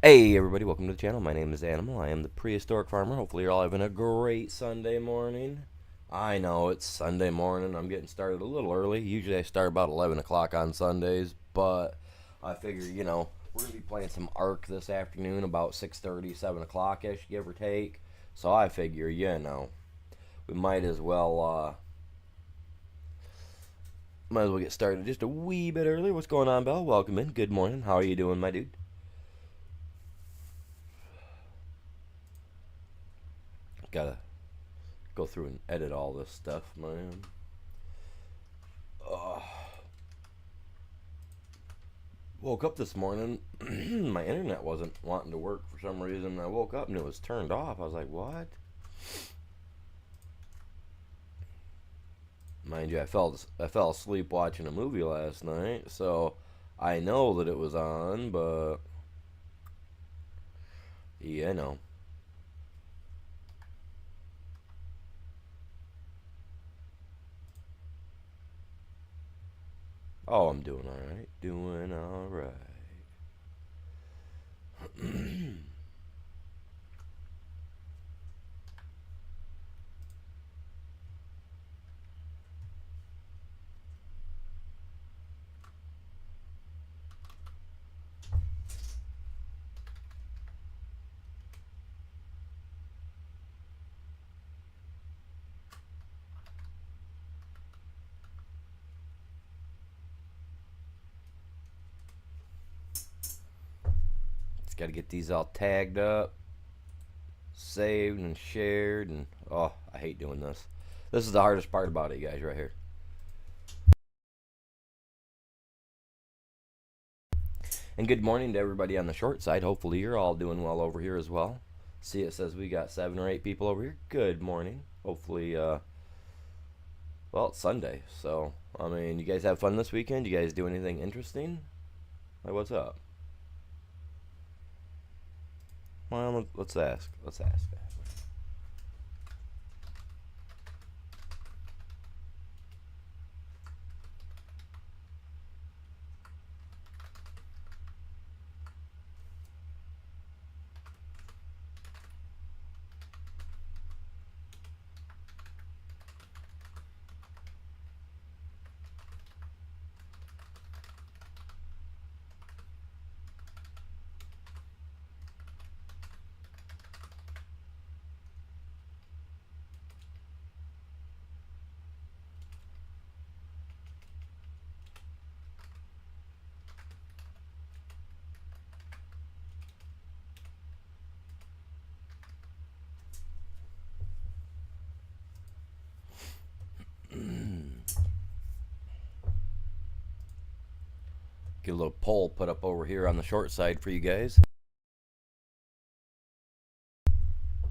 Hey everybody, welcome to the channel. My name is Animal. I am the prehistoric farmer. Hopefully you're all having a great Sunday morning. I know it's Sunday morning. I'm getting started a little early. Usually I start about 11 o'clock on Sundays, but I figure, we're going to be playing some Ark this afternoon about 6:30, 7 o'clock-ish, give or take. So I figure, we might as well get started just a wee bit early. What's going on, Belle? Welcome in. Good morning. How are you doing, my dude? Gotta go through and edit all this stuff, man. Ugh. Woke up this morning, my internet wasn't wanting to work for some reason. I woke up and it was turned off. I was like, what? Mind you, I fell asleep watching a movie last night, so I know that it was on, but yeah, I know. Oh, I'm doing all right. Doing all right. Just got to get these all tagged up, saved, and shared, and oh, I hate doing this. This is the hardest part about it, guys, right here. And good morning to everybody on the short side. Hopefully you're all doing well over here as well. See, it says we got 7 or 8 people over here. Good morning. Hopefully, well, it's Sunday, so I mean, you guys have fun this weekend? You guys do anything interesting? Like, what's up? Well, let's ask. Let's ask. Get a little poll put up over here on the short side for you guys.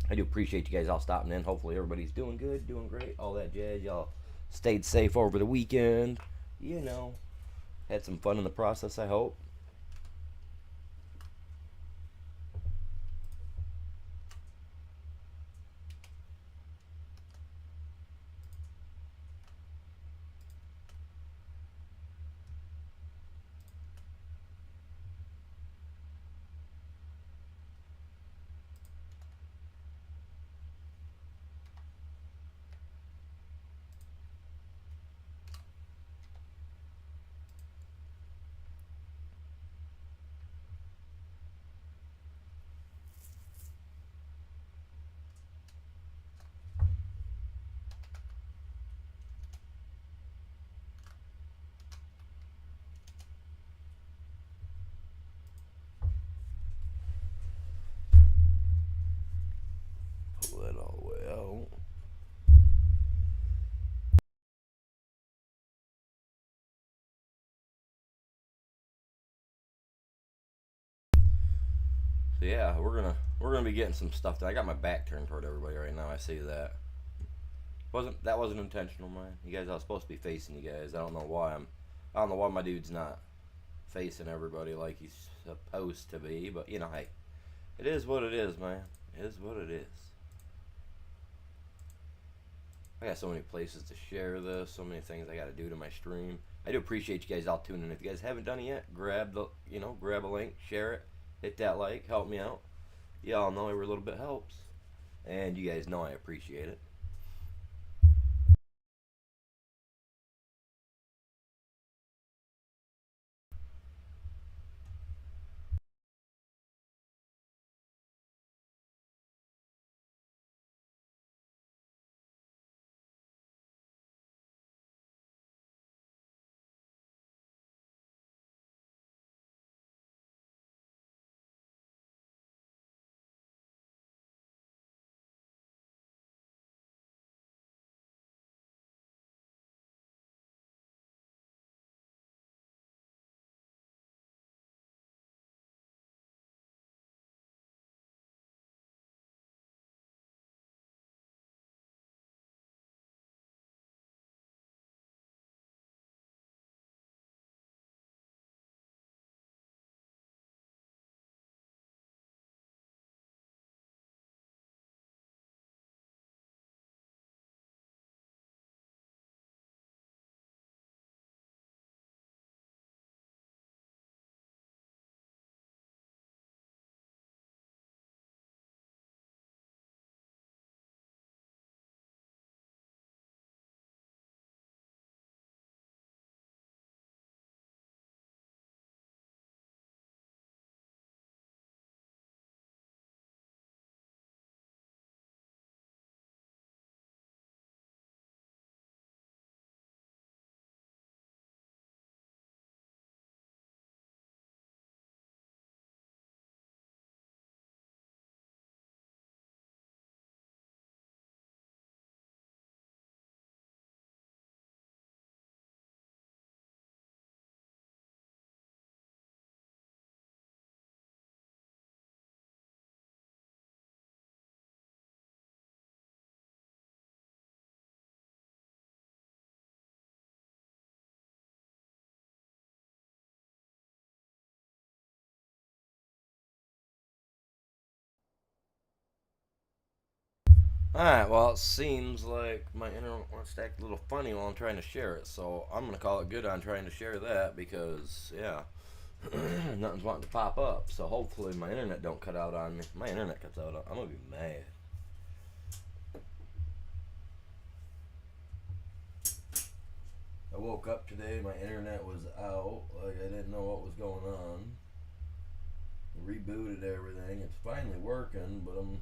I do appreciate you guys all stopping in. Hopefully everybody's doing good, doing great, all that jazz. Y'all stayed safe over the weekend. You know, had some fun in the process, I hope. Well. So yeah, we're gonna be getting some stuff done. I got my back turned toward everybody right now. I see that. Wasn't intentional, man. You guys are supposed to be facing you guys. I don't know why my dude's not facing everybody like he's supposed to be. But hey, it is what it is, man. It is what it is. I got so many places to share this, so many things I got to do to my stream. I do appreciate you guys all tuning in. If you guys haven't done it yet, grab a link, share it, Hit that like, help me out. Y'all know every little bit helps. And you guys know I appreciate it. Alright, well, it seems like my internet wants to act a little funny while I'm trying to share it, so I'm going to call it good on trying to share that because, yeah, nothing's wanting to pop up. So hopefully my internet don't cut out on me. My internet cuts out, I'm going to be mad. I woke up today, my internet was out, like I didn't know what was going on. Rebooted everything, it's finally working, but I'm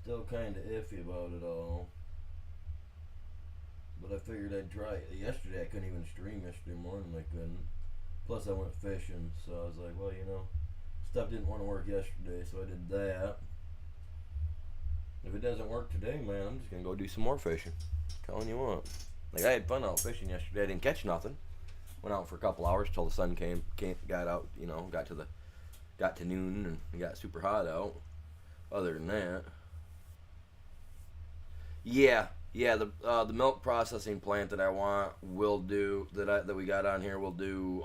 still kind of iffy about it all. But I figured I'd try it. Yesterday I couldn't even stream yesterday morning, I couldn't. Plus I went fishing, so I was like, well, stuff didn't want to work yesterday, so I did that. If it doesn't work today, man, I'm just gonna go do some more fishing. I'm telling you what. Like I had fun out fishing yesterday. I didn't catch nothing. Went out for a couple hours till the sun came got out, got to noon and it got super hot out. Other than that, yeah, yeah. The milk processing plant that I want will do that we got on here will do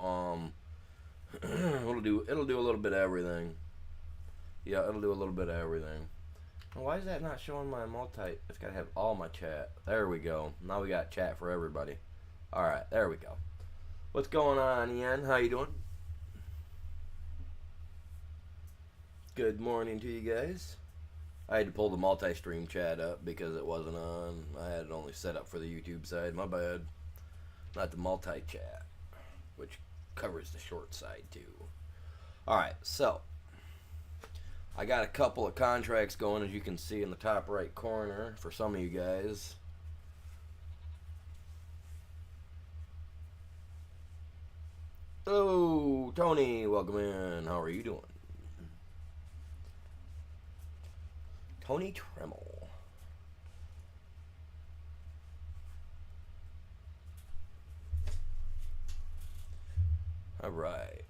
it'll do a little bit of everything. Yeah, it'll do a little bit of everything. Why is that not showing my multi? It's gotta have all my chat. There we go. Now we got chat for everybody. All right, there we go. What's going on, Ian? How you doing? Good morning to you guys. I had to pull the multi-stream chat up because it wasn't on. I had it only set up for the YouTube side. My bad. Not the multi-chat, which covers the short side too. All right, so I got a couple of contracts going, as you can see in the top right corner for some of you guys. Oh, Tony, welcome in. How are you doing? Tony Tremmel. All right.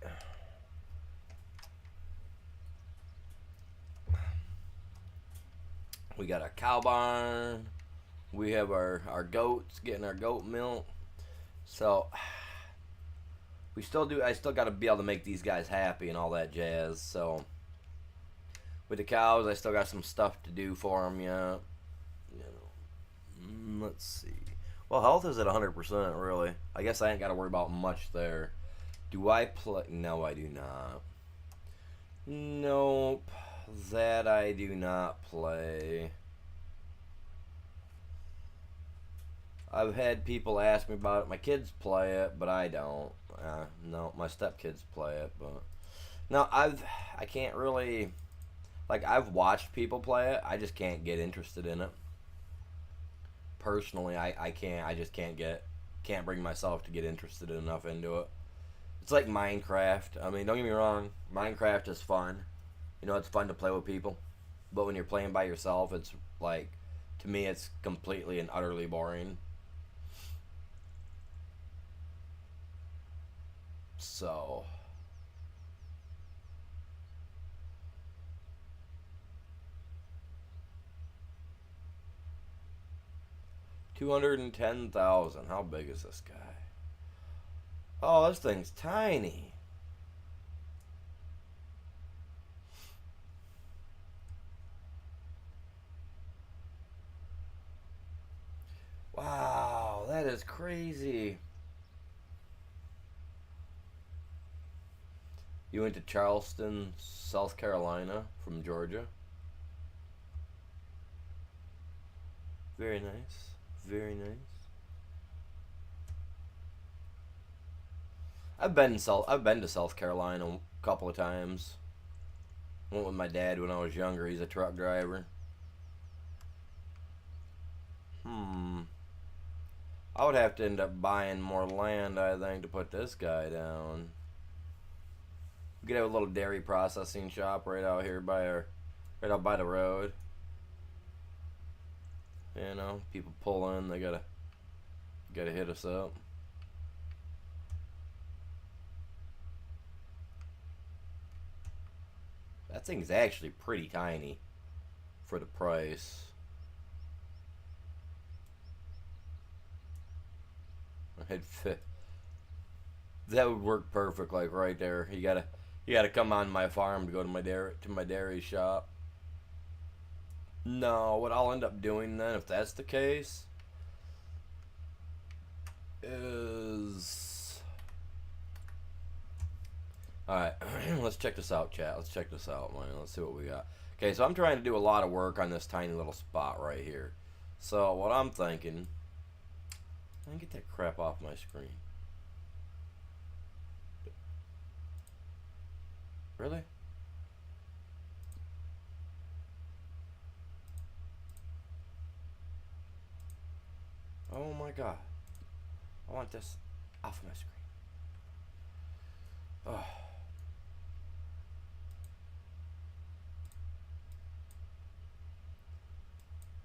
We got a cow barn. We have our goats getting our goat milk. So I still got to be able to make these guys happy and all that jazz. So with the cows, I still got some stuff to do for them yet. Let's see. Well, health is at 100%, really. I guess I ain't got to worry about much there. Do I play? No, I do not. Nope. That I do not play. I've had people ask me about it. My kids play it, but I don't. No, my stepkids play it, but no, I can't really like I've watched people play it. I just can't get interested in it. Personally, I can't. I just can't bring myself to get interested enough into it. It's like Minecraft. I mean, don't get me wrong. Minecraft is fun. You know, it's fun to play with people. But when you're playing by yourself, it's like, to me, it's completely and utterly boring. So, 210,000. How big is this guy? Oh, this thing's tiny. Wow, that is crazy. You went to Charleston, South Carolina from Georgia. Very nice. Very nice. I've been to South Carolina a couple of times. Went with my dad when I was younger. He's a truck driver. Hmm. I would have to end up buying more land, I think, to put this guy down. We could have a little dairy processing shop right out here right out by the road. You know, people pull in, they gotta hit us up. That thing's actually pretty tiny for the price. It fit. That would work perfect, like right there. You gotta come on my farm to go to my dairy shop. No, what I'll end up doing then, if that's the case, is all right. Let's check this out, chat. Let's check this out, man. Let's see what we got. Okay, so I'm trying to do a lot of work on this tiny little spot right here. So what I'm thinking, let me get that crap off my screen. Really? Oh my god. I want this off my screen. Oh.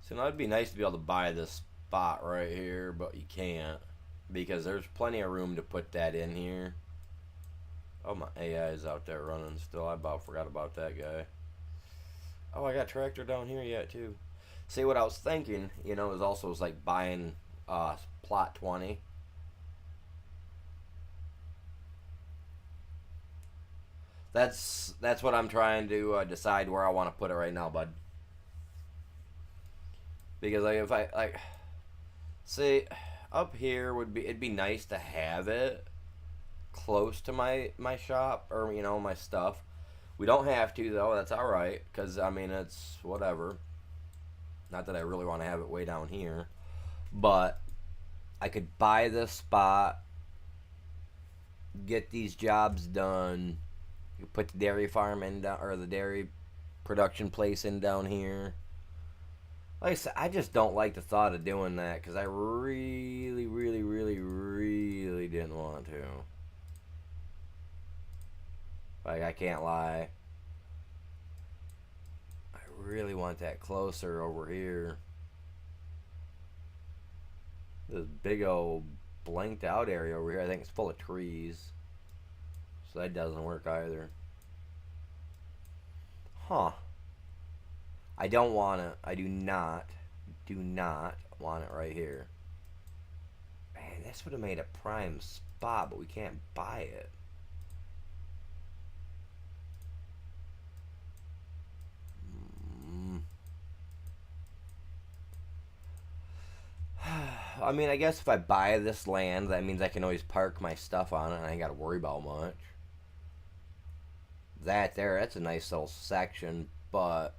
So now it'd be nice to be able to buy this spot right here, but you can't because there's plenty of room to put that in here. Oh, my AI is out there running still. I about forgot about that guy. Oh, I got tractor down here yet too. See, what I was thinking, you know, is also was like buying plot 20. That's what I'm trying to decide where I want to put it right now, bud. Because like if I like see up here would be it'd be nice to have it close to my shop or you know my stuff. We don't have to though. That's all right because I mean it's whatever. Not that I really want to have it way down here, but I could buy this spot, get these jobs done. You put the dairy farm in down or the dairy production place in down here. Like I said, I just don't like the thought of doing that because I really, really, really, really didn't want to. Like, I can't lie. I really want that closer over here. This big old blanked out area over here, I think it's full of trees. So that doesn't work either. Huh. I don't want it. I do not want it right here. Man, this would have made a prime spot, but we can't buy it. I mean, I guess if I buy this land, that means I can always park my stuff on it and I ain't got to worry about much. That there, that's a nice little section, but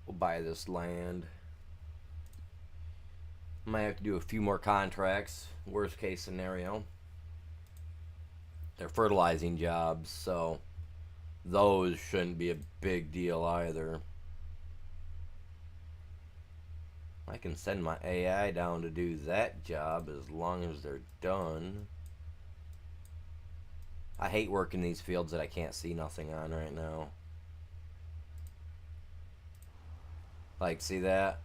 we'll buy this land. Might have to do a few more contracts. Worst case scenario. They're fertilizing jobs, so those shouldn't be a big deal either. I can send my AI down to do that job as long as they're done. I hate working these fields that I can't see nothing on right now. Like, see that?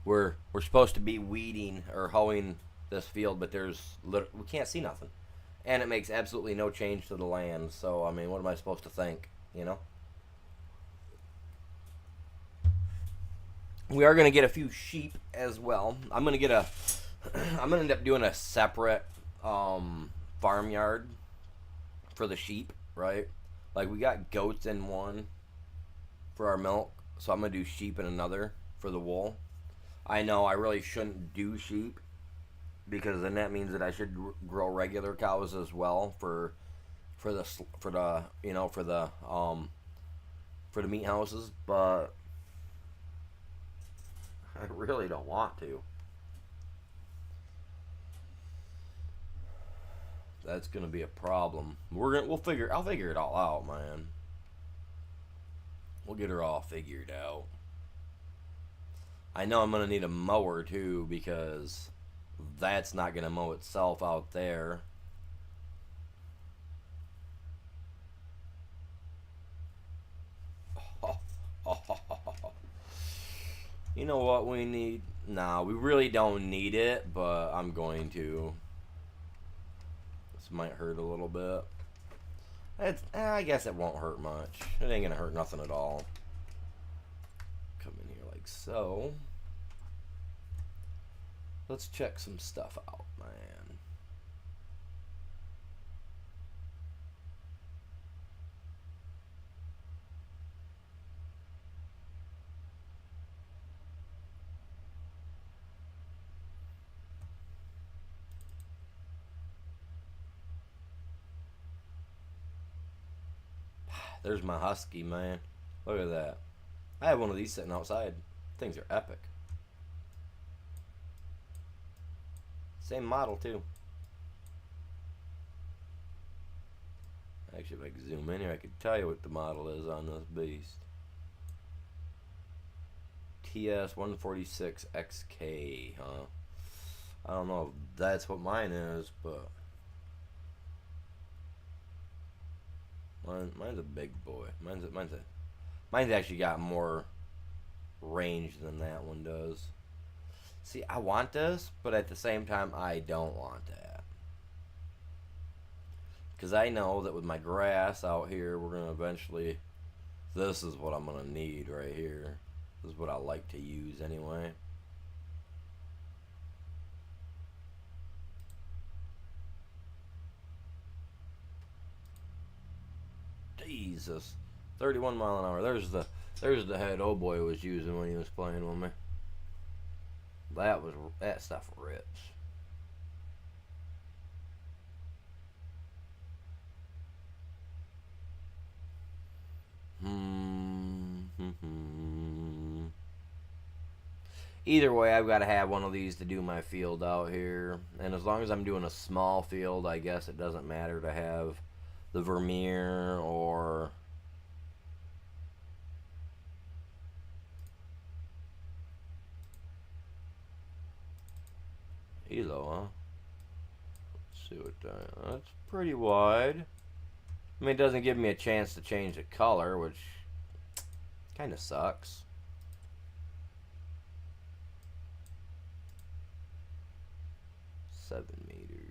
We're supposed to be weeding or hoeing this field, but we can't see nothing, and it makes absolutely no change to the land. So I mean, what am I supposed to think? You know. We are gonna get a few sheep as well. I'm gonna end up doing a separate farmyard for the sheep, right? Like we got goats in one for our milk, so I'm gonna do sheep in another for the wool. I know I really shouldn't do sheep because then that means that I should grow regular cows as well for the meat houses, but I really don't want to. That's gonna be a problem. I'll figure it all out, man. We'll get her all figured out. I know I'm gonna need a mower too because that's not gonna mow itself out there. You know what we need? Nah, we really don't need it, but I'm going to. This might hurt a little bit. I guess it won't hurt much. It ain't gonna hurt nothing at all. Come in here like so. Let's check some stuff out, man. There's my husky, man. Look at that. I have one of these sitting outside. Things are epic. Same model, too. Actually, if I could zoom in here, I could tell you what the model is on this beast. TS146XK, huh? I don't know if that's what mine is, but mine's a big boy. Mine's actually got more range than that one does. See, I want this, but at the same time, I don't want that. Because I know that with my grass out here, we're going to eventually... This is what I'm going to need right here. This is what I like to use anyway. Jesus. 31 mile an hour. There's the head old boy was using when he was playing with me. That stuff rips. Either way, I've got to have one of these to do my field out here. And as long as I'm doing a small field, I guess it doesn't matter to have the Vermeer or... Elo, huh? Let's see what that's pretty wide. I mean, it doesn't give me a chance to change the color, which kind of sucks. $7 meters.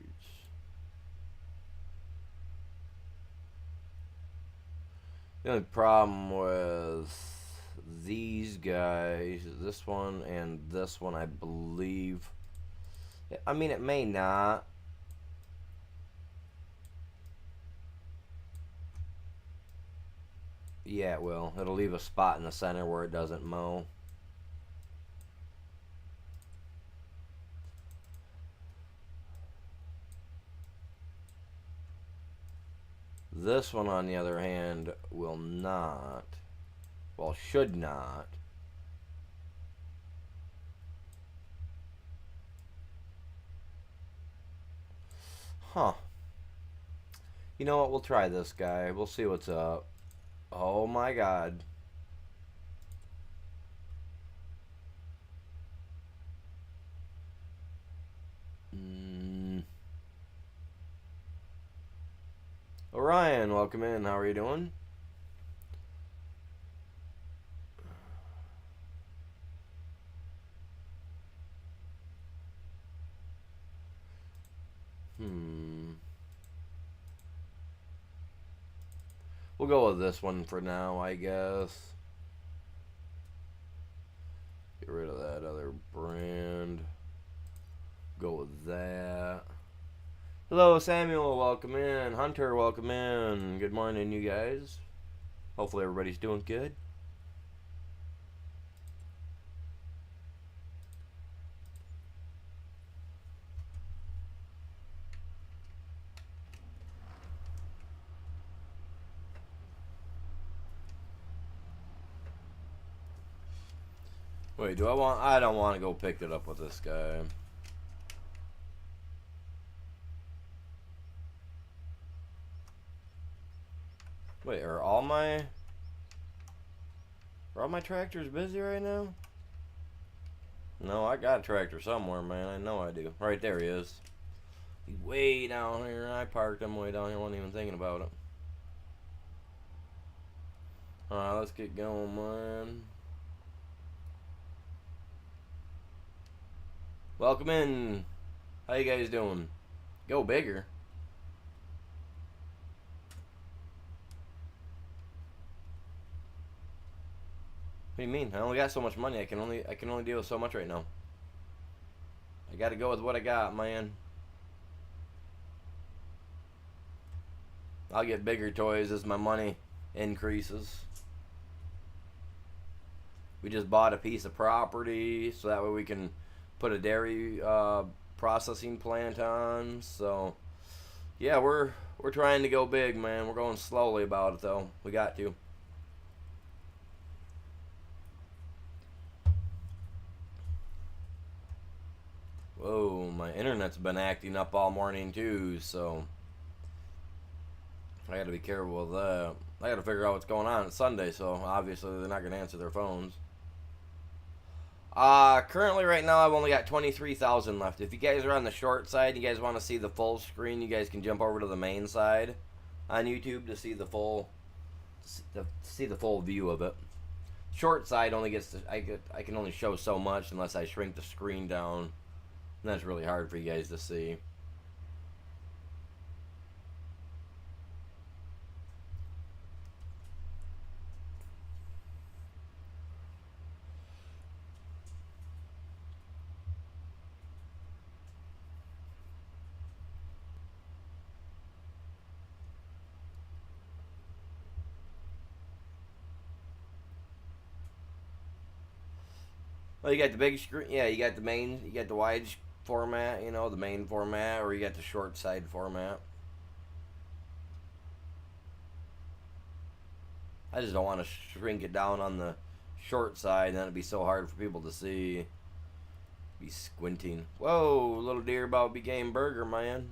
The only problem with these guys, this one and this one, I believe. I mean, it may not. Yeah, it will. It'll leave a spot in the center where it doesn't mow. This one, on the other hand, will not. Well, should not. Huh. You know what? We'll try this guy. We'll see what's up. Oh my god. Orion, welcome in. How are you doing? We'll go with this one for now, I guess. Get rid of that other brand. Go with that. Hello, Samuel. Welcome in. Hunter, welcome in. Good morning, you guys. Hopefully everybody's doing good. Wait, do I want... I don't want to go pick it up with this guy. Wait, are all my tractors busy right now? No, I got a tractor somewhere, man. I know I do. Right there he is. He's way down here. I parked him way down here. Wasn't even thinking about it. Alright, let's get going, man. Welcome in. How you guys doing? Go bigger. What do you mean? I only got so much money. I can only deal with so much right now. I gotta go with what I got, man. I'll get bigger toys as my money increases. We just bought a piece of property so that way we can put a dairy processing plant on. So yeah, we're trying to go big, man. We're going slowly about it though. We got to. Whoa, my internet's been acting up all morning too, so I gotta be careful with that. I gotta figure out what's going on. It's Sunday, so obviously they're not gonna answer their phones. Currently right now I've only got 23,000 left. If you guys are on the short side, you guys want to see the full screen, you guys can jump over to the main side on YouTube to see the full view of it. Short side only gets I can only show so much unless I shrink the screen down. And that's really hard for you guys to see. Well, you got the big screen. Yeah, you got the main. You got the wide format. You know, the main format, or you got the short side format. I just don't want to shrink it down on the short side, then it'd be so hard for people to see. Be squinting. Whoa, little deer about became burger, man.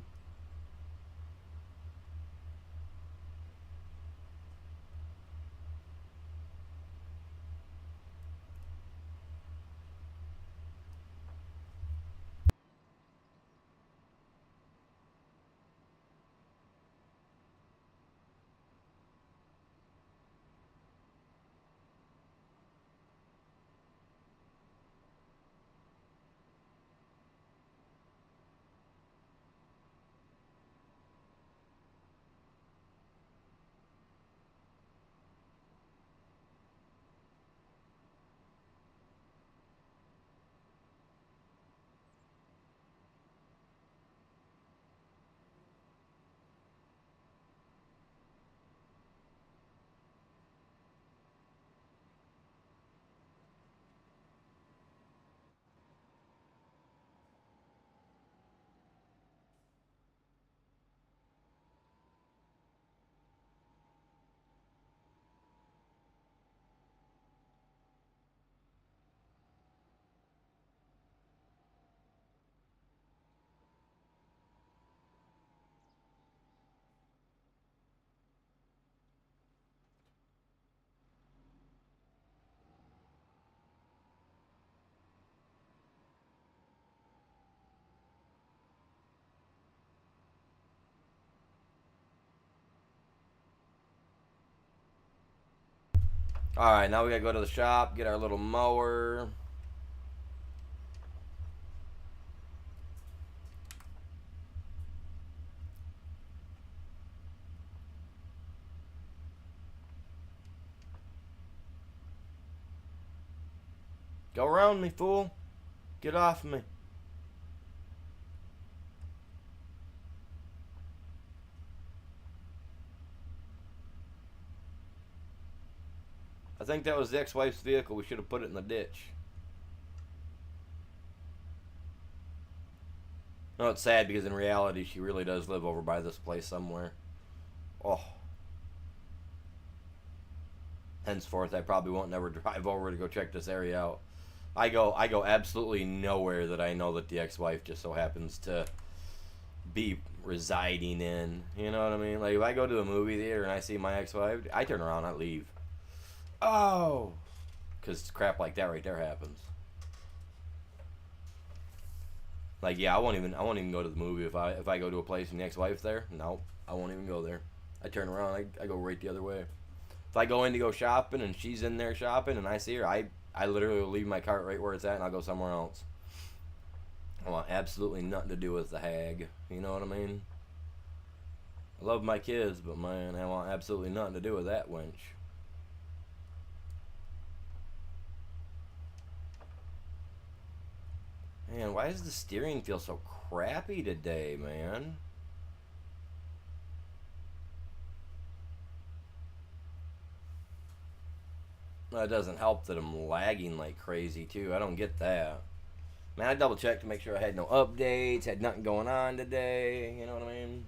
Alright, now we gotta go to the shop, get our little mower. Go around me, fool. Get off me. I think that was the ex-wife's vehicle. We should have put it in the ditch. No, it's sad because in reality she really does live over by this place somewhere. Oh. Henceforth, I probably won't never drive over to go check this area out. I go absolutely nowhere that I know that the ex-wife just so happens to be residing in. You know what I mean? Like if I go to a movie theater and I see my ex-wife, I turn around, I leave. Oh, because crap like that right there happens. Like yeah, I won't even go to the movie if I go to a place and the ex-wife's there. No, I won't even go there. I turn around, I go right the other way. If I go in to go shopping and she's in there shopping and I see her, I literally will leave my cart right where it's at and I'll go somewhere else. I want absolutely nothing to do with the hag. You know what I mean? I love my kids, but man, I want absolutely nothing to do with that wench. Man, why does the steering feel so crappy today, man? That doesn't help that I'm lagging like crazy, too. I don't get that. Man, I double checked to make sure I had no updates, had nothing going on today. You know what I mean?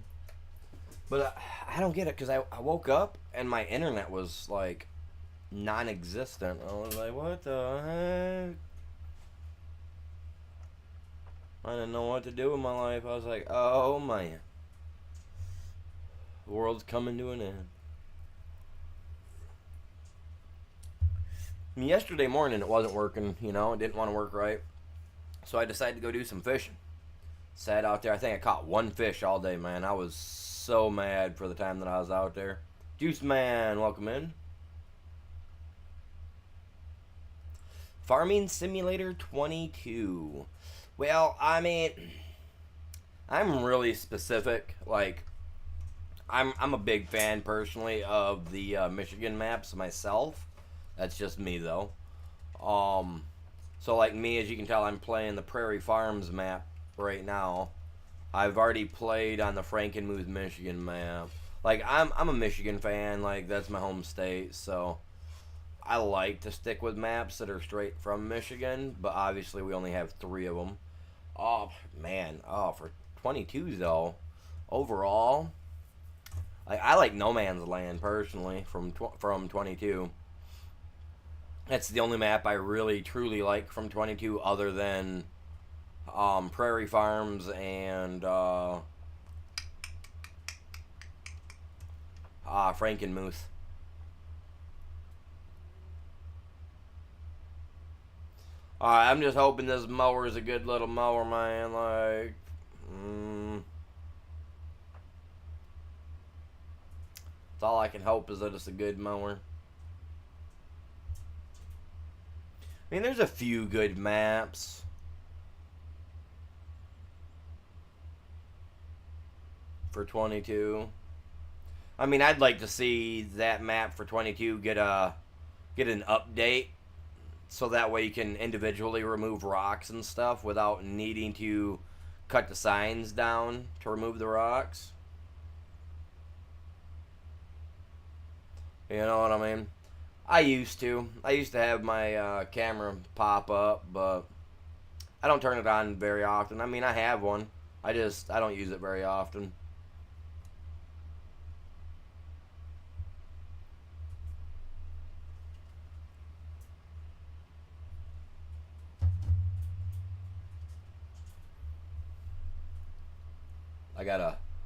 But I don't get it because I woke up and my internet was like non existent. I was like, what the heck? I didn't know what to do with my life. I was like, oh man. The world's coming to an end. I mean, yesterday morning it wasn't working, you know, it didn't want to work right. So I decided to go do some fishing. Sat out there. I think I caught one fish all day, man. I was so mad for the time that I was out there. Juice Man, welcome in. Farming Simulator 22. Well, I mean, I'm really specific. Like, I'm a big fan personally of the Michigan maps myself. That's just me though. So like me, as you can tell, I'm playing the Prairie Farms map right now. I've already played on the Frankenmuth, Michigan map. Like I'm a Michigan fan. Like that's my home state. So I like to stick with maps that are straight from Michigan. But obviously we only have 3 of them. Oh man. Oh, for 22 though. Overall, I like No Man's Land personally from 22. That's the only map I really truly like from 22, other than Prairie Farms and Frankenmuth. I'm just hoping this mower is a good little mower, man. Like, that's all I can hope is that it's a good mower. I mean, there's a few good maps. For 22. I mean, I'd like to see that map for 22 get an update, so that way you can individually remove rocks and stuff without needing to cut the signs down to remove the rocks. You know what I mean? I used to have my camera pop up, but I don't turn it on very often. I mean, I have one. I don't use it very often.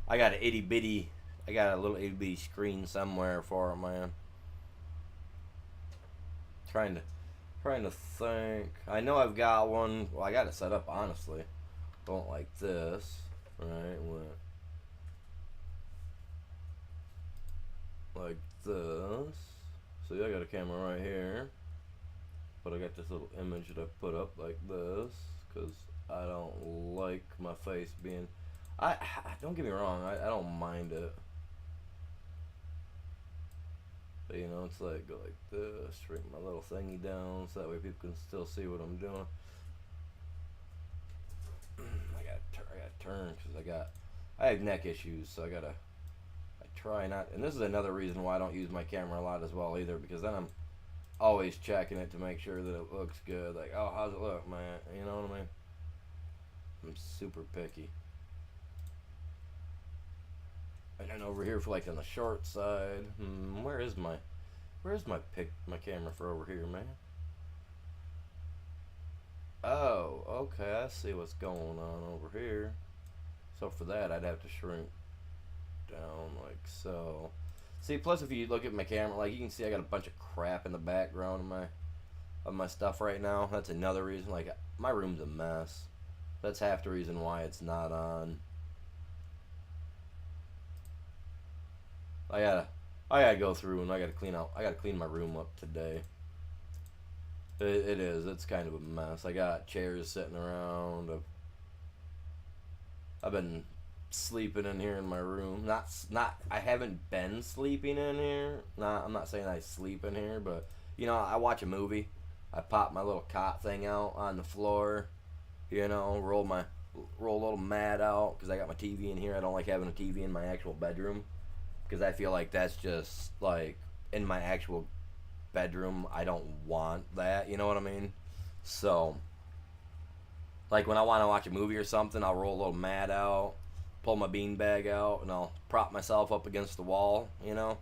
I got a itty bitty, I got a little itty bitty screen somewhere for it, man. Trying to think. I know I've got one. Well, I got it set up honestly. Don't like this, right? Like this. See, I got a camera right here, but I got this little image that I put up like this because I don't like my face being. I don't get me wrong, I don't mind it. But you know, it's like go like this, shrink my little thingy down so that way people can still see what I'm doing. I gotta turn because I have neck issues, so I try not. And this is another reason why I don't use my camera a lot as well either, because then I'm always checking it to make sure that it looks good. Like, oh, how's it look, man? You know what I mean? I'm super picky. And then over here for like on the short side, where's my camera for over here, man? Oh, okay, I see what's going on over here. So for that, I'd have to shrink down like so. See, plus if you look at my camera, like you can see I got a bunch of crap in the background of my stuff right now. That's another reason. Like, my room's a mess. That's half the reason why it's not on. I gotta go through and I gotta clean my room up today. It is. It's kind of a mess. I got chairs sitting around. I've been sleeping in here in my room. I haven't been sleeping in here. I'm not saying I sleep in here, but you know, I watch a movie. I pop my little cot thing out on the floor. You know, roll a little mat out because I got my TV in here. I don't like having a TV in my actual bedroom because I feel like that's just like in my actual bedroom. I don't want that. You know what I mean? So, like when I want to watch a movie or something, I'll roll a little mat out, pull my beanbag out, and I'll prop myself up against the wall, you know,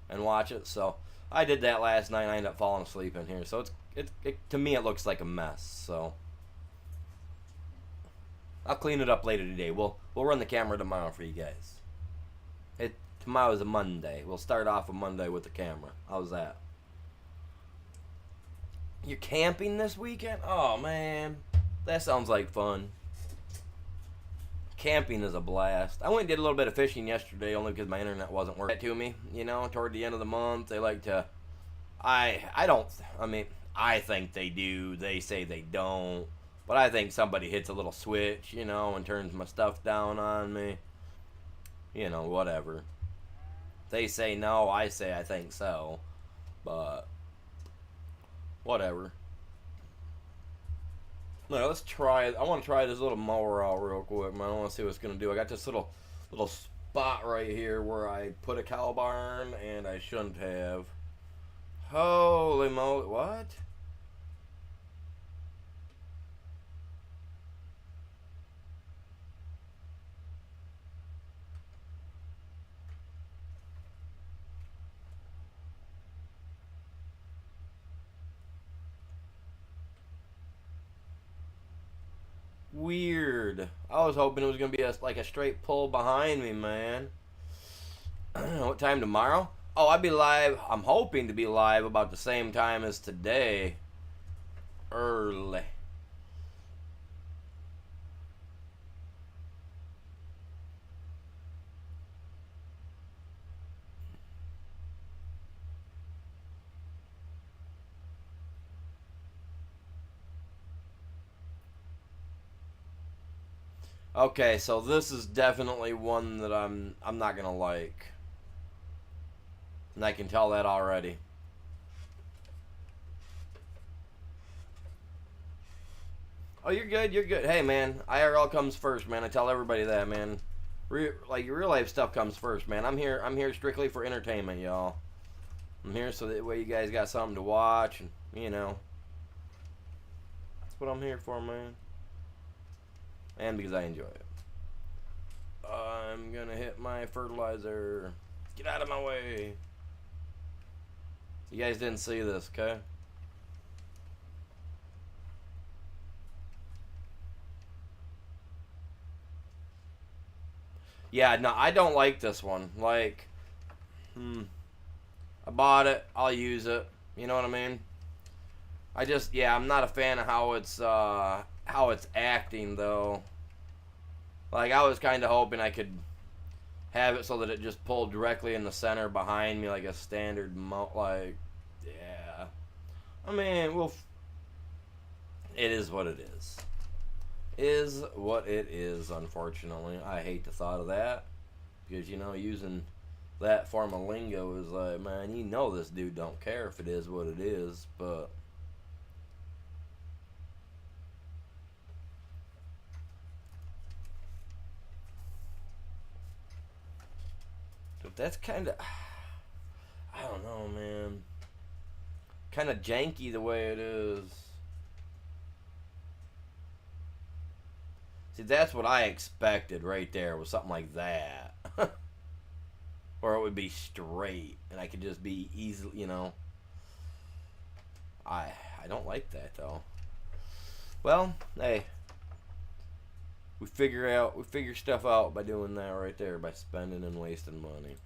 and watch it. So I did that last night. I ended up falling asleep in here. So it to me it looks like a mess. So I'll clean it up later today. We'll run the camera tomorrow for you guys. Tomorrow's a Monday. We'll start off a Monday with the camera. How's that? You're camping this weekend? Oh man, that sounds like fun. Camping is a blast. I went and did a little bit of fishing yesterday only because my internet wasn't working to me. You know, toward the end of the month, they like to. I think they do. They say they don't. But I think somebody hits a little switch, you know, and turns my stuff down on me. You know, whatever. They say no, I say I think so. But whatever. No, let's try it. I want to try this little mower out real quick, man. I want to see what it's going to do. I got this little spot right here where I put a cow barn and I shouldn't have. Holy moly. What? Weird. I was hoping it was gonna be like a straight pull behind me, man. What time tomorrow? Oh, I'd be live. I'm hoping to be live about the same time as today. Early. Okay, so this is definitely one that I'm not gonna like. And I can tell that already. Oh, you're good, you're good. Hey, man, IRL comes first, man. I tell everybody that, man. Like, your real life stuff comes first, man. I'm here strictly for entertainment, y'all. I'm here so that way you guys got something to watch, and, you know. That's what I'm here for, man. And because I enjoy it. I'm gonna hit my fertilizer. Get out of my way. You guys didn't see this, okay? Yeah, no, I don't like this one. Like, I bought it. I'll use it. You know what I mean? I'm not a fan of how it's acting though. Like, I was kind of hoping I could have it so that it just pulled directly in the center behind me like a standard Yeah. I mean, well, it is what it is. Is what it is, unfortunately. I hate the thought of that. Because, using that form of lingo is like, man, this dude don't care if it is what it is, but that's kind of, I don't know, man. Kind of janky the way it is. See, that's what I expected right there, was something like that. Or it would be straight, and I could just be easily. I don't like that, though. Well, hey, we figure stuff out by doing that right there, by spending and wasting money.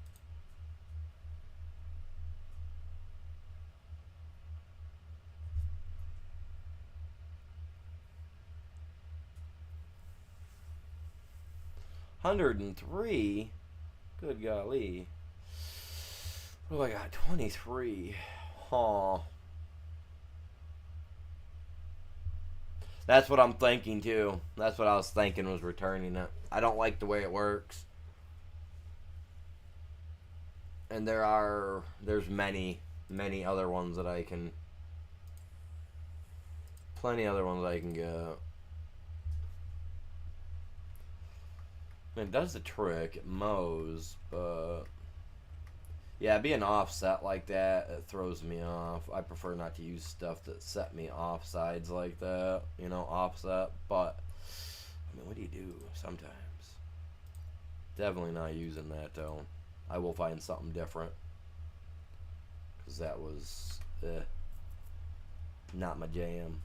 $103. Good golly. What do I got? 23. Huh. That's what I'm thinking too. That's what I was thinking, was returning it. I don't like the way it works. And there's many other ones that I can, plenty other ones I can get. It does the trick, it mows, but yeah, being offset like that, it throws me off. I prefer not to use stuff that set me off sides like that, offset. But I mean, what do you do sometimes? Definitely not using that though. I will find something different, because that was not my jam.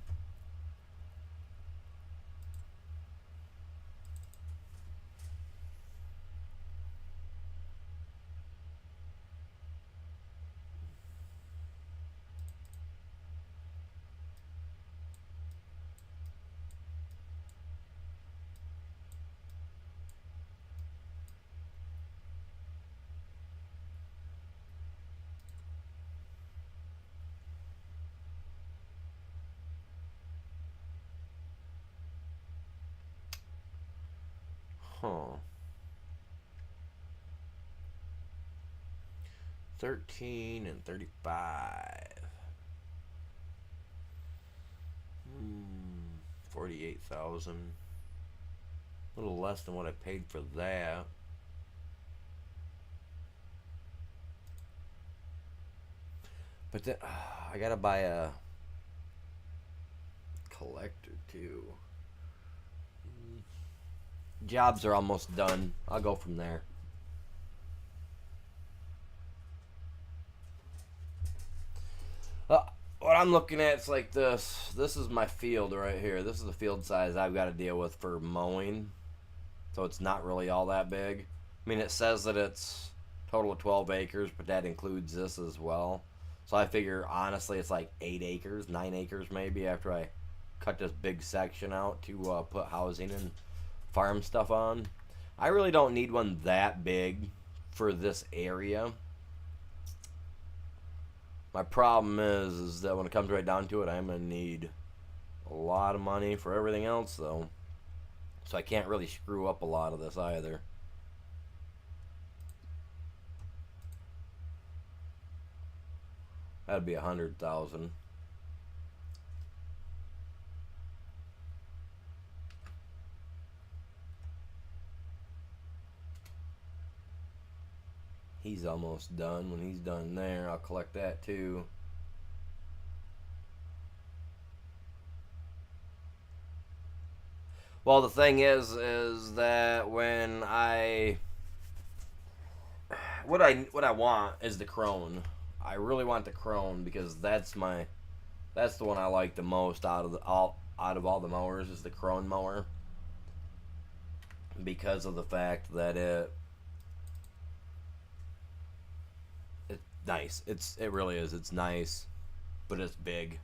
Huh. 13 and 35. 48,000. A little less than what I paid for that. But then I gotta buy a collector too. Jobs are almost done. I'll go from there. What I'm looking at is like this. This is my field right here. This is the field size I've got to deal with for mowing. So it's not really all that big. I mean, it says that it's total of 12 acres, but that includes this as well. So I figure, honestly, it's like 8 acres, 9 acres maybe, after I cut this big section out to put housing and farm stuff on. I really don't need one that big for this area. My problem is that when it comes right down to it, I'm going to need a lot of money for everything else, though. So I can't really screw up a lot of this either. That'd be 100,000. He's almost done. When he's done there, I'll collect that too. Well, the thing is that when what I want is the crone. I really want the crone because that's the one I like the most out of all the mowers, is the crone mower, because of the fact that it's nice. It really is. It's nice, but it's big.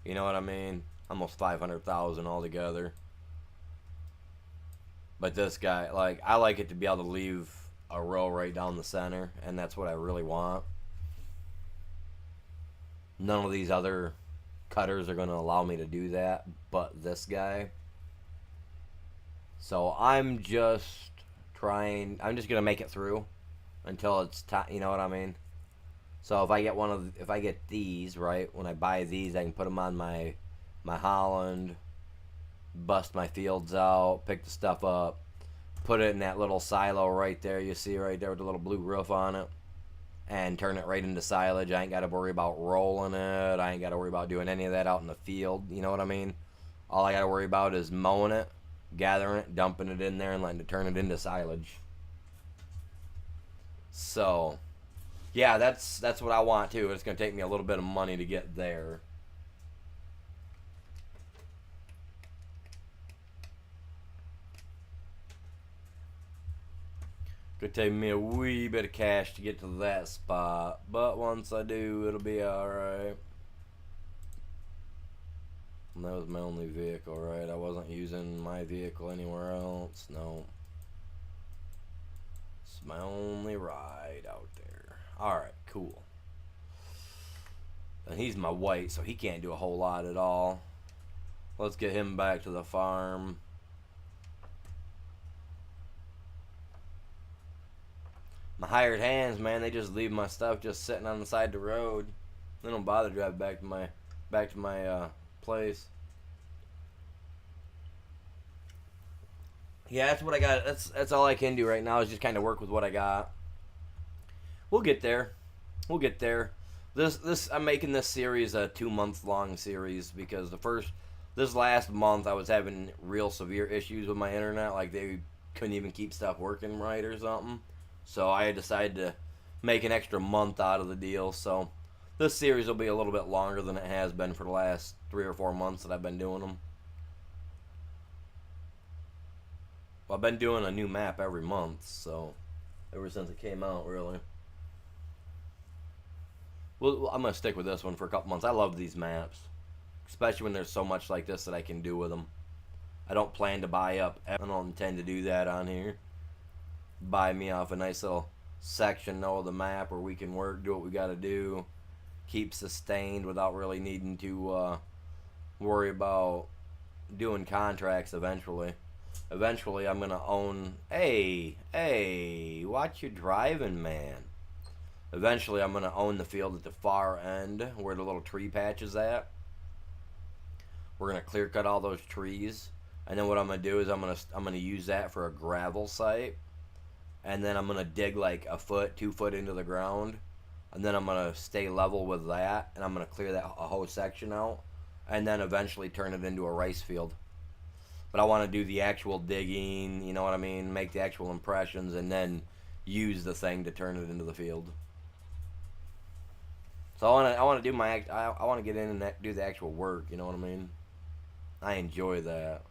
You know what I mean? Almost 500,000 altogether. But this guy, like, I like it to be able to leave a row right down the center, and that's what I really want. None of these other cutters are going to allow me to do that, but this guy. So I'm just I'm just going to make it through until it's time, you know what I mean? So if I get these, right, when I buy these, I can put them on my Holland, bust my fields out, pick the stuff up, put it in that little silo right there, you see right there with the little blue roof on it, and turn it right into silage. I ain't got to worry about rolling it. I ain't got to worry about doing any of that out in the field, you know what I mean? All I got to worry about is mowing it, gathering it, dumping it in there, and letting it turn it into silage. So, yeah, that's what I want too. It's going to take me a little bit of money to get there. Could take me a wee bit of cash to get to that spot, but once I do, it'll be alright. And that was my only vehicle, right? I wasn't using my vehicle anywhere else. No. It's my only ride out there. Alright, cool. And he's my white, so he can't do a whole lot at all. Let's get him back to the farm. My hired hands, man, they just leave my stuff just sitting on the side of the road. They don't bother driving back to my place. Yeah, that's what I got. That's all I can do right now is just kind of work with what I got. We'll get there. We'll get there. This I'm making this series a 2-month long series because this last month I was having real severe issues with my internet, like they couldn't even keep stuff working right or something. So I decided to make an extra month out of the deal. So this series will be a little bit longer than it has been for the last 3 or 4 months that I've been doing them. Well, I've been doing a new map every month, so ever since it came out, really. Well, I'm going to stick with this one for a couple months. I love these maps, especially when there's so much like this that I can do with them. I don't plan to buy up. I don't intend to do that on here. Buy me off a nice little section of the map where we can work, do what we got to do, keep sustained without really needing to worry about doing contracts eventually. Eventually, I'm going to own... Hey, watch your driving, man. Eventually, I'm going to own the field at the far end where the little tree patch is at. We're going to clear cut all those trees. And then what I'm going to do is I'm going to use that for a gravel site. And then I'm going to dig like 2 foot into the ground. And then I'm going to stay level with that. And I'm going to clear that a whole section out. And then eventually turn it into a rice field. But I want to do the actual digging, you know what I mean? Make the actual impressions and then use the thing to turn it into the field. So I want to do I want to get in and do the actual work, you know what I mean? I enjoy that.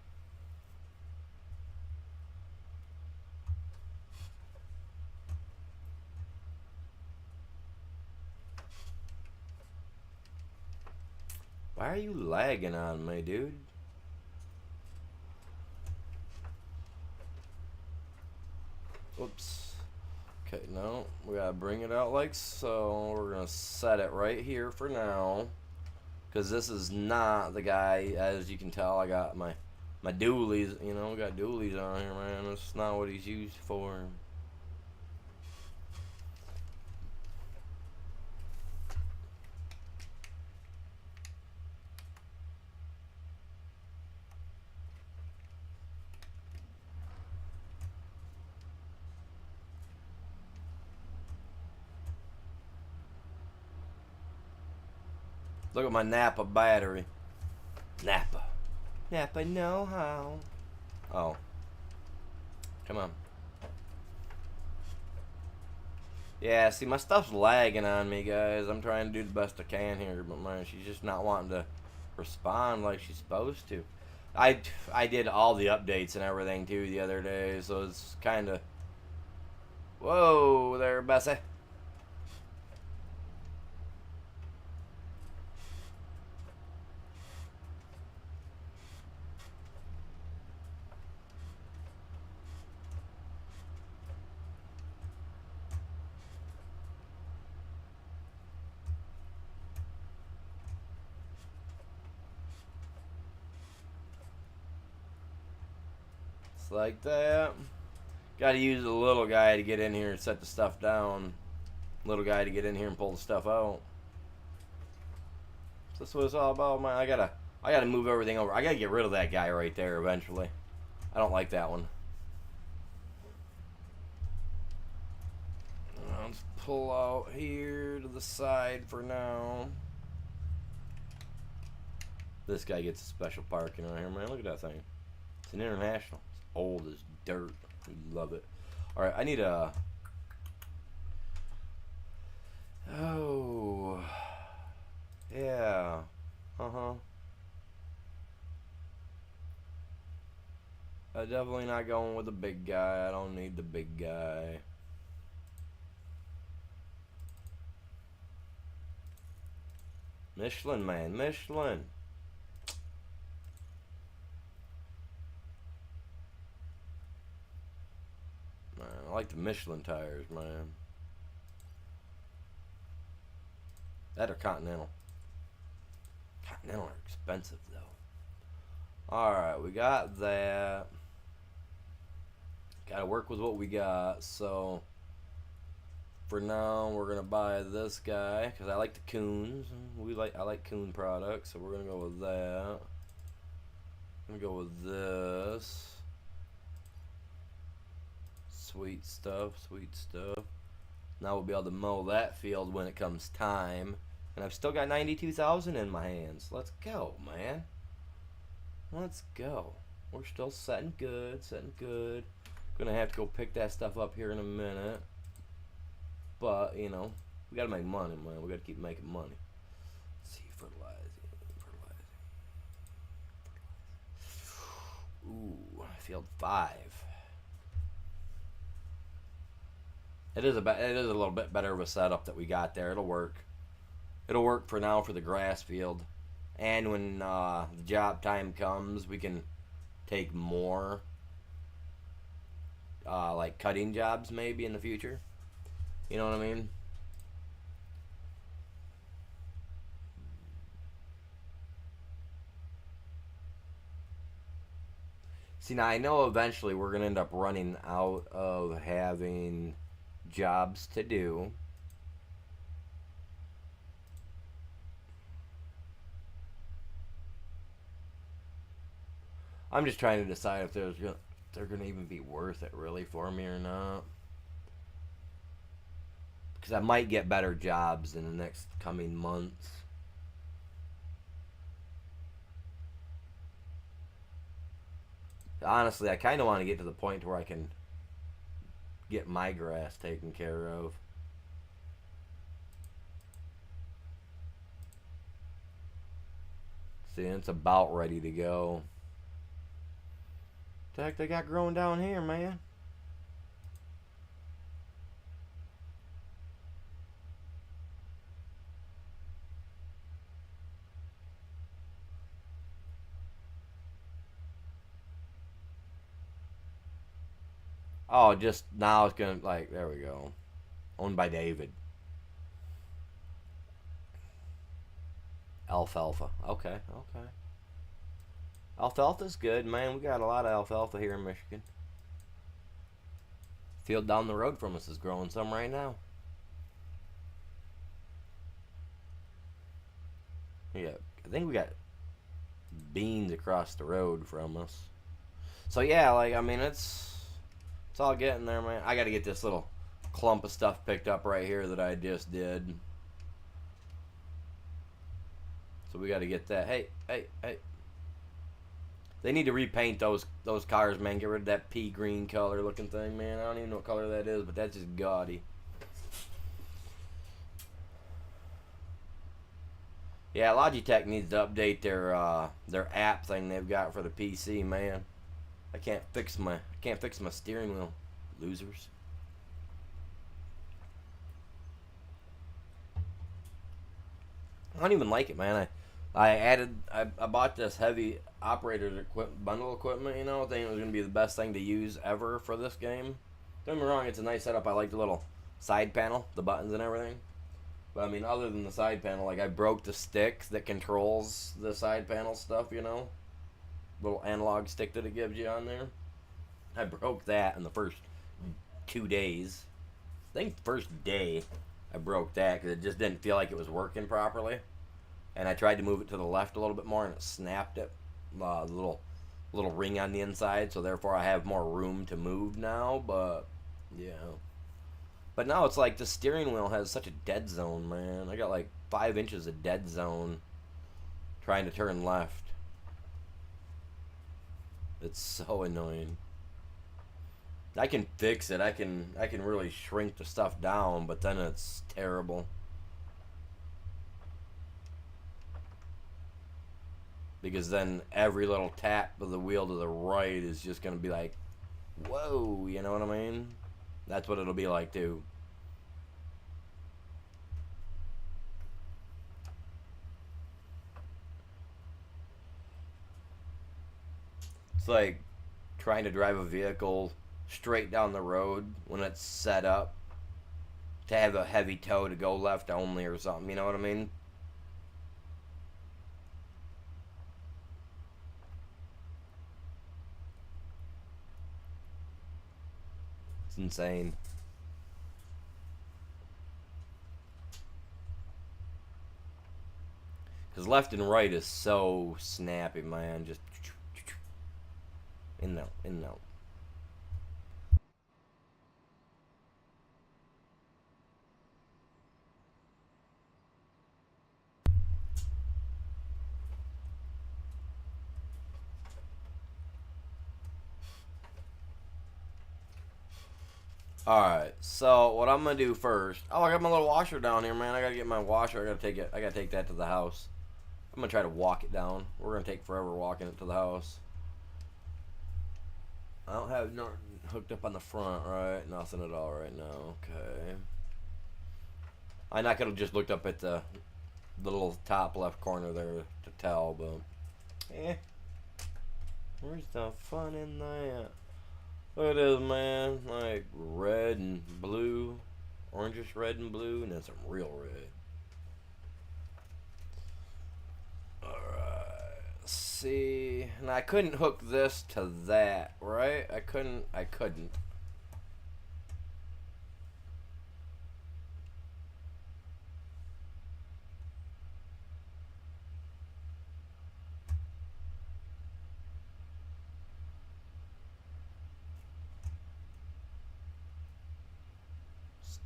Why are you lagging on me, dude? Oops. Okay, no, we gotta bring it out like so. We're gonna set it right here for now, because this is not the guy. As you can tell, I got my dualies. You know, we got dualies on here, man. That's not what he's used for. Look at my Napa battery. Napa know-how. Oh. Come on. Yeah, see, my stuff's lagging on me, guys. I'm trying to do the best I can here, but man, she's just not wanting to respond like she's supposed to. I did all the updates and everything, too, the other day, so it's kind of... Whoa there, Bessie. Just like that. Got to use the little guy to get in here and set the stuff down. Little guy to get in here and pull the stuff out. So that's what it's all about, man. I gotta move everything over. I gotta get rid of that guy right there eventually. I don't like that one. Let's pull out here to the side for now. This guy gets a special parking right here, man. Look at that thing. It's an international. It's old as dirt. We love it. Alright, I need a... Oh... Yeah. Uh-huh. I'm definitely not going with the big guy. I don't need the big guy. Michelin, man. Michelin. Man, I like the Michelin tires, man. That or Continental. Continental are expensive, though. Alright, we got that. Gotta work with what we got, so... For now, we're gonna buy this guy, because I like the Coons. I like Coon products, so we're gonna go with that. I'm gonna go with this. Sweet stuff, sweet stuff. Now we'll be able to mow that field when it comes time. And I've still got 92,000 in my hands. Let's go, man. Let's go. We're still setting good, setting good. Gonna have to go pick that stuff up here in a minute. But, you know, we gotta make money, man. We gotta keep making money. Let's see, fertilizing. Ooh, field 5. It is a little bit better of a setup that we got there. It'll work. It'll work for now for the grass field. And when the job time comes, we can take more like cutting jobs maybe in the future. You know what I mean? See, now I know eventually we're going to end up running out of having jobs to do. I'm just trying to decide if they're going to even be worth it really for me or not. Because I might get better jobs in the next coming months. Honestly, I kind of want to get to the point where I can get my grass taken care of. See, it's about ready to go. What the heck they got growing down here, man? Oh, just now it's gonna, like, there we go. Owned by David. Alfalfa. Okay, okay. Alfalfa's good, man. We got a lot of alfalfa here in Michigan. Field down the road from us is growing some right now. Yeah, I think we got beans across the road from us. So yeah, like, I mean, it's all getting there, man. I gotta get this little clump of stuff picked up right here that I just did. So we gotta get that. Hey. They need to repaint those cars, man. Get rid of that pea green color looking thing, man. I don't even know what color that is, but that's just gaudy. Yeah, Logitech needs to update their app thing they've got for the PC, man. I can't fix my steering wheel, losers. I don't even like it, man. I bought this heavy operator bundle equipment, you know, thinking it was gonna be the best thing to use ever for this game. Don't get me wrong, it's a nice setup. I like the little side panel, the buttons and everything. But I mean, other than the side panel, like, I broke the stick that controls the side panel stuff, you know, little analog stick that it gives you on there. I broke that in the first 2 days. I think first day I broke that because it just didn't feel like it was working properly. And I tried to move it to the left a little bit more, and it snapped it. The little ring on the inside, so therefore I have more room to move now. But yeah, but now it's like the steering wheel has such a dead zone, man. I got like 5 inches of dead zone trying to turn left. It's so annoying. I can fix it. I can really shrink the stuff down, but then it's terrible. Because then every little tap of the wheel to the right is just going to be like, whoa, you know what I mean? That's what it'll be like too. It's like trying to drive a vehicle straight down the road when it's set up to have a heavy toe to go left only or something, you know what I mean? It's insane. Because left and right is so snappy, man. Just in and out, in and out. Alright, so what I'm gonna do first. Oh, I got my little washer down here, man. I gotta get my washer. I gotta take that to the house. I'm gonna try to walk it down. We're gonna take forever walking it to the house. I don't have nothing hooked up on the front, right? Nothing at all right now. Okay. I not gonna just looked up at the little top left corner there to tell, but where's the fun in that? Look at this, man. Like red and blue, orangish red and blue, and then some real red. Alright, see, and I couldn't hook this to that, right? I couldn't.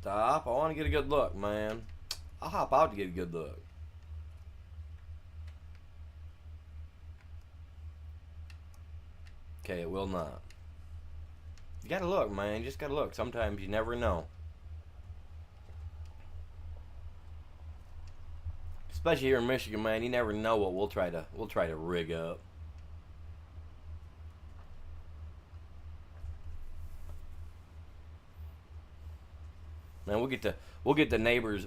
Stop. I want to get a good look, man. I'll hop out to get a good look. Okay, it will not. You gotta look, man. You just gotta look. Sometimes you never know. Especially here in Michigan, man. You never know what we'll try to rig up. Man, we'll get the neighbor's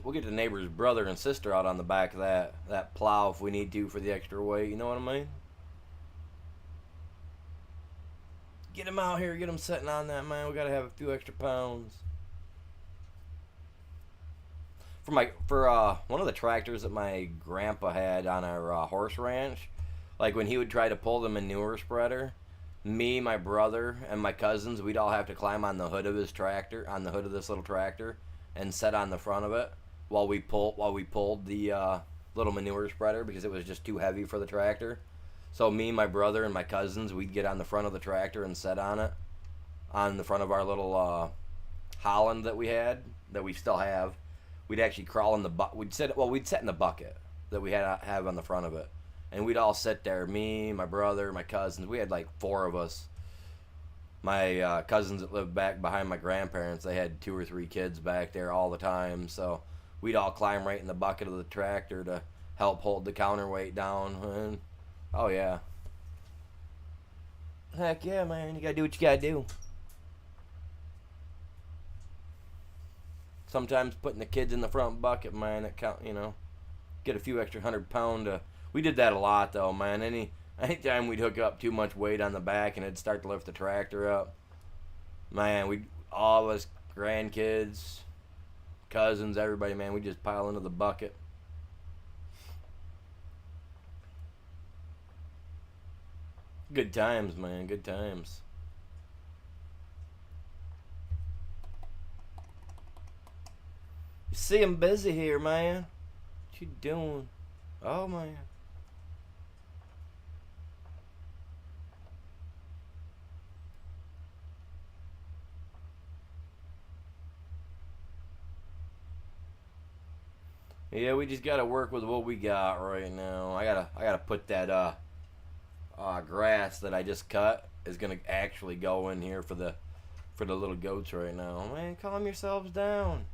brother and sister out on the back of that plow if we need to for the extra weight. You know what I mean? Get him out here. Get him sitting on that, man. We gotta have a few extra pounds. For one of the tractors that my grandpa had on our horse ranch, like when he would try to pull the manure spreader, me, my brother, and my cousins, we'd all have to climb on the hood of his tractor, on the hood of this little tractor, and sit on the front of it while we pulled the little manure spreader because it was just too heavy for the tractor. So me, my brother, and my cousins, we'd get on the front of the tractor and sit on it, on the front of our little Holland that we still have. We'd actually crawl in the we'd sit in the bucket that we have on the front of it, and we'd all sit there. Me, my brother, my cousins. We had like 4 of us. My cousins that lived back behind my grandparents, they had 2 or 3 kids back there all the time. So we'd all climb right in the bucket of the tractor to help hold the counterweight down. And, oh yeah, heck yeah, man! You gotta do what you gotta do. Sometimes putting the kids in the front bucket, man, it count. Get a few extra 100 pound. We did that a lot though, man. Anytime we'd hook up too much weight on the back and it'd start to lift the tractor up, man, we all of us grandkids, cousins, everybody, man, we just pile into the bucket. Good times, man. Good times. see I'm busy here, man. What you doing? Oh, man. Yeah, we just gotta work with what we got right now. I gotta put that grass that I just cut is gonna actually go in here for the little goats right now. Man, calm yourselves down.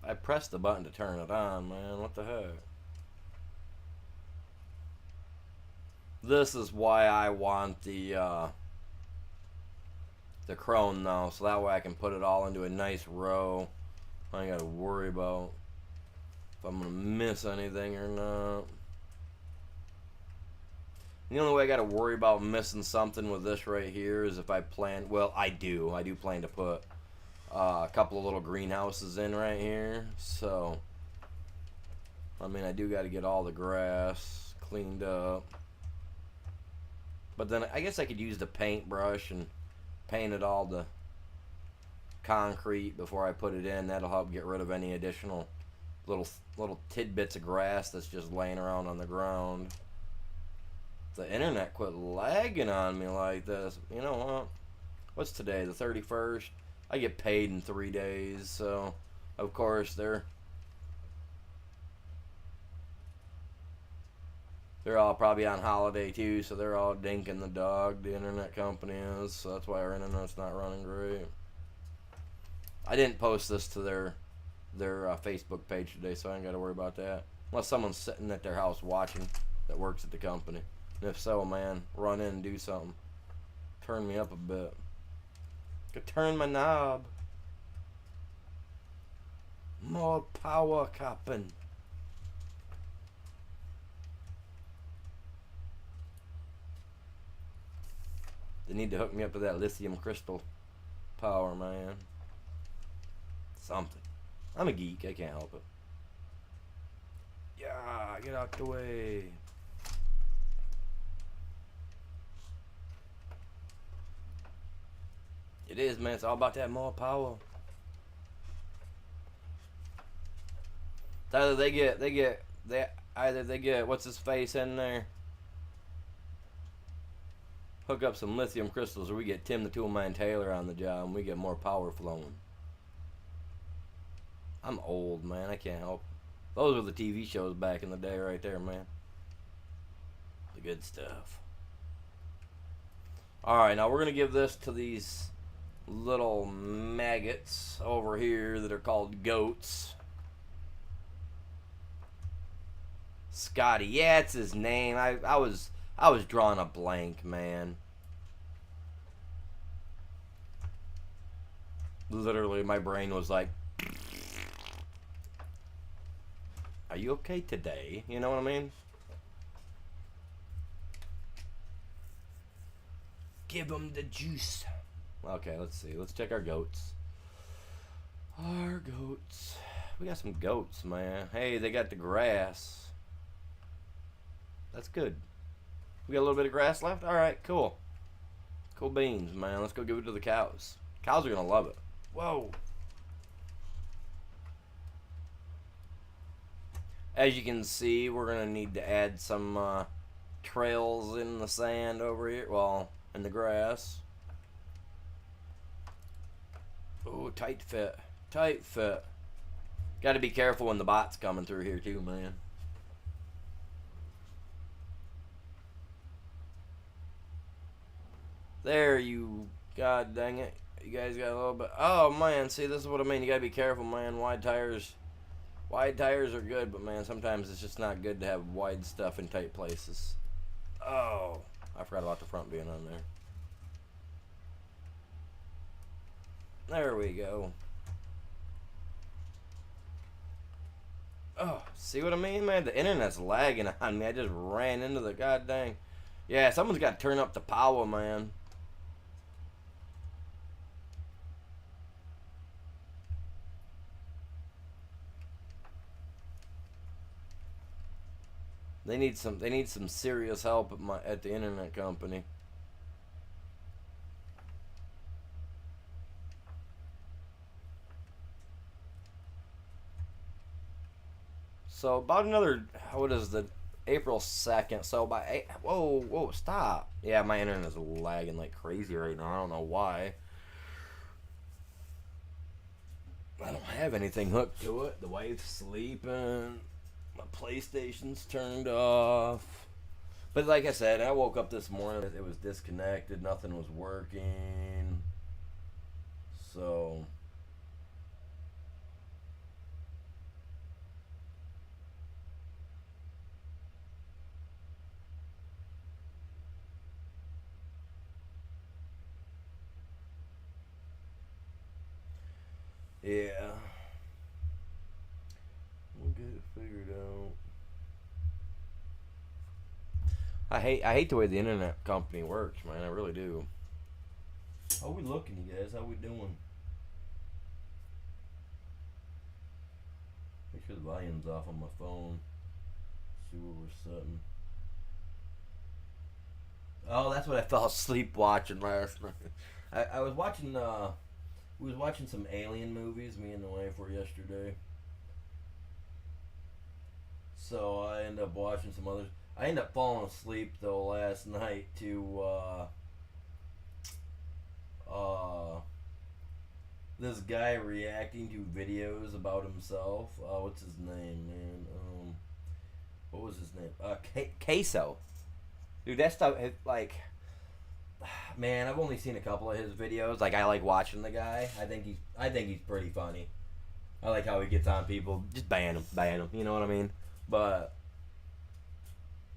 I pressed the button to turn it on, man. What the heck? This is why I want the crone now, so that way I can put it all into a nice row. I ain't gotta worry about if I'm gonna miss anything or not. The only way I gotta worry about missing something with this right here is if I plan. Well, I do plan to put a couple of little greenhouses in right here. So, I mean, I do got to get all the grass cleaned up. But then I guess I could use the paintbrush and paint it all to concrete before I put it in. That'll help get rid of any additional little tidbits of grass that's just laying around on the ground. The internet quit lagging on me like this. You know what? What's today? The 31st? I get paid in 3 days, so of course they're all probably on holiday too, so they're all dinking the dog, the internet company is, so that's why our internet's not running great. I didn't post this to their Facebook page today, so I ain't got to worry about that. Unless someone's sitting at their house watching that works at the company. And if so, man, run in and do something. Turn me up a bit. Could turn my knob. More power, Captain. They need to hook me up to that lithium crystal power, man. Something. I'm a geek. I can't help it. Yeah, get out the way. It is, man. It's all about that more power. Either they get what's his face in there. Hook up some lithium crystals, or we get Tim the Toolman Taylor on the job, and we get more power flowing. I'm old, man. I can't help it. Those were the TV shows back in the day, right there, man. The good stuff. All right, now we're gonna give this to these little maggots over here that are called goats. Scotty, yeah, it's his name. I was drawing a blank, man. Literally, my brain was like, "Are you okay today?" You know what I mean? Give them the juice. Okay, let's see. Let's check our goats. Our goats. We got some goats, man. Hey, they got the grass. That's good. We got a little bit of grass left? Alright, cool. Cool beans, man. Let's go give it to the cows. Cows are going to love it. Whoa. As you can see, we're going to need to add some trails in the sand over here. Well, in the grass. Ooh, tight fit. Tight fit. Got to be careful when the bot's coming through here too, man. There, you... God dang it. You guys got a little bit... Oh, man. See, this is what I mean. You got to be careful, man. Wide tires are good, but, man, sometimes it's just not good to have wide stuff in tight places. Oh. I forgot about the front being on there. There we go. Oh, see what I mean, man? The internet's lagging on me. I just ran into the goddamn... Yeah, someone's got to turn up the power, man. They need some serious help at the internet company. So about another, what is the April 2nd? So whoa, stop. Yeah, my internet is lagging like crazy right now. I don't know why. I don't have anything hooked to it. The wife's sleeping. My PlayStation's turned off. But like I said, I woke up this morning. It was disconnected. Nothing was working. So yeah, we'll get it figured out. I hate the way the internet company works, man. I really do. How we looking, you guys? How we doing? Make sure the volume's off on my phone. See where we're sitting. Oh, that's what I fell asleep watching last night. I was watching. We was watching some alien movies. Me and the wife were yesterday. So I ended up watching some others. I ended up falling asleep though last night to uh, this guy reacting to videos about himself. What's his name, man? What was his name? Queso. Dude, that stuff like, man, I've only seen a couple of his videos. Like, I like watching the guy. I think he's pretty funny. I like how he gets on people. Just ban him. You know what I mean? But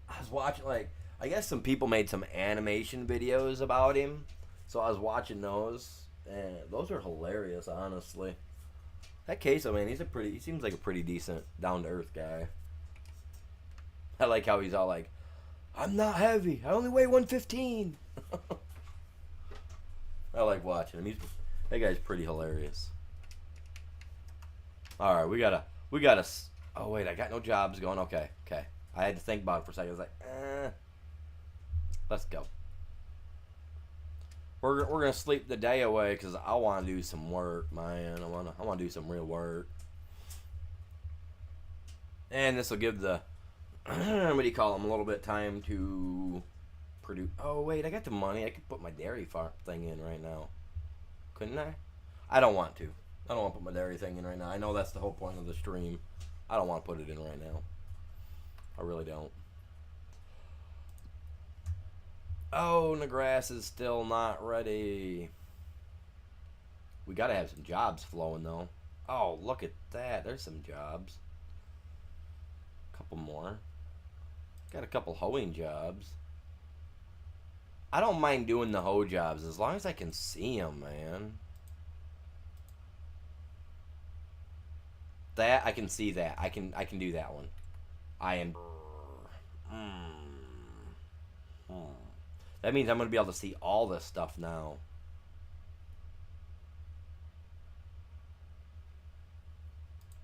I was watching, like, I guess some people made some animation videos about him. So I was watching those, and those are hilarious, honestly. That Queso, man, he seems like a pretty decent, down to earth guy. I like how he's all like, I'm not heavy. I only weigh 115. I like watching him. That guy's pretty hilarious. All right, we gotta. Oh wait, I got no jobs going. Okay. I had to think about it for a second. I was like, let's go. We're gonna sleep the day away because I want to do some work, man. I want to do some real work, and this will give the what do you call them, a little bit of time to produce. Oh wait, I got the money. I could put my dairy farm thing in right now, couldn't I? I don't want to. I don't want to put my dairy thing in right now. I know that's the whole point of the stream. I don't want to put it in right now. I really don't. Oh, and the grass is still not ready. We gotta have some jobs flowing though. Oh, look at that. There's some jobs. Couple more. Got a couple hoeing jobs. I don't mind doing the hoe jobs as long as I can see them, man. That I can see that. I can do that one. I am. That means I'm gonna be able to see all this stuff now.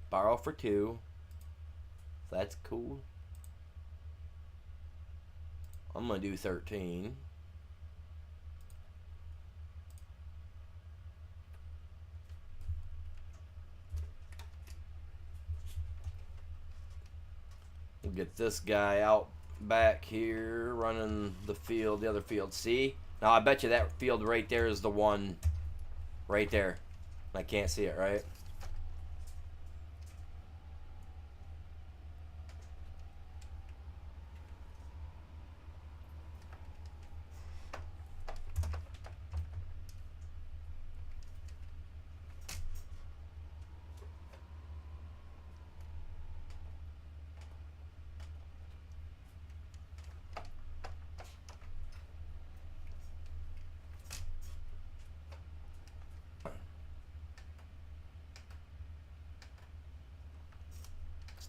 Borrow for 2. That's cool. I'm gonna do 13. We'll get this guy out back here running the other field. See? Now I bet you that field right there is the one right there. I can't see it, right?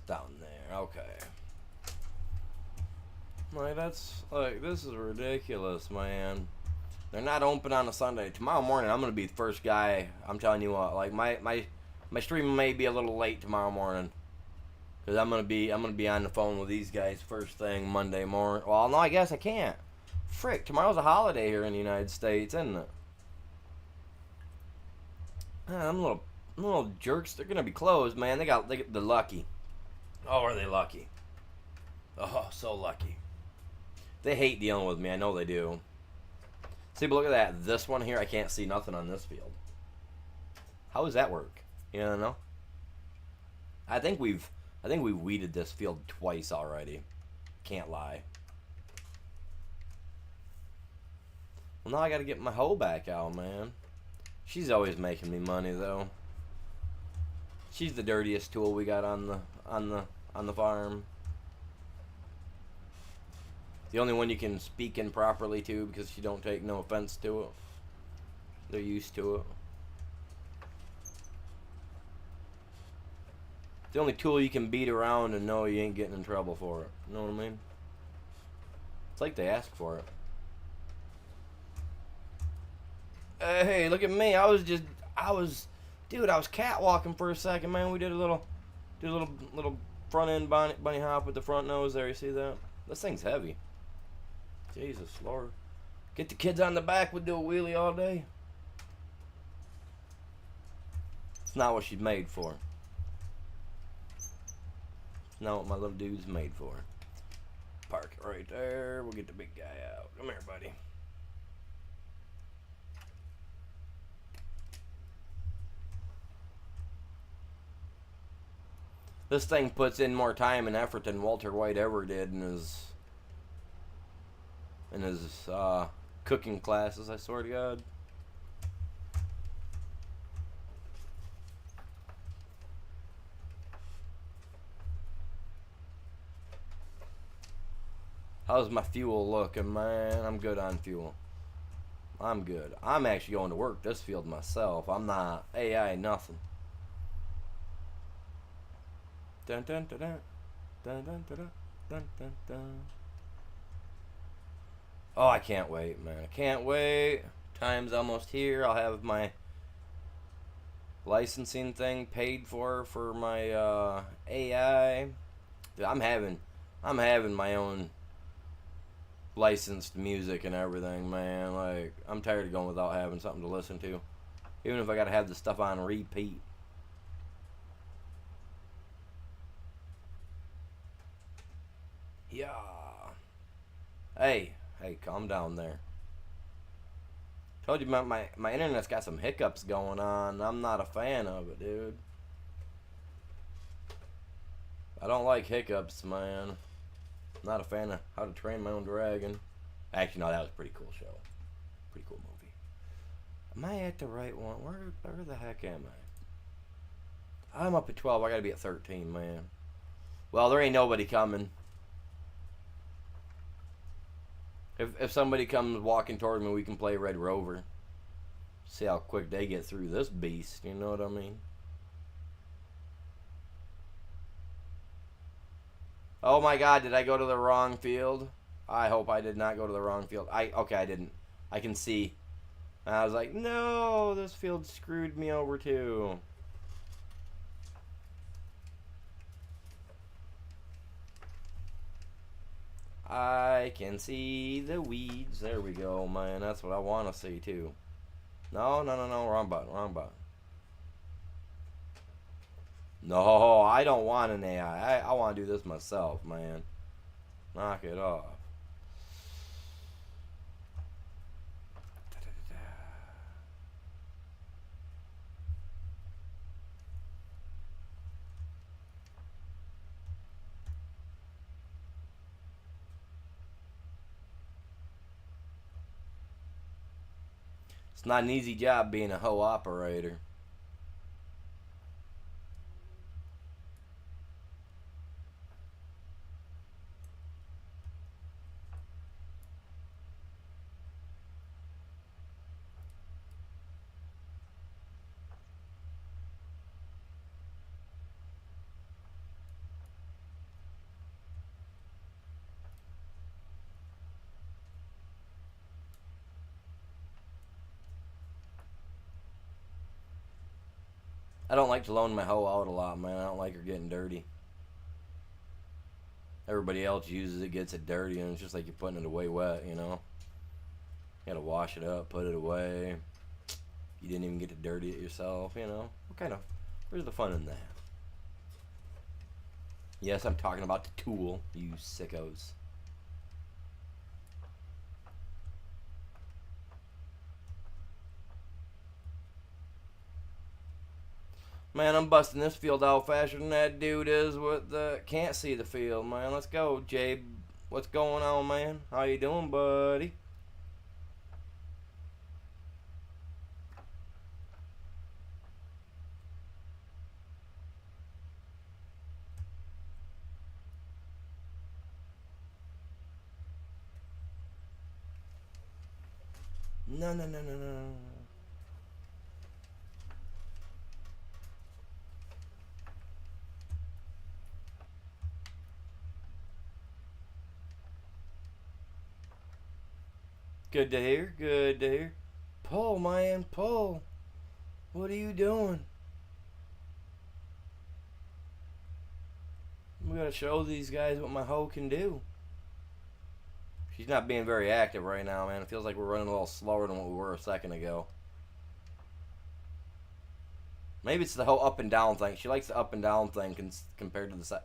Down there, okay. Like, this is ridiculous, man. They're not open on a Sunday. Tomorrow morning, I'm gonna be the first guy. I'm telling you what, like, my stream may be a little late tomorrow morning. Cause I'm gonna be on the phone with these guys first thing Monday morning. Well, no, I guess I can't. Frick, tomorrow's a holiday here in the United States, isn't it? Them little jerks, they're gonna be closed, man. They're lucky. Oh, are they lucky? Oh, so lucky. They hate dealing with me. I know they do. See, but look at that. This one here, I can't see nothing on this field. How does that work? You know? I think we've weeded this field twice already. Can't lie. Well, now I got to get my hoe back out, man. She's always making me money though. She's the dirtiest tool we got on the farm. The only one you can speak in properly to because she don't take no offense to it. They're used to it. The only tool you can beat around and know you ain't getting in trouble for it. You know what I mean? It's like they ask for it. Hey, look at me. I was catwalking for a second, man. We did a little front end bunny hop with the front nose there. You see that? This thing's heavy. Jesus Lord. Get the kids on the back. We'd do a wheelie all day. It's not what she's made for. It's not what my little dude's made for. Park it right there. We'll get the big guy out. Come here, buddy. This thing puts in more time and effort than Walter White ever did in his cooking classes, I swear to God. How's my fuel looking, man? I'm good on fuel. I'm good. I'm actually going to work this field myself. I'm not AI nothing. Dun dun dun dun dun dun dun dun dun dun. Oh, I can't wait, man. I can't wait. Time's almost here. I'll have my licensing thing paid for my AI. Dude, I'm having my own licensed music and everything, man. Like, I'm tired of going without having something to listen to. Even if I gotta have the stuff on repeat. Yeah. Hey, calm down there. Told you my internet's got some hiccups going on. I'm not a fan of it, dude. I don't like hiccups, man. I'm not a fan of How to Train My Own Dragon. Actually, no, that was a pretty cool show. Pretty cool movie. Am I at the right one? Where the heck am I? I'm up at 12. I gotta be at 13, man. Well, there ain't nobody coming. If somebody comes walking toward me, we can play Red Rover. See how quick they get through this beast. You know what I mean? Oh my God, did I go to the wrong field? I hope I did not go to the wrong field. Okay, I didn't. I can see. And I was like, no, this field screwed me over too. I can see the weeds. There we go, man. That's what I want to see too. No. Wrong button. No, I don't want an AI. I want to do this myself, man. Knock it off. It's not an easy job being a hoe operator. I don't like to loan my hoe out a lot, man. I don't like her getting dirty. Everybody else uses it, gets it dirty, and it's just like you're putting it away wet, you know? You gotta wash it up, put it away. You didn't even get to dirty it yourself, you know? What kind of, where's the fun in that? Yes, I'm talking about the tool, you sickos. Man, I'm busting this field out faster than that dude is with the can't see the field, man. Let's go, Jabe. What's going on, man? How you doing, buddy? No, no, no, no, no. Good to hear. Good to hear. Pull, man, pull. What are you doing? We gotta show these guys what my hoe can do. She's not being very active right now, man. It feels like we're running a little slower than what we were a second ago. Maybe it's the whole up and down thing. She likes the up and down thing compared to the side.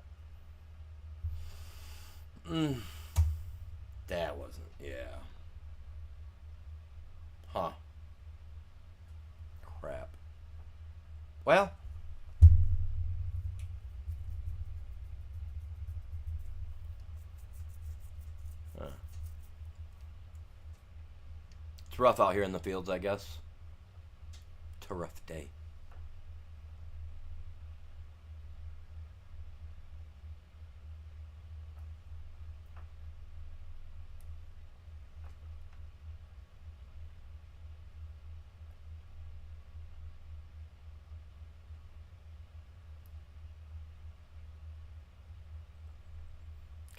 That wasn't. Yeah. Huh. Crap. Well. It's rough out here in the fields, I guess. It's a rough day.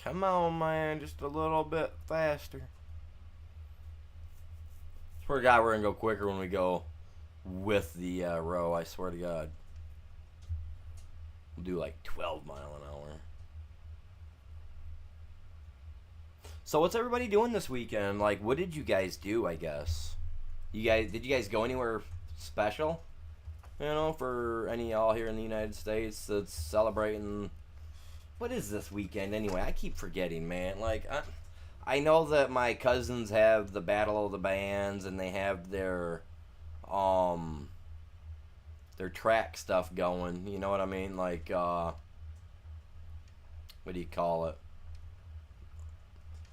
Come on, man. Just a little bit faster. Swear to God, we're going to go quicker when we go with the row. I swear to God. We'll do like 12 mile an hour. So what's everybody doing this weekend? Like, what did you guys do, I guess? Did you guys go anywhere special? You know, for any of y'all here in the United States that's celebrating... What is this weekend anyway? I keep forgetting, man. Like, I know that my cousins have the Battle of the Bands and they have their track stuff going. You know what I mean? Like, what do you call it?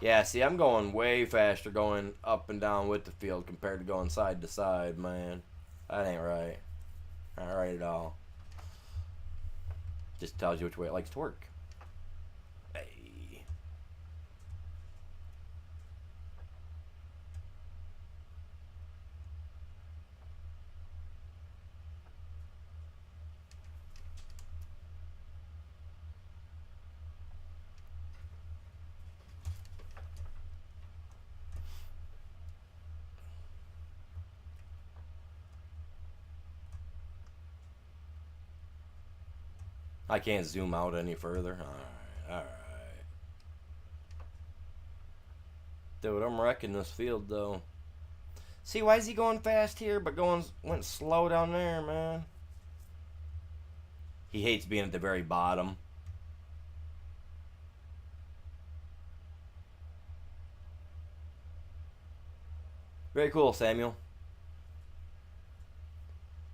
Yeah, see, I'm going way faster going up and down with the field compared to going side to side, man. That ain't right. Not right at all. Just tells you which way it likes to work. Hey. I can't zoom out any further. Alright. Dude, I'm wrecking this field, though. See, why is he going fast here, but went slow down there, man? He hates being at the very bottom. Very cool, Samuel.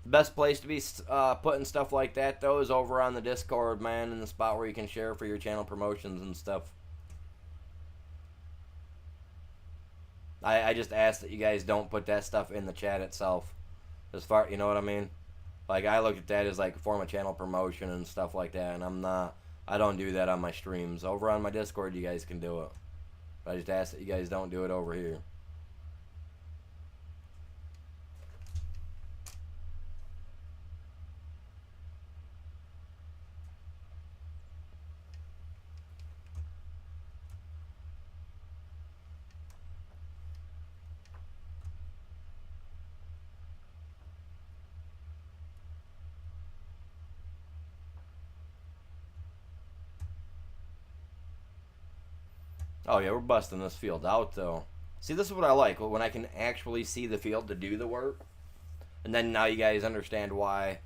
The best place to be putting stuff like that, though, is over on the Discord, man, in the spot where you can share for your channel promotions and stuff. I just ask that you guys don't put that stuff in the chat itself. As far, you know what I mean? Like, I look at that as like a form of channel promotion and stuff like that, and I don't do that on my streams. Over on my Discord, you guys can do it. But I just ask that you guys don't do it over here. Oh yeah, we're busting this field out though. See, this is what I like when I can actually see the field to do the work, and then now you guys understand why.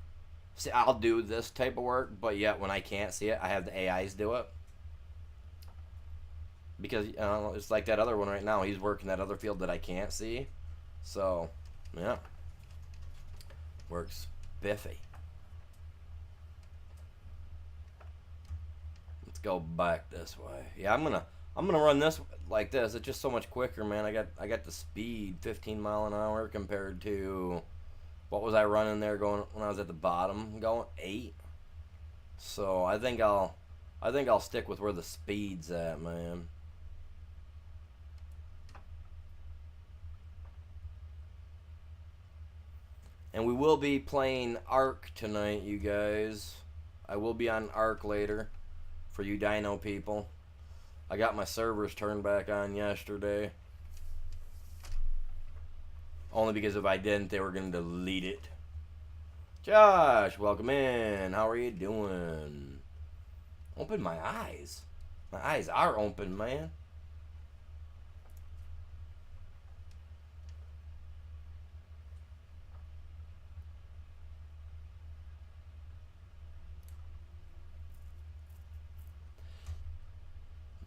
See, I'll do this type of work, but yet when I can't see it, I have the AIs do it because it's like that other one right now. He's working that other field that I can't see, so yeah, works biffy. Let's go back this way. Yeah, I'm gonna run this like this. It's just so much quicker, man. I got the speed, 15 mile an hour compared to what was I running there going when I was at the bottom going 8. So I think I'll stick with where the speed's at, man. And we will be playing Ark tonight, you guys. I will be on Ark later for you Dino people. I got my servers turned back on yesterday. Only because if I didn't, they were going to delete it. Josh, welcome in. How are you doing? Open my eyes. My eyes are open, man.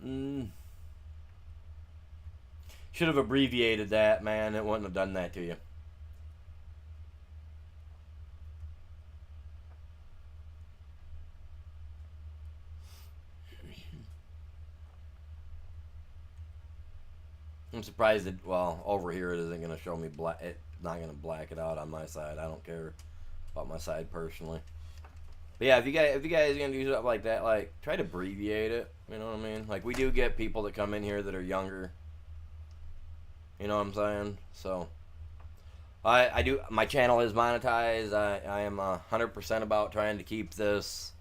Mm. Should have abbreviated that, man. It wouldn't have done that to you. I'm surprised that, well, over here it isn't going to show me black. It's not going to black it out on my side. I don't care about my side personally. But yeah, if you guys are going to do stuff like that, like, try to abbreviate it. You know what I mean? Like, we do get people that come in here that are younger. You know what I'm saying? So, I do, my channel is monetized. I am 100% about trying to keep this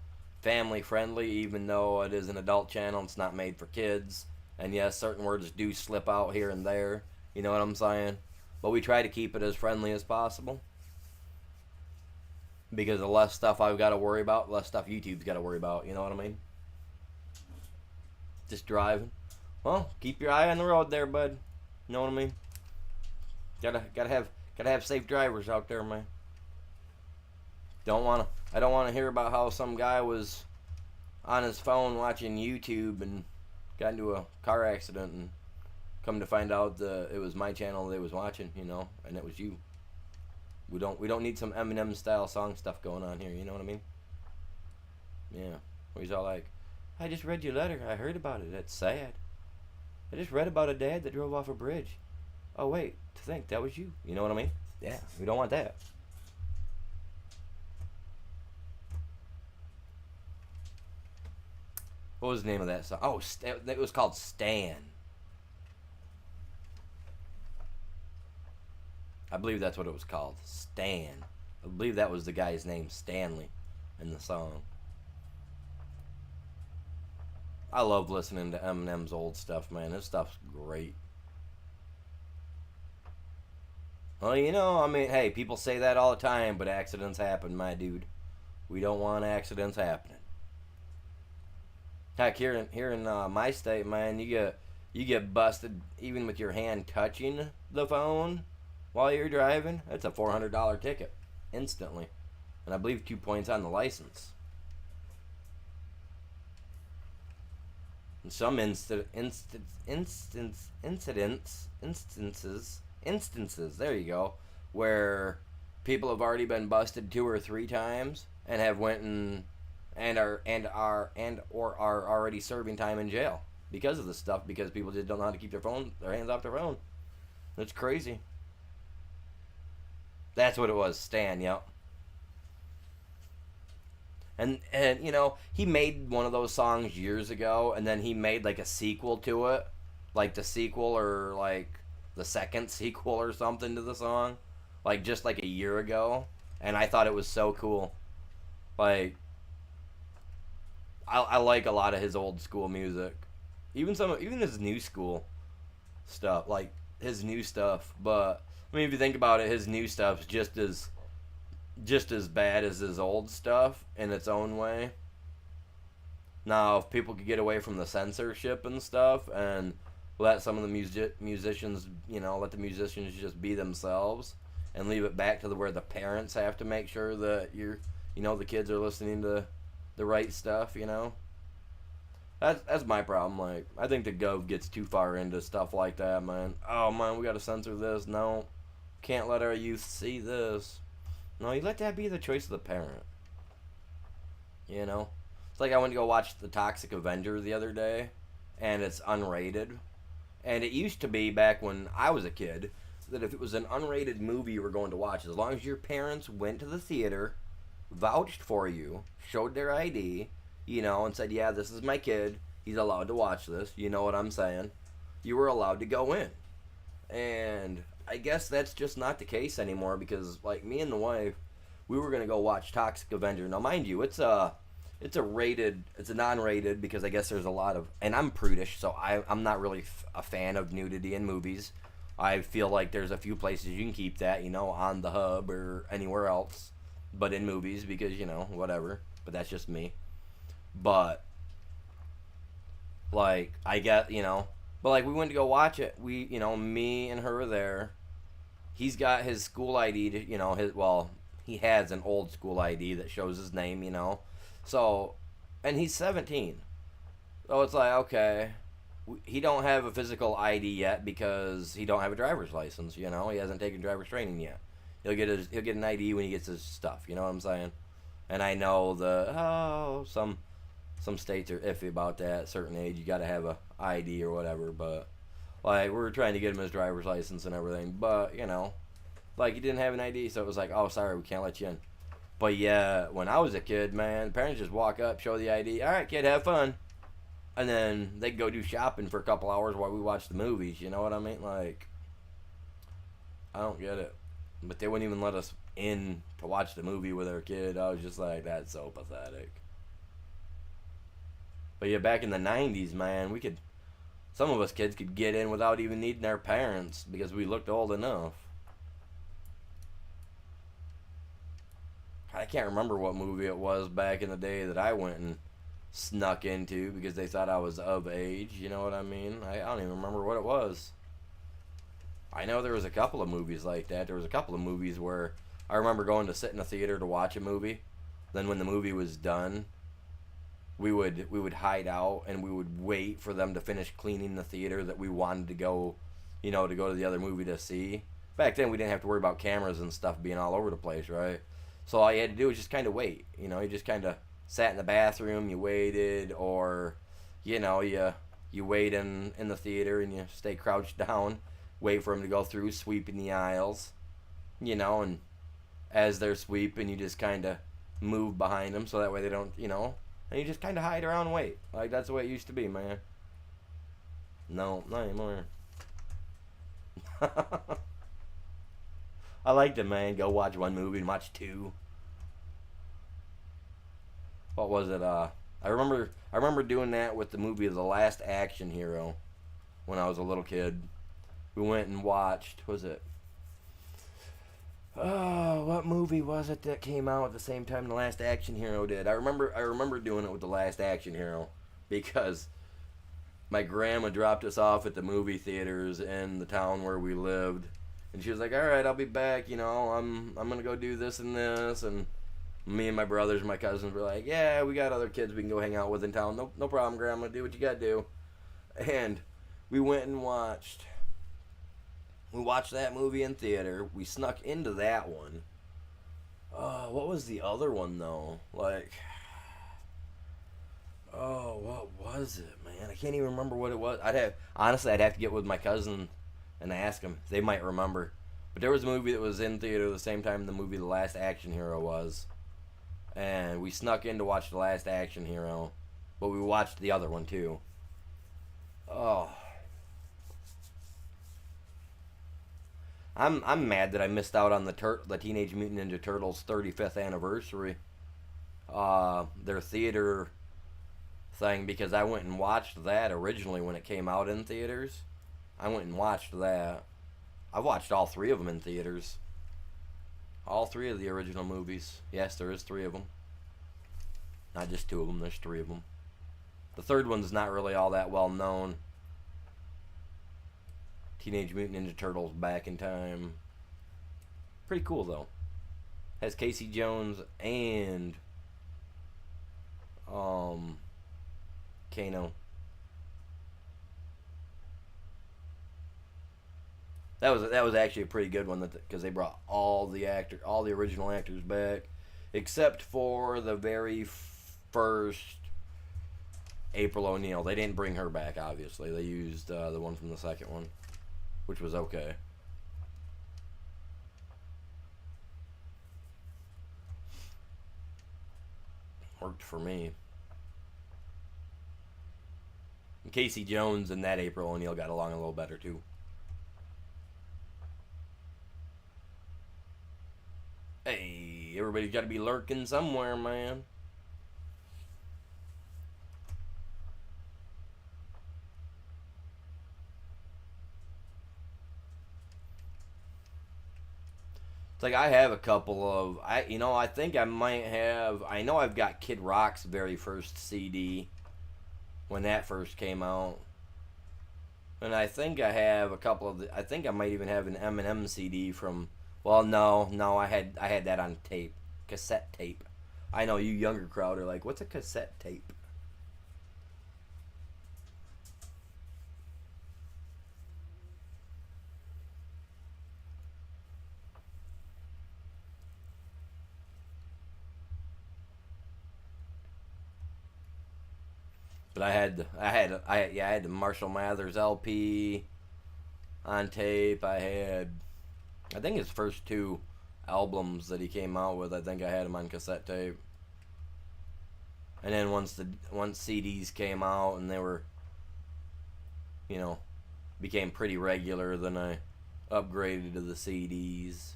family friendly, even though it is an adult channel. It's not made for kids. And yes, certain words do slip out here and there. You know what I'm saying? But we try to keep it as friendly as possible. Because the less stuff I've got to worry about, the less stuff YouTube's got to worry about. You know what I mean? Just driving. Well, keep your eye on the road there, bud. You know what I mean? Gotta have safe drivers out there, man. I don't wanna hear about how some guy was on his phone watching YouTube and got into a car accident and come to find out it was my channel they was watching, and it was you. We don't need some Eminem style song stuff going on here, you know what I mean? Yeah. He's all like, I just read your letter. I heard about it. It's sad. I just read about a dad that drove off a bridge. Oh wait, to think that was you. You know what I mean? Yeah, we don't want that. What was the name of that song? Oh, it was called Stan. I believe that's what it was called. Stan. I believe that was the guy's name, Stanley, in the song. I love listening to Eminem's old stuff, man. This stuff's great. Well, I mean, hey, people say that all the time, but accidents happen, my dude. We don't want accidents happening. Heck, here in my state, man, you get busted even with your hand touching the phone while you're driving. That's a $400 ticket instantly, and I believe 2 points on the license. In some instances, there you go, where people have already been busted 2 or 3 times and have went and are already serving time in jail because of this stuff, because people just don't know how to keep their hands off their phone. That's crazy. That's what it was, Stan. Yep. And he made one of those songs years ago, and then he made like a sequel to it, like the sequel or like the second sequel or something to the song, like just like a year ago, and I thought it was so cool. Like, I like a lot of his old school music, even his new school stuff, like his new stuff. But I mean, if you think about it, his new stuff's just as bad as his old stuff in its own way. Now, if people could get away from the censorship and stuff and let some of the musicians, let the musicians just be themselves and leave it back to where the parents have to make sure that the kids are listening to the right stuff, That's my problem. Like, I think the gov gets too far into stuff like that, man. Oh, man, we got to censor this. No, can't let our youth see this. No, you let that be the choice of the parent. It's like I went to go watch The Toxic Avenger the other day, and it's unrated. And it used to be back when I was a kid that if it was an unrated movie you were going to watch, as long as your parents went to the theater, vouched for you, showed their ID, and said, yeah, this is my kid, he's allowed to watch this, you know what I'm saying, you were allowed to go in. And I guess that's just not the case anymore because, like, me and the wife, we were going to go watch Toxic Avenger. Now, mind you, it's a non-rated because I guess there's a lot of, and I'm prudish, so I'm not really a fan of nudity in movies. I feel like there's a few places you can keep that, on the hub or anywhere else, but in movies because, whatever. But that's just me. But, like, I get, but, like, we went to go watch it. We, me and her were there. He's got his school ID, he has an old school ID that shows his name, So, and he's 17. So it's like, okay, he don't have a physical ID yet because he don't have a driver's license, He hasn't taken driver's training yet. He'll get an ID when he gets his stuff, you know what I'm saying? And I know some states are iffy about that. At a certain age, you got to have a ID or whatever. But like we were trying to get him his driver's license and everything, but like he didn't have an ID, so it was like, oh, sorry, we can't let you in. But yeah, when I was a kid, man, parents just walk up, show the ID. All right, kid, have fun, and then they go do shopping for a couple hours while we watch the movies. You know what I mean? Like, I don't get it. But they wouldn't even let us in to watch the movie with our kid. I was just like, that's so pathetic. But yeah, back in the 90s, man, some of us kids could get in without even needing our parents because we looked old enough. I can't remember what movie it was back in the day that I went and snuck into because they thought I was of age. You know what I mean? I don't even remember what it was. I know there was a couple of movies like that. There was a couple of movies where I remember going to sit in a theater to watch a movie. Then when the movie was done, we would hide out and we would wait for them to finish cleaning the theater that we wanted to go, to go to the other movie to see. Back then we didn't have to worry about cameras and stuff being all over the place, right? So all you had to do was just kind of wait. You just kind of sat in the bathroom, you waited, or, you wait in the theater and you stay crouched down, wait for them to go through, sweeping the aisles, and as they're sweeping, you just kind of move behind them so that way they don't, and you just kind of hide around and wait. Like, that's the way it used to be, man. No, not anymore. I liked it, man. Go watch one movie and watch two. What was it? I remember doing that with the movie The Last Action Hero when I was a little kid. We went and watched. Was it? Oh, what movie was it that came out at the same time The Last Action Hero did? I remember doing it with The Last Action Hero because my grandma dropped us off at the movie theaters in the town where we lived. And she was like, all right, I'll be back, I'm going to go do this and this. And me and my brothers and my cousins were like, yeah, we got other kids we can go hang out with in town. No problem, Grandma. Do what you got to do. And we went and watched that movie in theater. We snuck into that one. What was the other one, though? Like, what was it, man? I can't even remember what it was. I'd have to get with my cousin and ask them. They might remember. But there was a movie that was in theater the same time the movie The Last Action Hero was. And we snuck in to watch The Last Action Hero. But we watched the other one, too. Oh. I'm mad that I missed out on the Teenage Mutant Ninja Turtles 35th anniversary. Their theater thing, because I went and watched that originally when it came out in theaters. I went and watched that. I've watched all three of them in theaters. All three of the original movies. Yes, there is three of them. Not just two of them, there's three of them. The third one's not really all that well known. Teenage Mutant Ninja Turtles Back in Time. Pretty cool though. Has Casey Jones and Kano. That was actually a pretty good one because they brought all the original actors back, except for the very first April O'Neil. They didn't bring her back. Obviously, they used the one from the second one, which was okay. Worked for me. And Casey Jones and that April O'Neil got along a little better too. Hey, everybody's got to be lurking somewhere, man. It's like I have a couple of I think I might have. I know I've got Kid Rock's very first CD when that first came out. And I think I have a couple of I think I might even have an Eminem CD from. Well, no, I had that on tape, cassette tape. I know you younger crowd are like, what's a cassette tape? But I had the Marshall Mathers LP on tape. I think his first two albums that he came out with, I think I had them on cassette tape. And then once CDs came out and they were, you know, became pretty regular, then I upgraded to the CDs.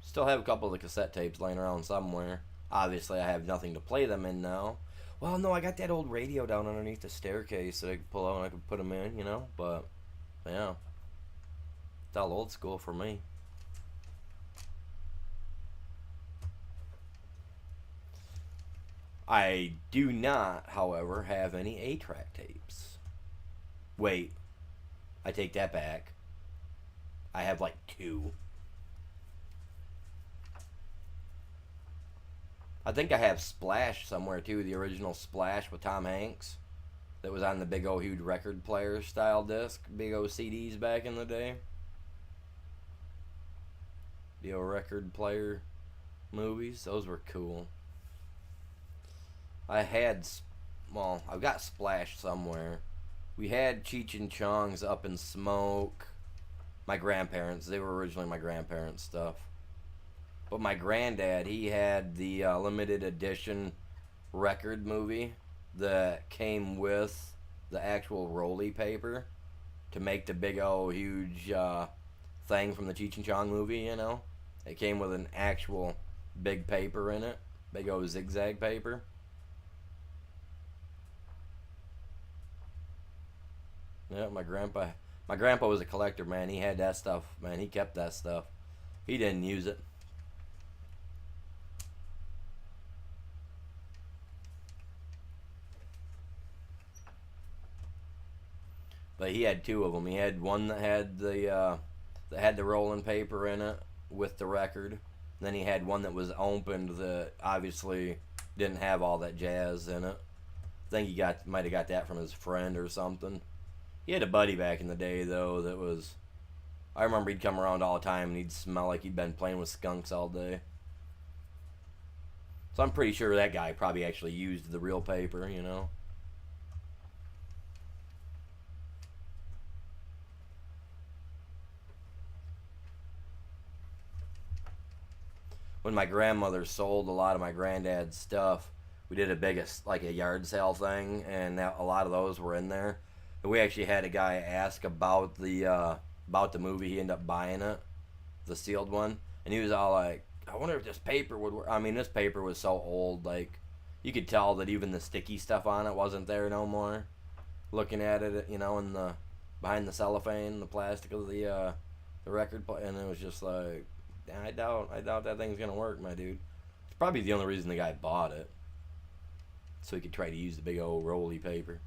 Still have a couple of the cassette tapes laying around somewhere. Obviously, I have nothing to play them in now. Well, no, I got that old radio down underneath the staircase that I could pull out and I could put them in, But, yeah. It's all old school for me. I do not, however, have any 8-track tapes. Wait, I take that back. I have like 2. I think I have Splash somewhere too, the original Splash with Tom Hanks. That was on the big old huge record player style disc, big old CDs back in the day. The old record player movies, those were cool. I've got Splash somewhere. We had Cheech and Chong's Up in Smoke. My grandparents, they were originally my grandparents' stuff. But my granddad, he had the limited edition record movie that came with the actual rolly paper to make the big old huge thing from the Cheech and Chong movie, It came with an actual big paper in it, big old zigzag paper. Yeah, my grandpa was a collector, man. He had that stuff, man. He kept that stuff. He didn't use it. But he had 2 of them. He had one that had the rolling paper in it with the record. Then he had one that was opened that obviously didn't have all that jazz in it. I think he might have got that from his friend or something. He had a buddy back in the day though that was. I remember he'd come around all the time and he'd smell like he'd been playing with skunks all day. So I'm pretty sure that guy probably actually used the real paper, When my grandmother sold a lot of my granddad's stuff, we did like a yard sale thing, and a lot of those were in there. And we actually had a guy ask about the movie. He ended up buying it, the sealed one, and he was all like, "I wonder if this paper would work." I mean, this paper was so old, like you could tell that even the sticky stuff on it wasn't there no more. Looking at it, in the behind the cellophane, the plastic of the record, and it was just like. I doubt that thing's gonna work, my dude. It's probably the only reason the guy bought it. so he could try to use the big old rolly paper.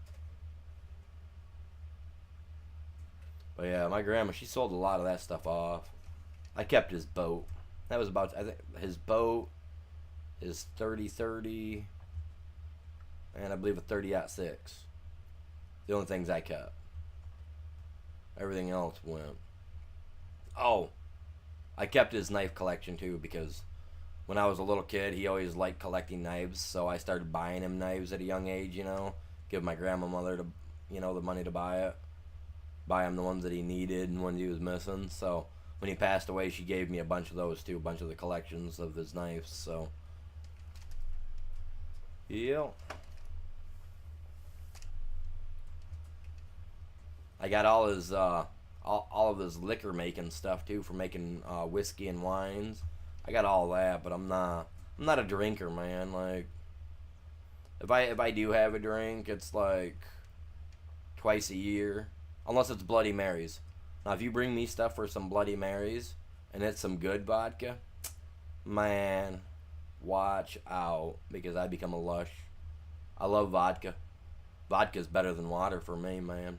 But yeah, my grandma, she sold a lot of that stuff off. I kept his boat. That was about, I think, his boat, his 30-30, and I believe a 30-06. The only things I kept. Everything else went. Oh, I kept his knife collection too, because when I was a little kid, he always liked collecting knives, so I started buying him knives at a young age, you know. Give my grandmother to, you know, the money to buy it. Buy him the ones that he needed and ones he was missing. So when he passed away, she gave me a bunch of those too, a bunch of the collections of his knives. So yeah, I got all his all of his liquor making stuff too, for making whiskey and wines. I got all that, but I'm not a drinker, man. Like if I do have a drink, it's like twice a year, unless it's Bloody Marys. Now, if you bring me stuff for some Bloody Marys and it's some good vodka, man, watch out, because I become a lush. I love vodka. Vodka's better than water for me, man.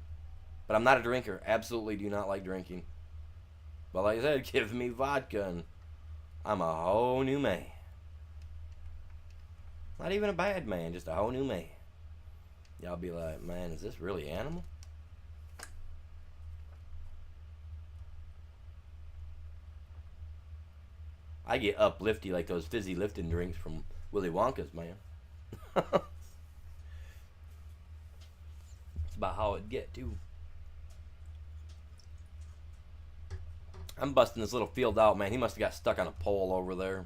But I'm not a drinker. Absolutely do not like drinking. But like I said, give me vodka and I'm a whole new man. Not even a bad man, just a whole new man. Y'all be like, man, is this really Animal? I get uplifty like those fizzy lifting drinks from Willy Wonka's, man. It's about how it get, too. I'm busting this little field out, man. He must have got stuck on a pole over there.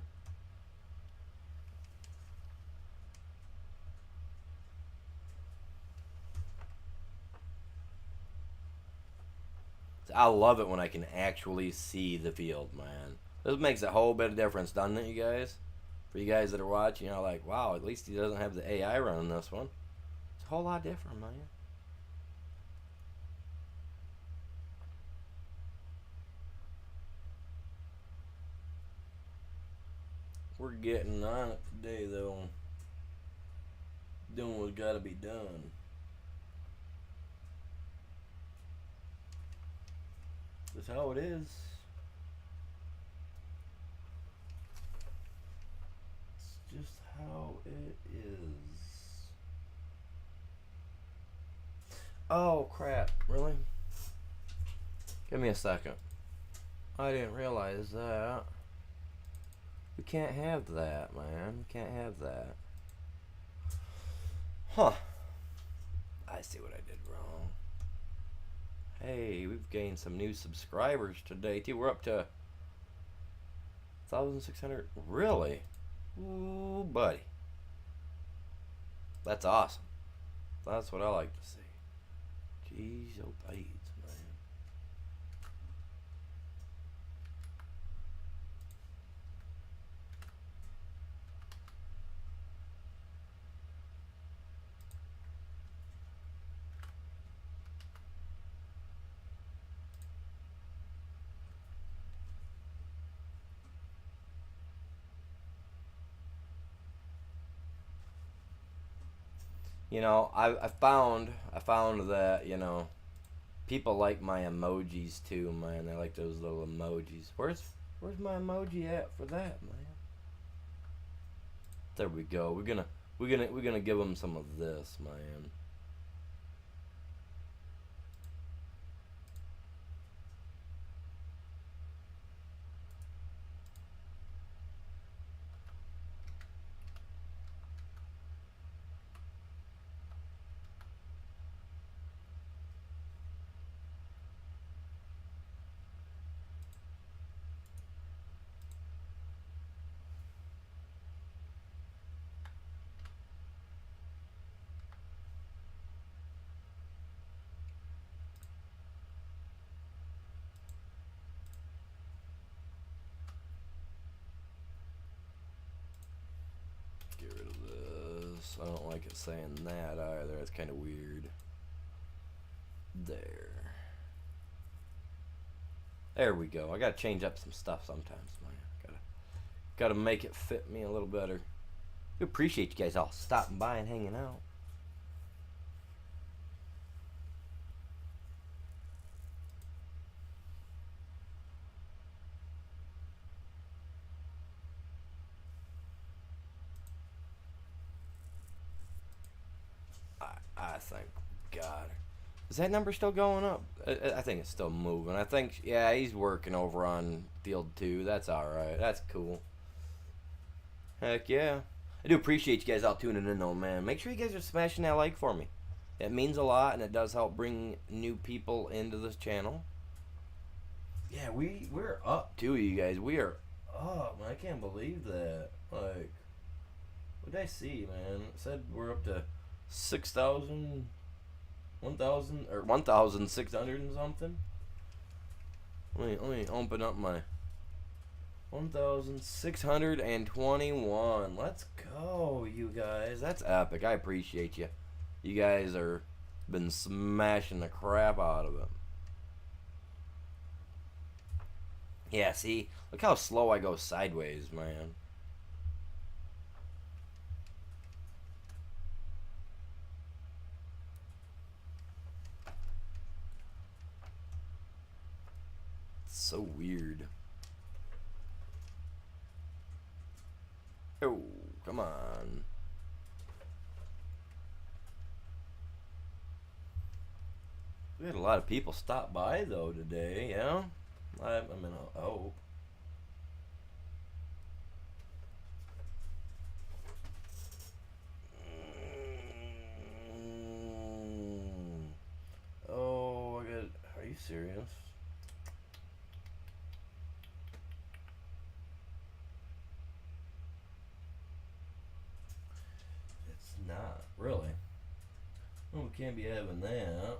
I love it when I can actually see the field, man. This makes a whole bit of difference, doesn't it, you guys? For you guys that are watching, you're like, wow, at least he doesn't have the AI running this one. It's a whole lot different, man. We're getting on it today, though. Doing what's got to be done. That's how it is. It's just how it is. Oh, crap. Really? Give me a second. I didn't realize that. We can't have that, man. We can't have that. Huh. I see what I did wrong. Hey, we've gained some new subscribers today, too. We're up to 1,600. Really? Ooh, buddy. That's awesome. That's what I like to see. Jeez, oh, Pete, man. You know, I found that, you know, people like my emojis too, man. They like those little emojis. Where's my emoji at for that, man? There we go. We're gonna give them some of this, man. Get rid of this. I don't like it saying that either. It's kind of weird. There we go. I gotta change up some stuff sometimes, man. Gotta make it fit me a little better. We appreciate you guys all stopping by and hanging out. I thank God. Is that number still going up? I think it's still moving. I think, yeah, he's working over on field 2. That's alright. That's cool. Heck yeah. I do appreciate you guys all tuning in, though, man. Make sure you guys are smashing that like for me. It means a lot, and it does help bring new people into this channel. Yeah, we're up, too, you guys. We are up, man. I can't believe that. Like, what did I see, man? It said we're up to 6,000, 1,000, or 1,600 and something. Let me open up my 1,621. Let's go, you guys. That's epic. I appreciate you. You guys are been smashing the crap out of it. Yeah, see? Look how slow I go sideways, man. It's so weird. Oh, come on. We had a lot of people stop by, though, today, yeah? I mean, I hope. Oh, are you serious? It's not, really. Oh, we can't be having that.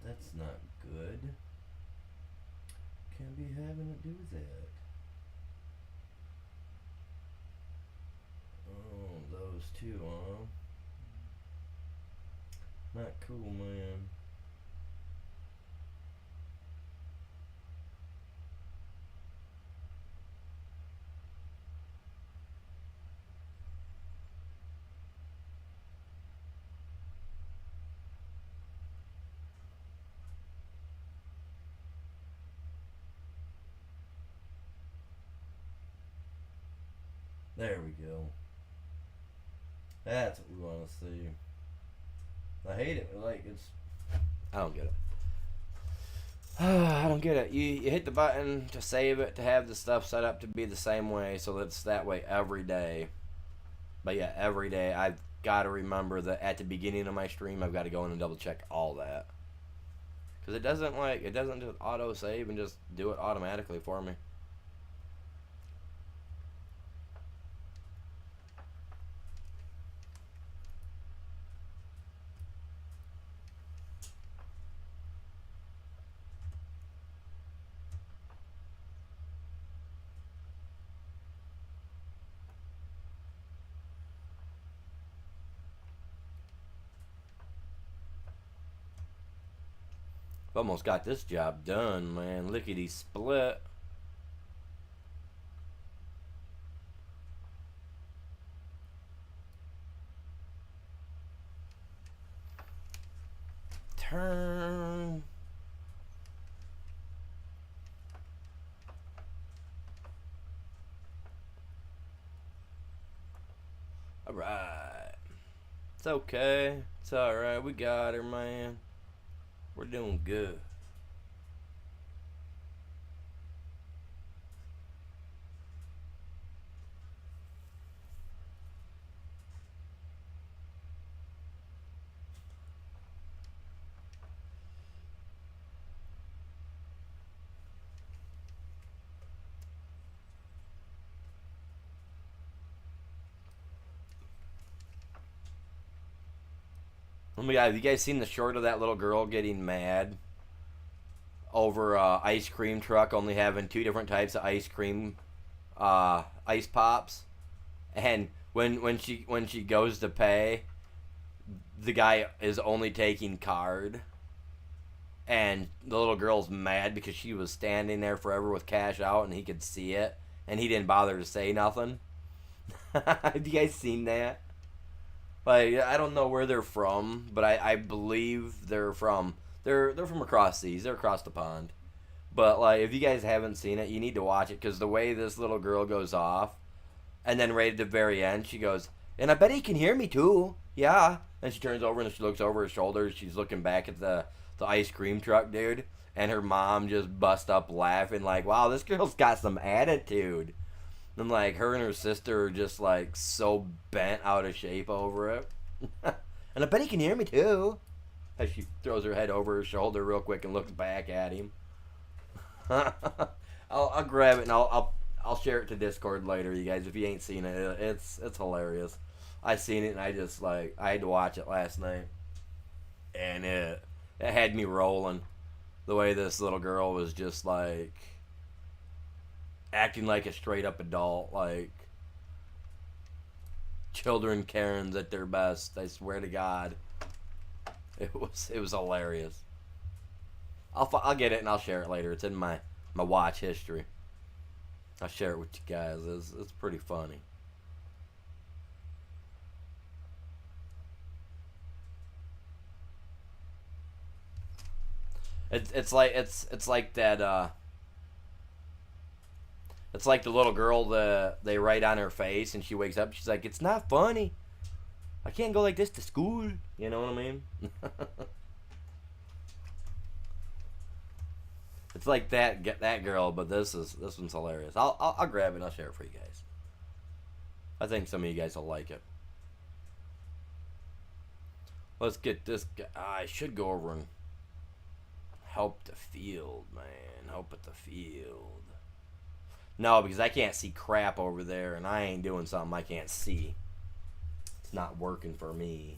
That's not good. Can't be having to do that. Oh, those two, huh? Not cool, man. There we go. That's what we want to see. I hate it. Like, it's... I don't get it. I don't get it. You hit the button to save it, to have the stuff set up to be the same way, so that it's that way every day. But yeah, every day I've got to remember that at the beginning of my stream, I've got to go in and double check all that. Because it doesn't just auto save and just do it automatically for me. Almost got this job done, man. Lickety split. Turn. Alright. It's okay. It's alright. We got her, man. We're doing good. Oh my god, have you guys seen the short of that little girl getting mad over ice cream truck only having 2 different types of ice cream, ice pops? And when she goes to pay, the guy is only taking card, and the little girl's mad because she was standing there forever with cash out and he could see it and he didn't bother to say nothing. Have you guys seen that? Like, I don't know where they're from, but I believe they're from across seas. They're across the pond. But like, if you guys haven't seen it, you need to watch it because the way this little girl goes off, and then right at the very end, she goes, "And I bet he can hear me too." Yeah, and she turns over and she looks over her shoulder. She's looking back at the ice cream truck, dude, and her mom just bust up laughing like, "Wow, this girl's got some attitude." And like her and her sister are just like so bent out of shape over it. And I bet he can hear me too. As she throws her head over her shoulder real quick and looks back at him. I'll grab it and I'll share it to Discord later, you guys. If you ain't seen it, it's hilarious. I seen it and I had to watch it last night, and it had me rolling. The way this little girl was just like acting like a straight up adult, like children Karens at their best. I swear to God, it was hilarious. I'll get it and I'll share it later. It's in my watch history. I'll share it with you guys. It's pretty funny. It's like that. It's like the little girl they write on her face, and she wakes up. She's like, "It's not funny. I can't go like this to school." You know what I mean? It's like that girl, but this one's hilarious. I'll grab it and I'll share it for you guys. I think some of you guys will like it. Let's get this guy. I should go over and help the field, man. Help at the field. No, because I can't see crap over there, and I ain't doing something I can't see. It's not working for me.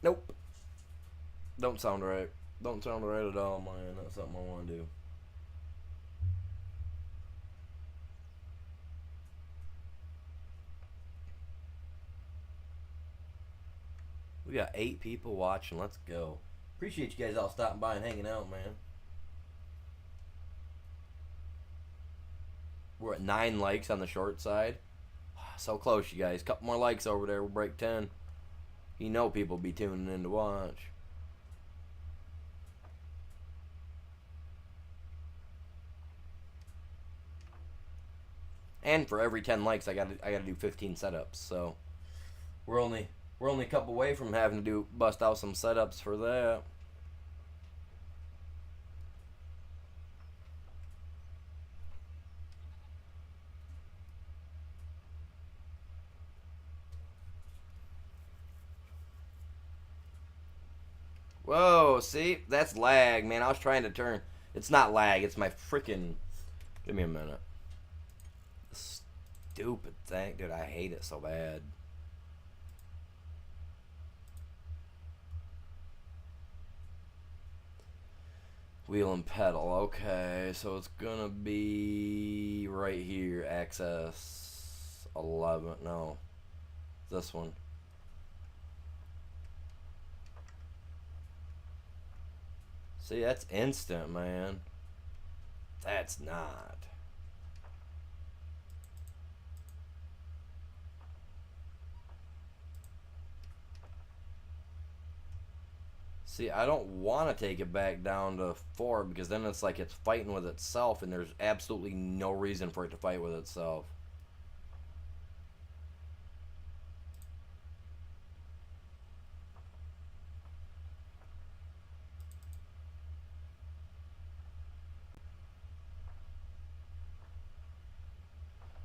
Nope. Don't sound right. Don't sound right at all, man. That's something I want to do. We got 8 people watching. Let's go. Appreciate you guys all stopping by and hanging out, man. We're at 9 likes on the short side. So close, you guys. Couple more likes over there. We'll break 10. You know people be tuning in to watch. And for every 10 likes, I gotta do 15 setups. So we're only a couple away from having to bust out some setups for that. Whoa, see? That's lag, man. I was trying to turn. It's not lag. It's my freaking... Give me a minute. Stupid thing. Dude, I hate it so bad. Wheel and pedal. Okay, so it's gonna be right here. Access 11. No. This one. See, that's instant, man. That's not. See, I don't want to take it back down to 4 because then it's like it's fighting with itself and there's absolutely no reason for it to fight with itself.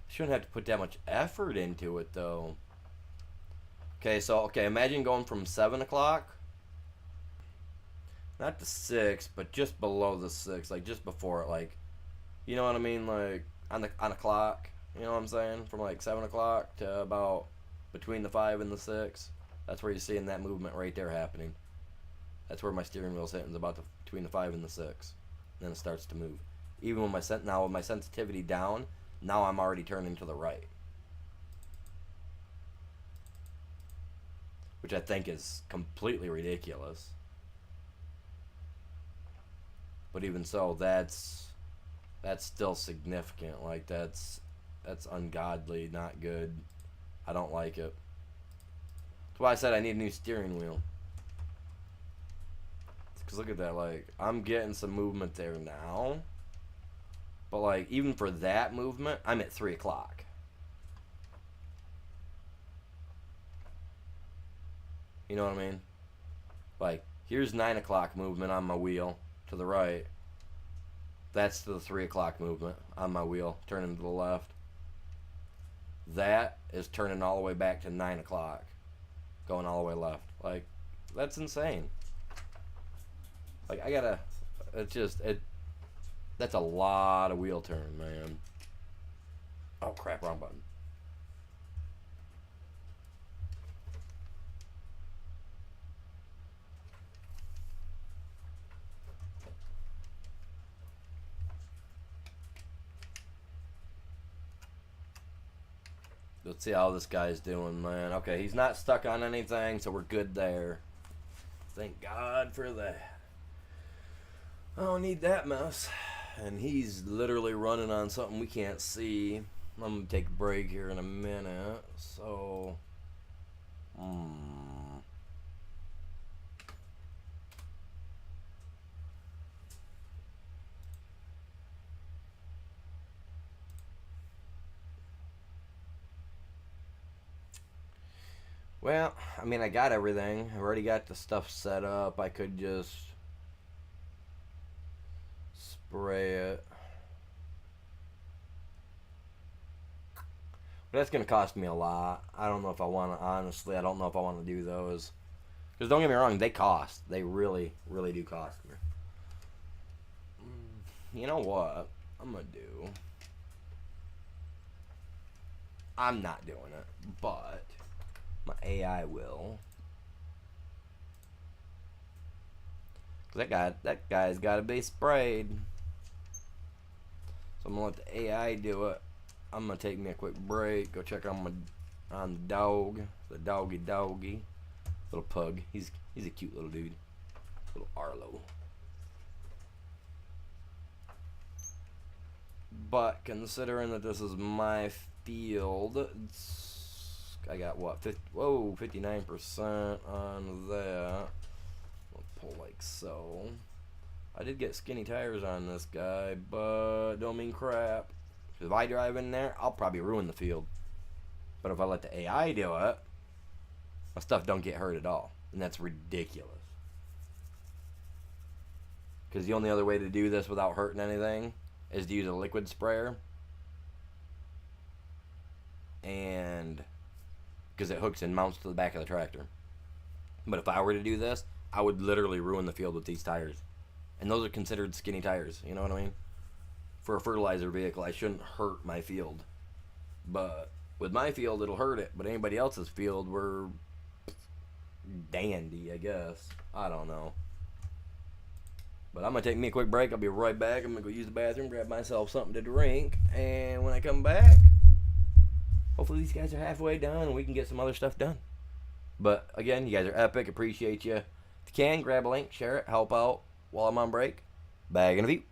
Shouldn't have to put that much effort into it though. Okay, imagine going from 7 o'clock, not to 6, but just below the 6, like just before it, like, you know what I mean, like on a clock, you know what I'm saying, from like 7 o'clock to about between the 5 and the 6. That's where you're seeing that movement right there happening. That's where my steering wheel's hitting, is about between the 5 and the 6. Then it starts to move. Even with my sensitivity down, Now I'm already turning to the right, which I think is completely ridiculous. But even so, that's still significant. Like that's ungodly, not good. I don't like it. That's why I said I need a new steering wheel. Because look at that, like, I'm getting some movement there now. But, like, even for that movement, I'm at 3 o'clock. You know what I mean? Like, here's 9 o'clock movement on my wheel to the right. That's the 3 o'clock movement on my wheel, turning to the left. That is turning all the way back to 9 o'clock, going all the way left. Like, that's insane. Like, I gotta, that's a lot of wheel turn, man. Oh, crap, wrong button. Let's see how this guy's doing, man. Okay, he's not stuck on anything, so we're good there. Thank God for that. I don't need that mess. And he's literally running on something we can't see. I'm gonna take a break here in a minute. So, well, I mean, I got everything. I've already got the stuff set up. I could just spray it. But that's gonna cost me a lot. I don't know if I want to. Honestly, I don't know if I want to do those. Because don't get me wrong, they cost. They really, really do cost me. You know what? I'm gonna do. I'm not doing it, but my AI will. That guy's got to be sprayed. So I'm gonna let the AI do it. I'm gonna take me a quick break. Go check on the dog, the doggy, little pug. He's a cute little dude, little Arlo. But considering that this is my field, I got what? 59% on that. I'll pull like so. I did get skinny tires on this guy, but don't mean crap. If I drive in there, I'll probably ruin the field. But if I let the AI do it, my stuff don't get hurt at all. And that's ridiculous. Because the only other way to do this without hurting anything is to use a liquid sprayer. And because it hooks and mounts to the back of the tractor. But if I were to do this, I would literally ruin the field with these tires. And those are considered skinny tires, you know what I mean? For a fertilizer vehicle, I shouldn't hurt my field. But with my field, it'll hurt it. But anybody else's field, we're dandy, I guess. I don't know. But I'm going to take me a quick break. I'll be right back. I'm going to go use the bathroom, grab myself something to drink. And when I come back, hopefully these guys are halfway done and we can get some other stuff done. But again, you guys are epic. Appreciate you. If you can, grab a link, share it, help out while I'm on break. Bag and a view.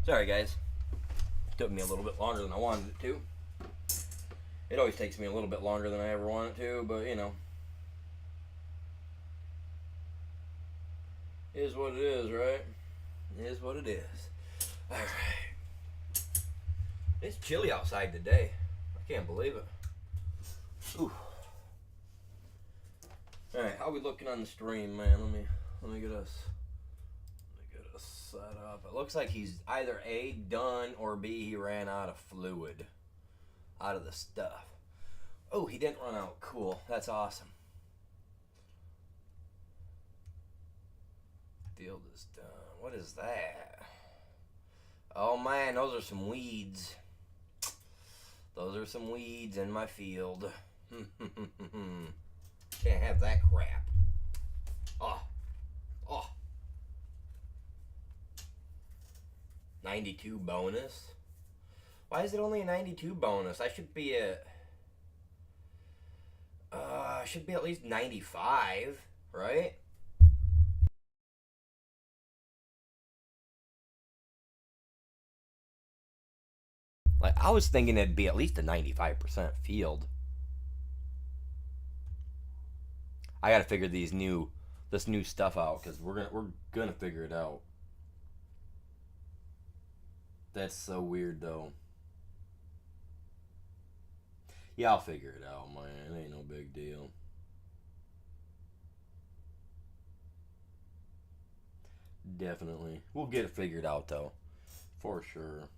Sorry, guys. Took me a little bit longer than I wanted it to. It always takes me a little bit longer than I ever want it to, but you know, is what it is, right? It is what it is. All right. It's chilly outside today. I can't believe it. Ooh. All right, how are we looking on the stream, man? Let me get us set up. It looks like he's either A, done, or B, he ran out of fluid. Out of the stuff. Oh, he didn't run out. Cool. That's awesome. Field is done. What is that? Oh man, those are some weeds. Those are some weeds in my field. Can't have that crap. Oh. 92 bonus? Why is it only a 92 bonus? I should be at... should be at least 95, right? Like, I was thinking it'd be at least a 95% field. I gotta figure this new stuff out, because we're gonna figure it out. That's so weird, though. Yeah, I'll figure it out, man. It ain't no big deal. Definitely. We'll get it figured out, though. For sure.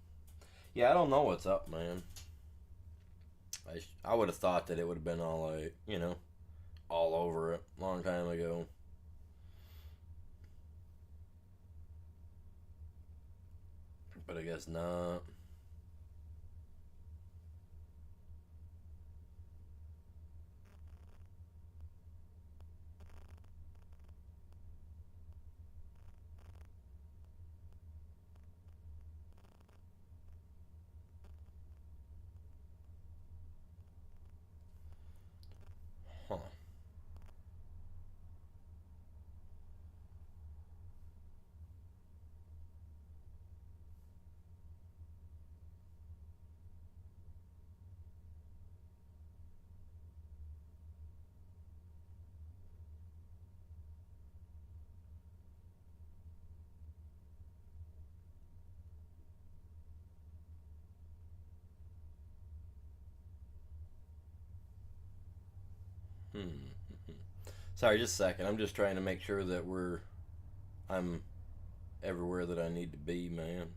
Yeah, I don't know what's up, man. I would have thought that it would have been all, like, you know, all over it a long time ago. But I guess not. Huh. Hmm. Sorry, just a second. I'm just trying to make sure that I'm everywhere that I need to be, man.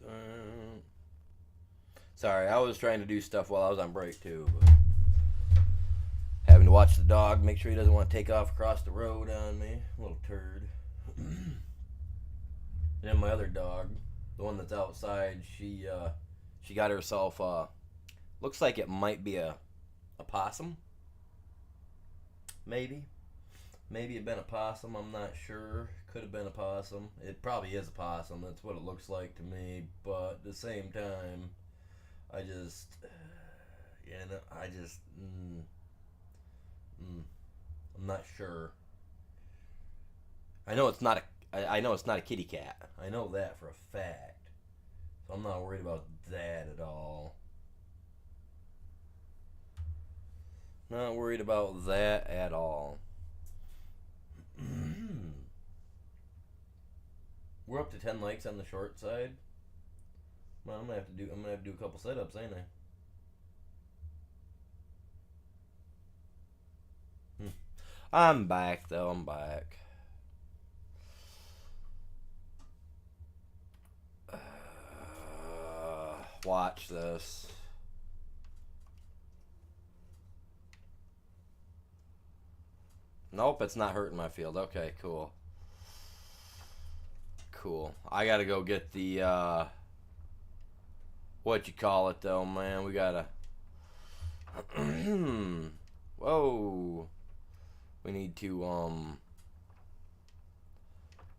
Uh, Sorry, I was trying to do stuff while I was on break too, but having to watch the dog, make sure he doesn't want to take off across the road on me, little turd. And then my other dog, the one that's outside, she got herself looks like it might be a possum, maybe. Maybe it been a possum. I'm not sure. Could have been a possum. It probably is a possum. That's what it looks like to me. But at the same time, I just, I just, I'm not sure. I know it's not a. I know it's not a kitty cat. I know that for a fact. So I'm not worried about that at all. Not worried about that at all. We're up to 10 likes on the short side. Well, I'm gonna have to do a couple setups, ain't I? I'm back, though. I'm back. Watch this. Nope, it's not hurting my field. Okay, cool. Cool. I gotta go get the, what you call it, though, man. We gotta... Whoa. We need to,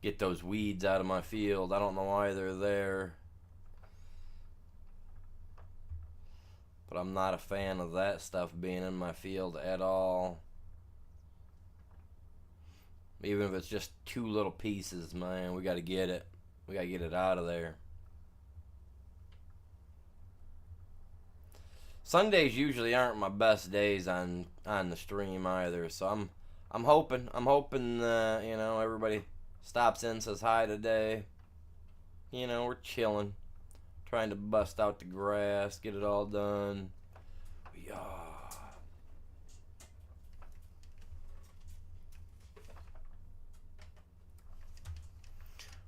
get those weeds out of my field. I don't know why they're there. But I'm not a fan of that stuff being in my field at all. Even if it's just 2 little pieces, man, we gotta get it. We gotta get it out of there. Sundays usually aren't my best days on the stream either, so I'm hoping you know, everybody stops in, says hi today. You know, we're chilling, trying to bust out the grass, get it all done. We are.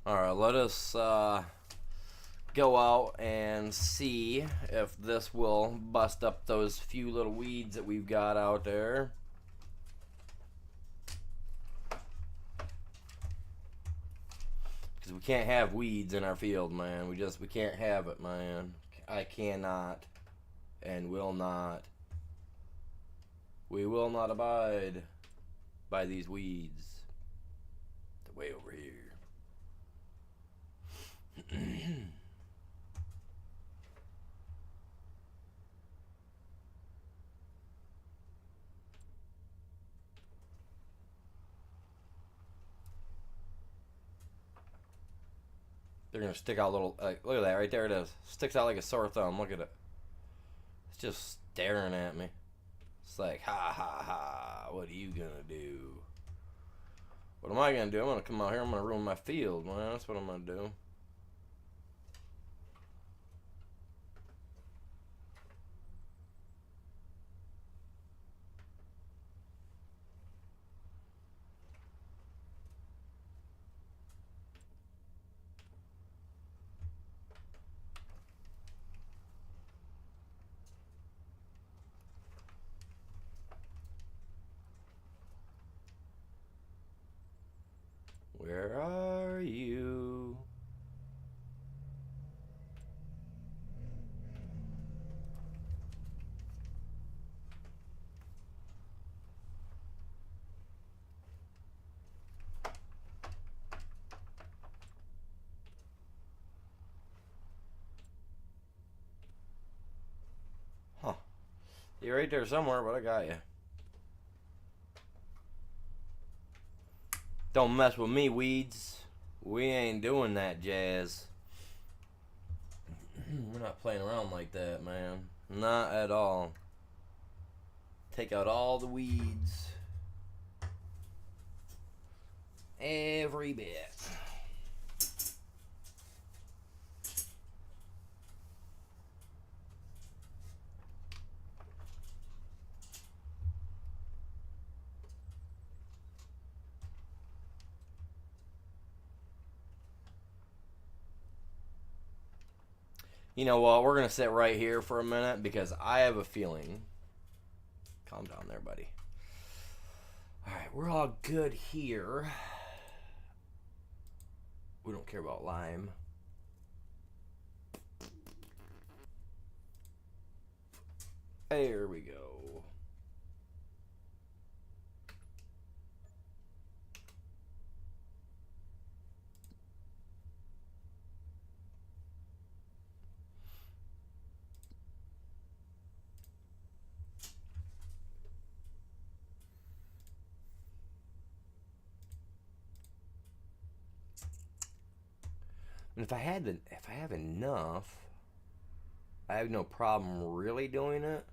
Alright, let us go out and see if this will bust up those few little weeds that we've got out there. Because we can't have weeds in our field, man. We can't have it, man. I cannot and will not. We will not abide by these weeds. They're way over here. They're gonna stick out little, like, look at that, right there it is. Sticks out like a sore thumb, look at it. It's just staring at me. It's like, ha ha ha, what are you gonna do? What am I gonna do? I'm gonna come out here, I'm gonna ruin my field, man. That's what I'm gonna do. Where are you? Huh. You're right there somewhere, but I got you. Don't mess with me, weeds. We ain't doing that jazz. We're not playing around like that, man. Not at all. Take out all the weeds. Every bit. You know what? We're going to sit right here for a minute because I have a feeling. Calm down there, buddy. Alright, we're all good here. We don't care about lime. There we go. And if I have enough, I have no problem really doing it.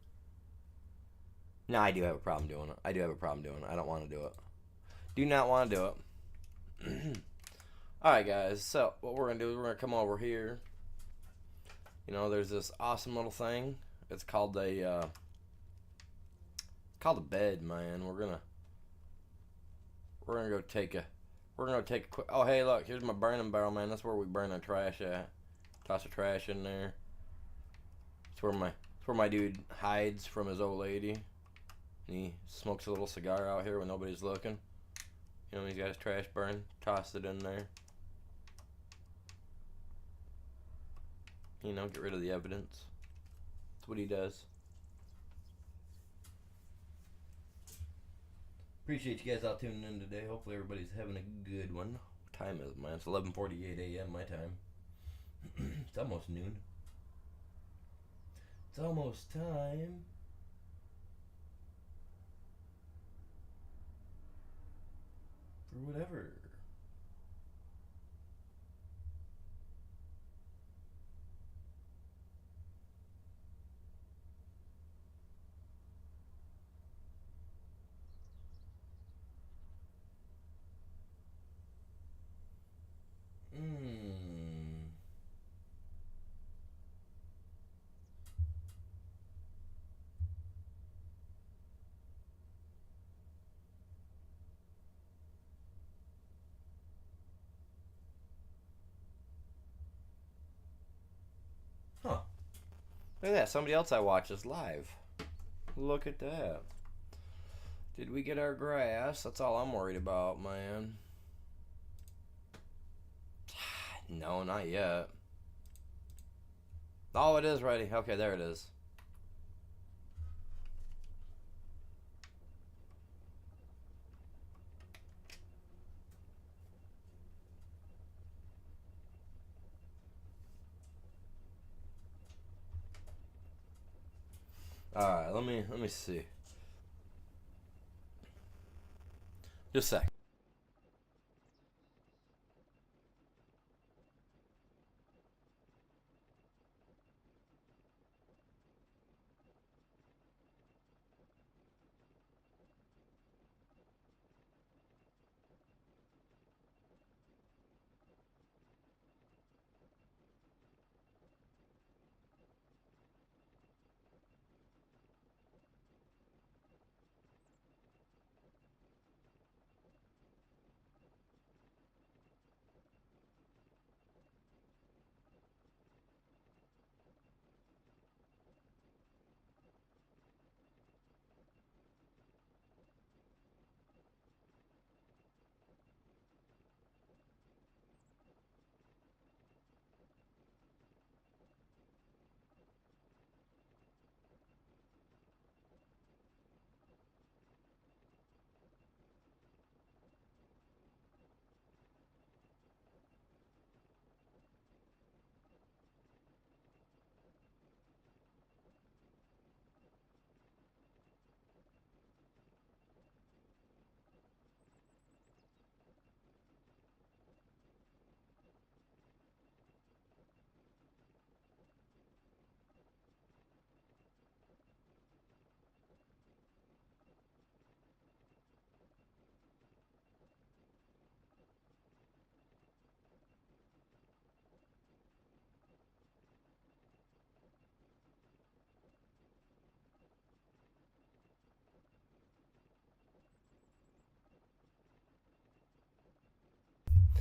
No, I do have a problem doing it. I do have a problem doing it. I don't want to do it. Do not want to do it. Alright, guys. So, what we're going to do is we're going to come over here. You know, there's this awesome little thing. It's called a bed, man. We're going to We're gonna go take a. We're gonna take a quick. Oh, hey, look, here's my burning barrel, man. That's where we burn our trash at. Toss the trash in there. It's where my dude hides from his old lady. And he smokes a little cigar out here when nobody's looking. You know, he's got his trash burn. Toss it in there. You know, get rid of the evidence. That's what he does. Appreciate you guys all tuning in today. Hopefully everybody's having a good one. What time is it, man? It's 11:48 a.m. my time. It's almost noon. It's almost time. For whatever. Huh. Look at that. Somebody else I watch is live. Look at that. Did we get our grass? That's all I'm worried about, man. No, not yet. Oh, it is ready. Okay, there it is. All right, let me see. Just a sec.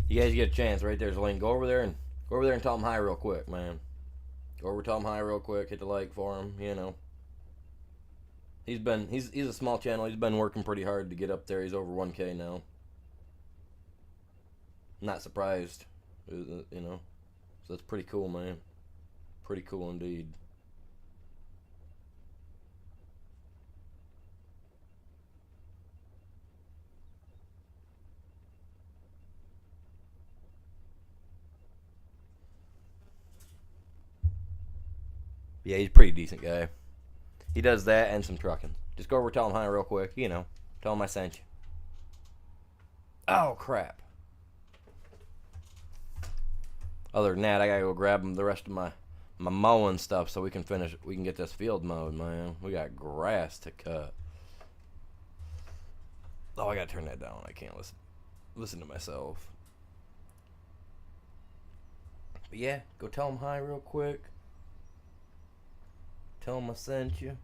You guys get a chance right there's a link. Go over there and tell him hi real quick, man. Go over, tell him hi real quick. Hit the like for him. You know, he's a small channel. He's been working pretty hard to get up there. He's over 1K now. Not surprised, you know. So that's pretty cool, man. Pretty cool indeed. Yeah, he's a pretty decent guy. He does that and some trucking. Just go over, tell him hi real quick. You know, tell him I sent you. Oh crap. Other than that, I gotta go grab the rest of my mowing stuff so we can finish. We can get this field mowed, man. We got grass to cut. Oh, I gotta turn that down. I can't listen to myself. But yeah, go tell him hi real quick. Tell him I sent you.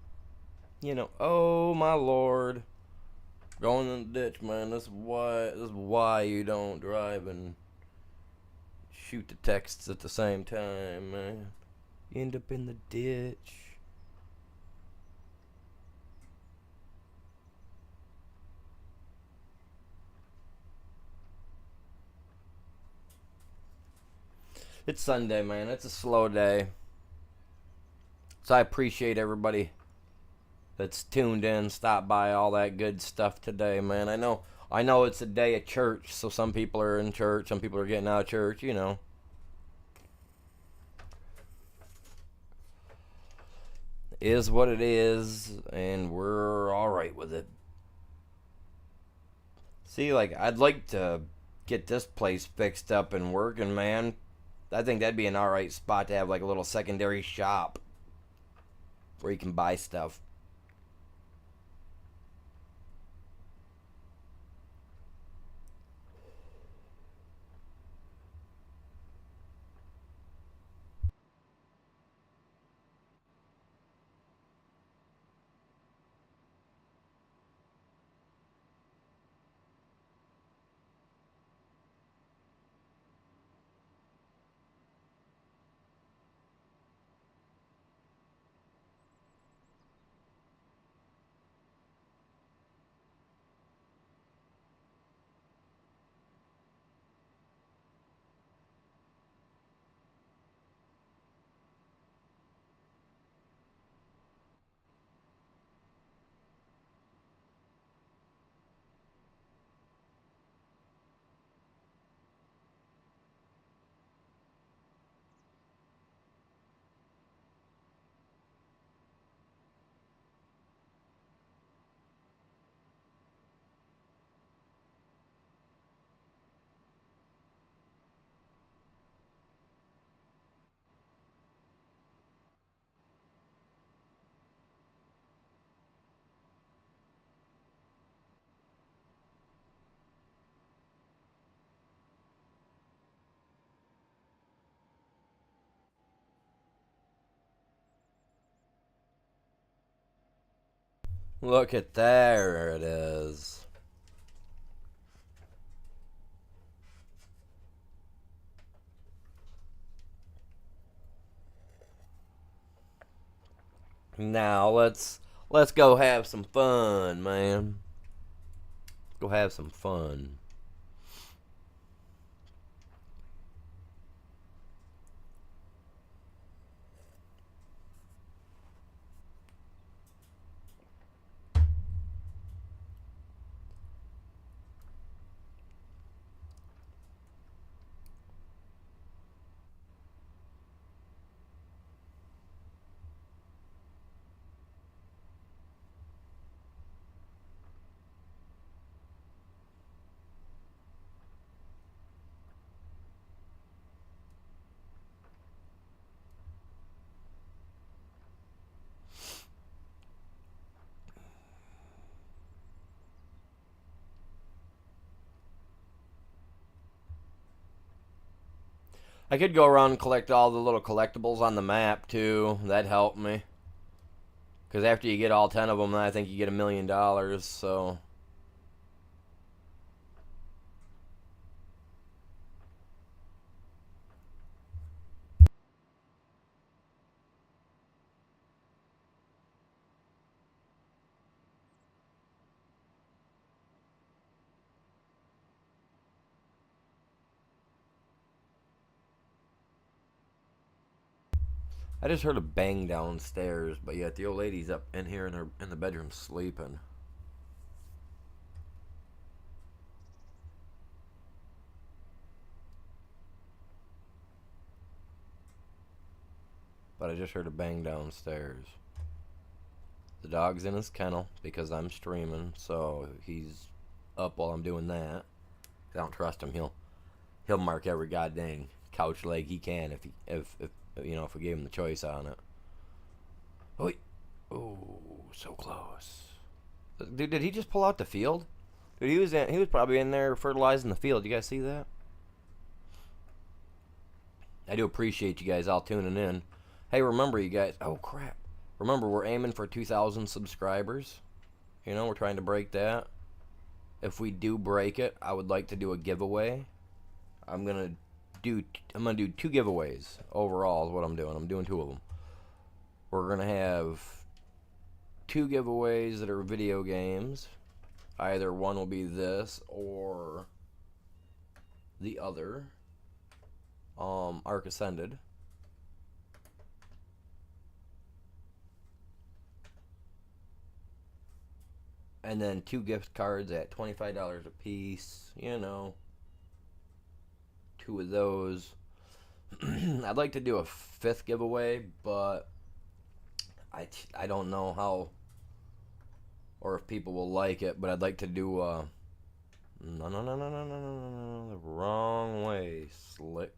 You know, oh my lord. Going in the ditch, man. This is why you don't drive and shoot the texts at the same time, man. You end up in the ditch. It's Sunday, man. It's a slow day. So I appreciate everybody that's tuned in, stopped by, all that good stuff today, man. I know it's a day of church, so some people are in church, some people are getting out of church, you know. Is what it is, and we're alright with it. See, like, I'd like to get this place fixed up and working, man. I think that'd be an alright spot to have, like, a little secondary shop where you can buy stuff. Look at there it is. Now let's go have some fun, man. Go have some fun. I could go around and collect all the little collectibles on the map too. That'd help me. Because after you get all 10 of them, I think you get $1,000,000. So I just heard a bang downstairs, but yet the old lady's up in here in the bedroom sleeping. But I just heard a bang downstairs. The dog's in his kennel because I'm streaming, so he's up while I'm doing that. I don't trust him. He'll mark every goddamn couch leg he can if you know, if we gave him the choice on it. Oh, so close. Dude, did he just pull out the field? Dude, he was probably in there fertilizing the field. You guys see that? I do appreciate you guys all tuning in. Hey, remember, you guys. Oh crap! Remember, we're aiming for 2,000 subscribers. You know, we're trying to break that. if we do break it, I would like to do a giveaway. I'm gonna do 2 giveaways overall. Is what I'm doing. I'm doing 2 of them. We're gonna have 2 giveaways that are video games. Either one will be this or the other. Arc Ascended. And then 2 gift cards at $25 a piece. You know, 2 of those. I'd like to do a 5th giveaway, but I don't know how or if people will like it. But I'd like to do no, the wrong way, Slick.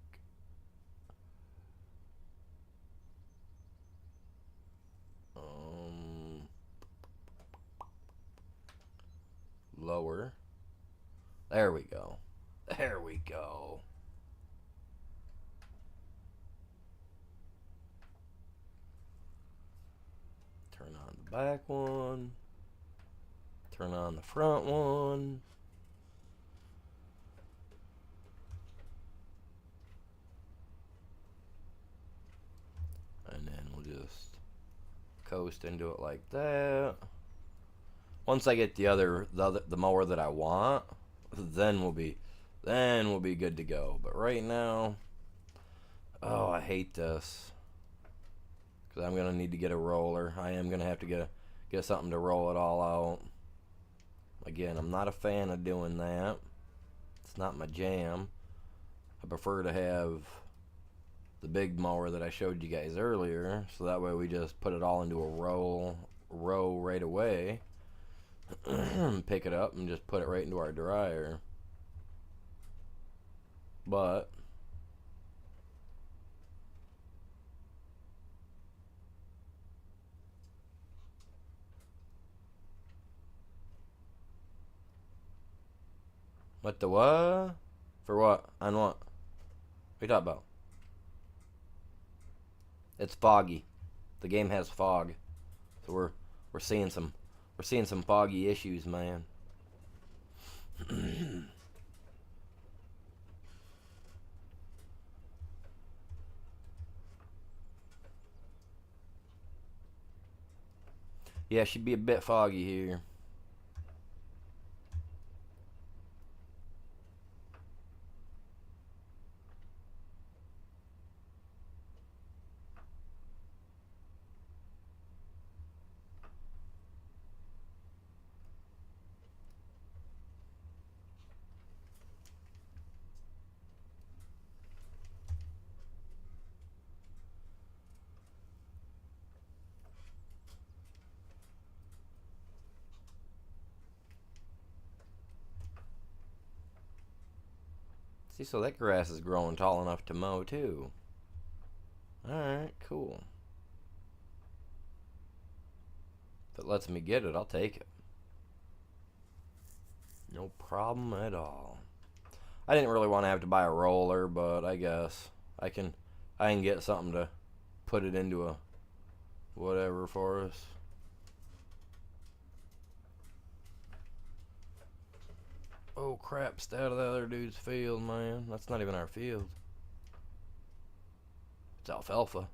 Lower. There we go. There we go. Turn on the back one. Turn on the front one. And then we'll just coast into it like that. Once I get the mower that I want, then we'll be good to go. But right now, oh, I hate this because I'm gonna need to get a roller. I am gonna have to get something to roll it all out. Again, I'm not a fan of doing that. It's not my jam. I prefer to have the big mower that I showed you guys earlier, so that way we just put it all into a row right away. Pick it up and just put it right into our dryer. But what the what? For what? On what? What are you talking about? It's foggy. The game has fog, so we're seeing some foggy issues, man. Yeah, should be a bit foggy here. See, so that grass is growing tall enough to mow too. Alright, cool. If it lets me get it, I'll take it. No problem at all. I didn't really want to have to buy a roller, but I guess I can get something to put it into a whatever for us. Oh crap, stay out of the other dude's field, man. That's not even our field. It's alfalfa.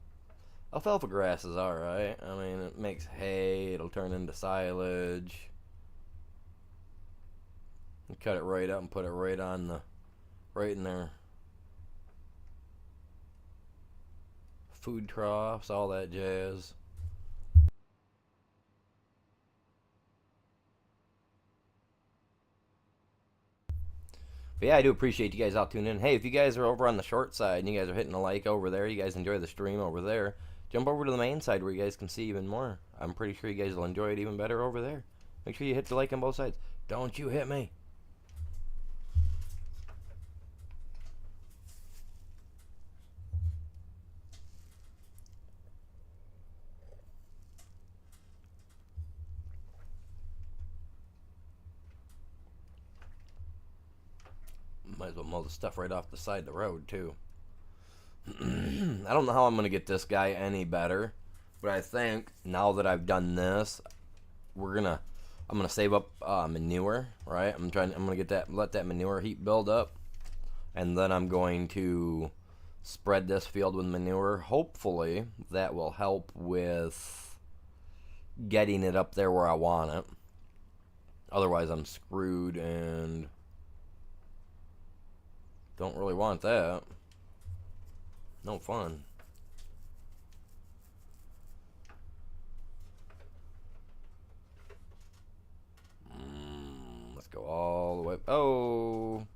Alfalfa grass is alright. I mean, it makes hay, it'll turn into silage. You cut it right up and put it right in there. Food troughs, all that jazz. But yeah, I do appreciate you guys all tuning in. Hey, if you guys are over on the short side and you guys are hitting a like over there, you guys enjoy the stream over there, jump over to the main side where you guys can see even more. I'm pretty sure you guys will enjoy it even better over there. Make sure you hit the like on both sides. Don't you hit me. Might as well mow the stuff right off the side of the road, too. I don't know how I'm going to get this guy any better, but I think now that I've done this, we're going I'm gonna save up manure, right? I'm gonna let that manure heap build up, and then I'm going to spread this field with manure. Hopefully, that will help with getting it up there where I want it. Otherwise, I'm screwed and don't really want that. No fun. Let's go all the way. Oh.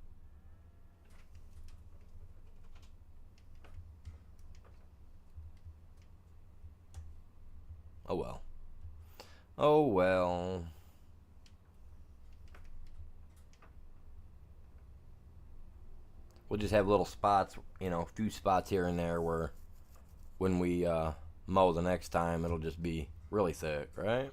Oh well. Oh well. We'll just have little spots, a few spots here and there where when we mow the next time, it'll just be really thick, right?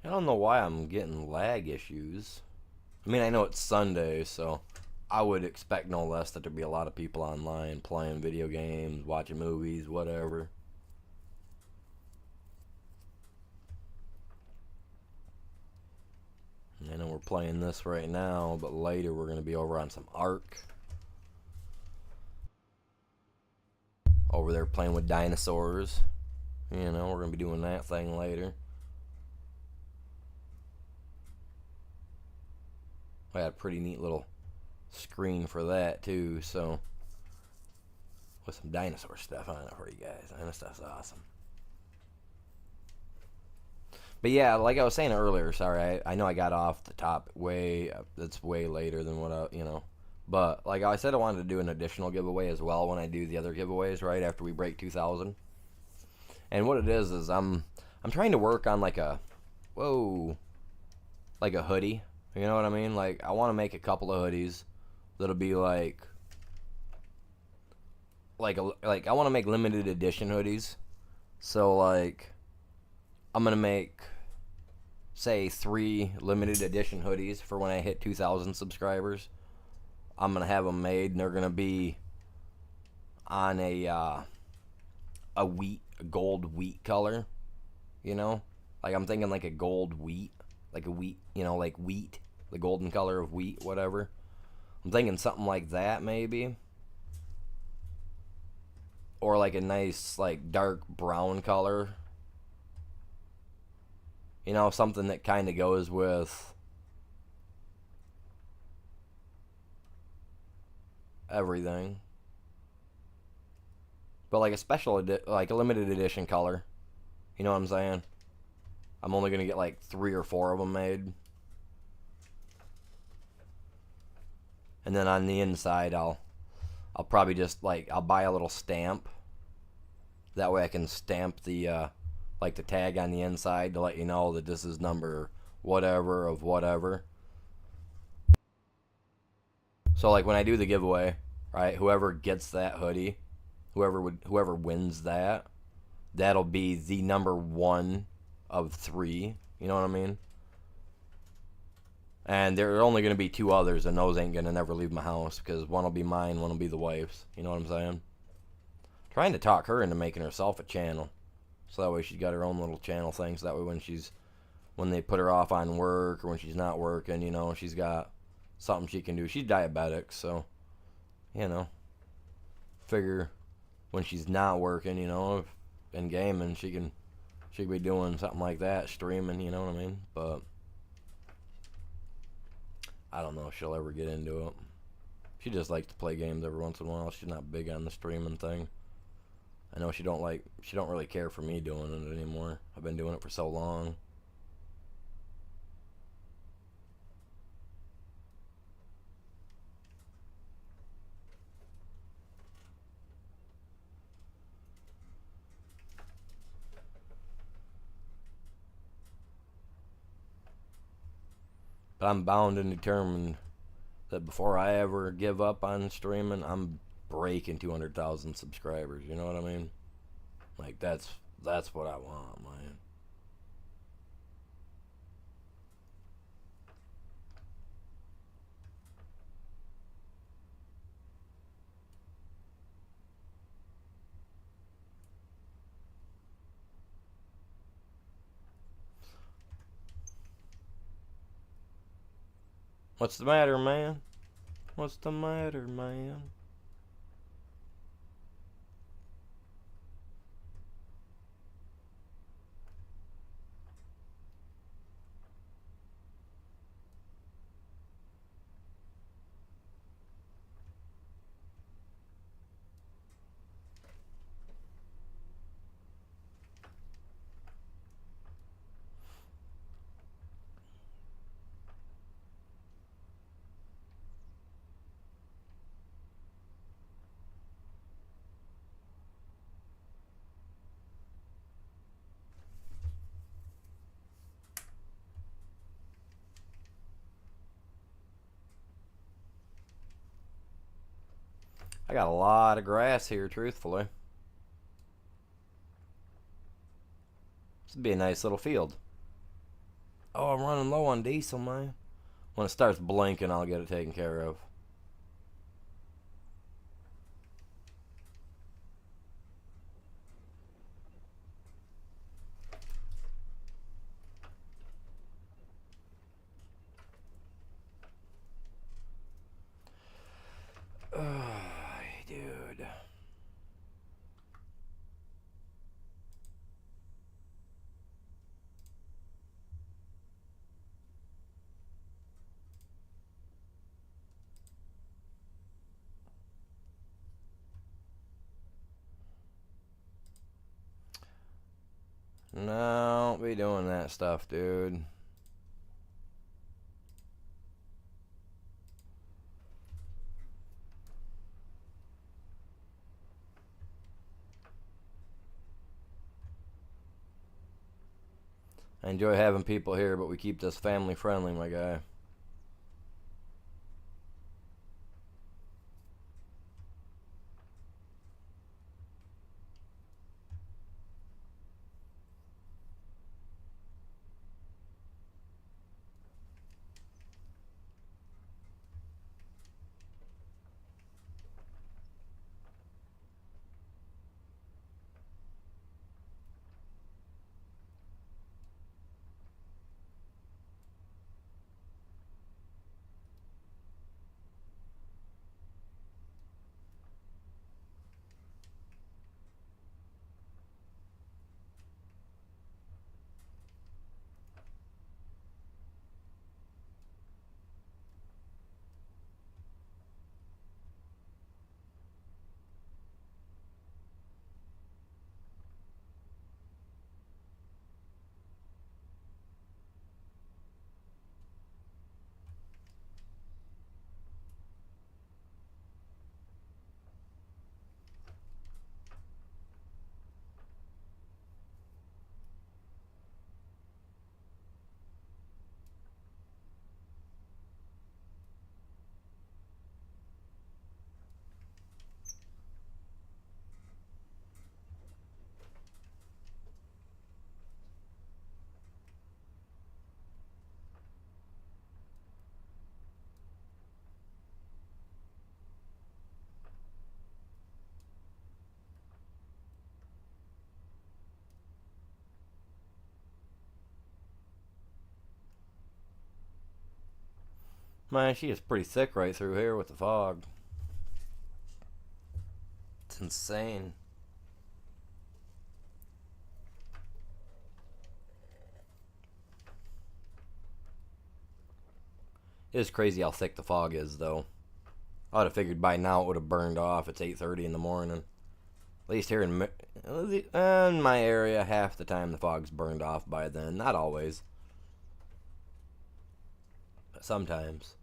I don't know why I'm getting lag issues. I mean, I know it's Sunday, so I would expect no less that there'd be a lot of people online playing video games, watching movies, whatever. I know we're playing this right now, but later we're going to be over on some Ark. Over there playing with dinosaurs. We're going to be doing that thing later. I got a pretty neat little screen for that too, so with some dinosaur stuff on it for you guys. And that stuff's awesome. But yeah, like I was saying earlier, sorry, I know I got off the top that's way later than what but like I said, I wanted to do an additional giveaway as well when I do the other giveaways right after we break 2,000. And what it is I'm trying to work on like a hoodie. You know what I mean? Like, I want to make a couple of hoodies that'll be like I want to make limited edition hoodies. So like, I'm gonna make, say, 3 limited edition hoodies for when I hit 2,000 subscribers. I'm gonna have them made, and they're gonna be on a gold wheat color. Like I'm thinking like a gold wheat. Like a wheat, like wheat, the golden color of wheat, whatever. I'm thinking something like that, maybe. Or like a nice, like, dark brown color. Something that kind of goes with everything. But like like a limited edition color. You know what I'm saying? I'm only going to get like 3 or 4 of them made. And then on the inside, I'll probably just I'll buy a little stamp. That way I can stamp the the tag on the inside to let you know that this is number whatever of whatever. So like when I do the giveaway, right, whoever gets that hoodie, whoever wins that'll be the number 1 of 3, you know what I mean? And there are only going to be 2 others, and those ain't going to never leave my house, because one will be mine, one will be the wife's, you know what I'm saying? Trying to talk her into making herself a channel, so that way she's got her own little channel thing, so that way when she's when they put her off on work or when she's not working, she's got something she can do. She's diabetic, so, you know, figure when she's not working, and gaming, she could be doing something like that, streaming, you know what I mean? But I don't know if she'll ever get into it. She just likes to play games every once in a while. She's not big on the streaming thing. I know she don't really care for me doing it anymore. I've been doing it for so long. But I'm bound and determined that before I ever give up on streaming, I'm breaking 200,000 subscribers. You know what I mean? Like that's what I want, man. What's the matter, man? What's the matter, man? I got a lot of grass here, truthfully. This would be a nice little field. Oh, I'm running low on diesel, man. When it starts blinking, I'll get it taken care of. Dude. No, don't be doing that stuff, dude. I enjoy having people here, but we keep this family friendly, my guy. Man, she is pretty thick right through here with the fog. It's insane. It is crazy how thick the fog is, though. I would have figured by now it would have burned off. It's 8:30 in the morning. At least here in my area, half the time the fog's burned off by then. Not always, but sometimes.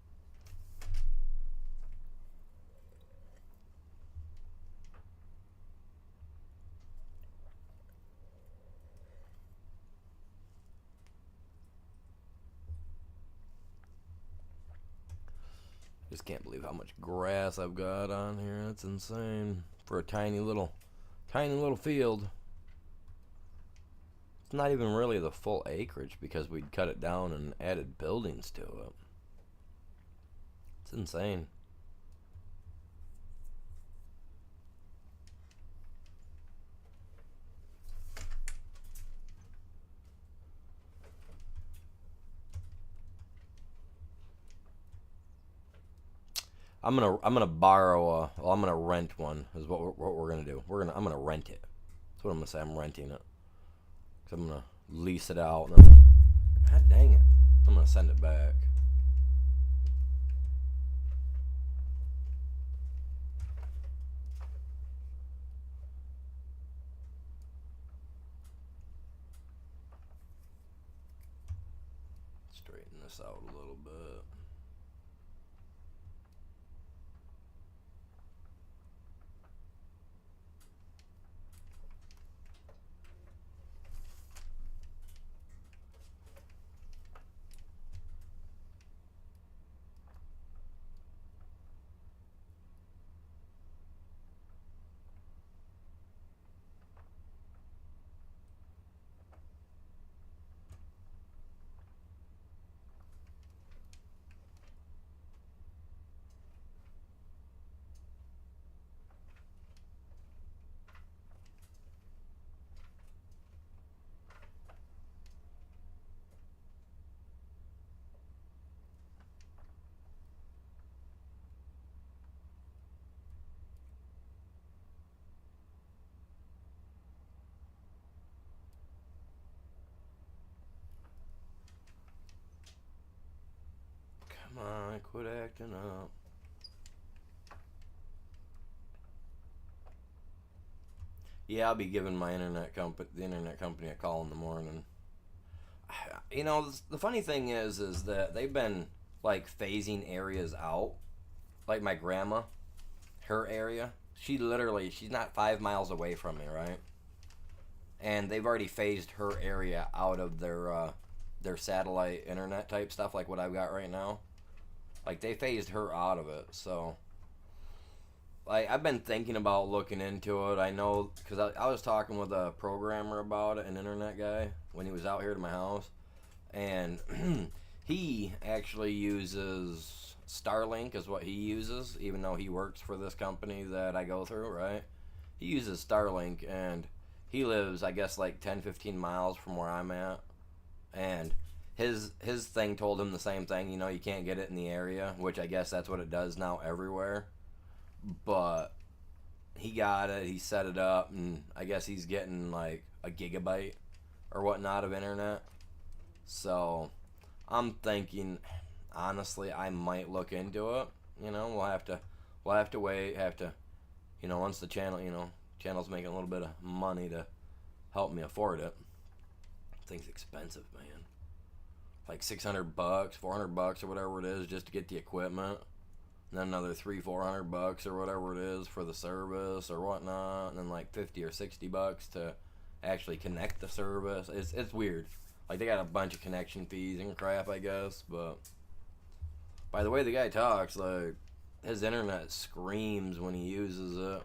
Just can't believe how much grass I've got on here. That's insane for a tiny little field. It's not even really the full acreage because we'd cut it down and added buildings to it. It's insane. I'm gonna borrow a. Well, I'm gonna rent one. Is what we're gonna do. I'm gonna rent it. That's what I'm gonna say. I'm renting it. Cause I'm gonna lease it out. And God dang it! I'm gonna send it back. Straighten this out a little bit. Come on, quit acting up. Yeah, I'll be giving my the internet company a call in the morning. You know, the funny thing is that they've been like phasing areas out. Like my grandma, her area, she's not 5 miles away from me, right? And they've already phased her area out of their satellite internet type stuff, like what I've got right now. Like they phased her out of it, so like I've been thinking about looking into it. I know because I was talking with a programmer about it, an internet guy, when he was out here to my house, and he actually uses Starlink is what he uses, even though he works for this company that I go through, right? He uses Starlink, and he lives, I guess, like 10, 15 miles from where I'm at, and his thing told him the same thing. You know, you can't get it in the area, which I guess that's what it does now everywhere. But he got it, he set it up, and I guess he's getting like a gigabyte or whatnot of internet. So I'm thinking, honestly, I might look into it. You know, we'll have to wait, you know, once the channel's making a little bit of money to help me afford it. Thing's expensive, man. Like $600, $400 or whatever it is just to get the equipment. And then another $300-400 or whatever it is for the service or whatnot. And then like $50 or $60 to actually connect the service. It's weird. Like they got a bunch of connection fees and crap, I guess. But by the way the guy talks, like his internet screams when he uses it.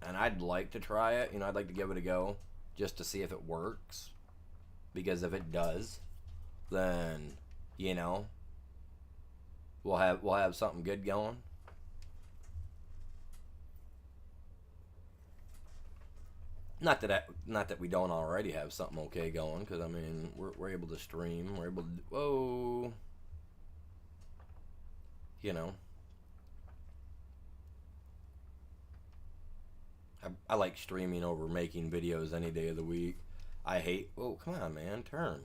And I'd like to try it. You know, I'd like to give it a go just to see if it works. Because if it does, then, you know, we'll have something good going. Not that we don't already have something okay going, because I mean we're able to stream. We're able to. Whoa. you know, I like streaming over making videos any day of the week. I hate, oh, come on, man, turn.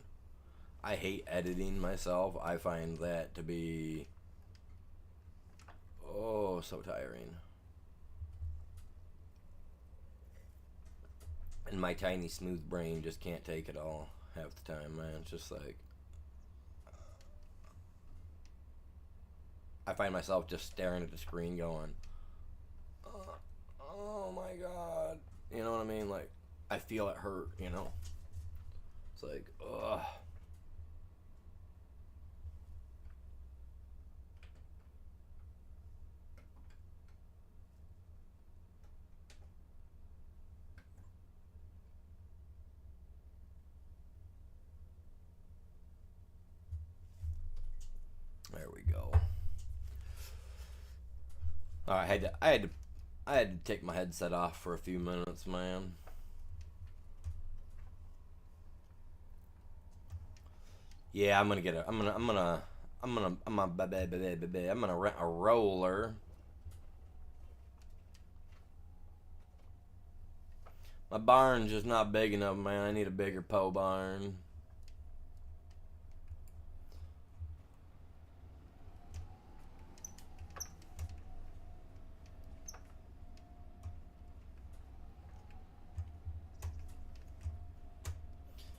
I hate editing myself. I find that to be, oh, so tiring. And my tiny smooth brain just can't take it all half the time, man. It's just like, I find myself just staring at the screen going, oh my god. You know what I mean? Like, I feel it hurt, you know? It's like, ugh. There we go. All right, I had to take my headset off for a few minutes, man. Yeah, I'm gonna get a. I'm gonna rent a roller. My barn's just not big enough, man. I need a bigger pole barn.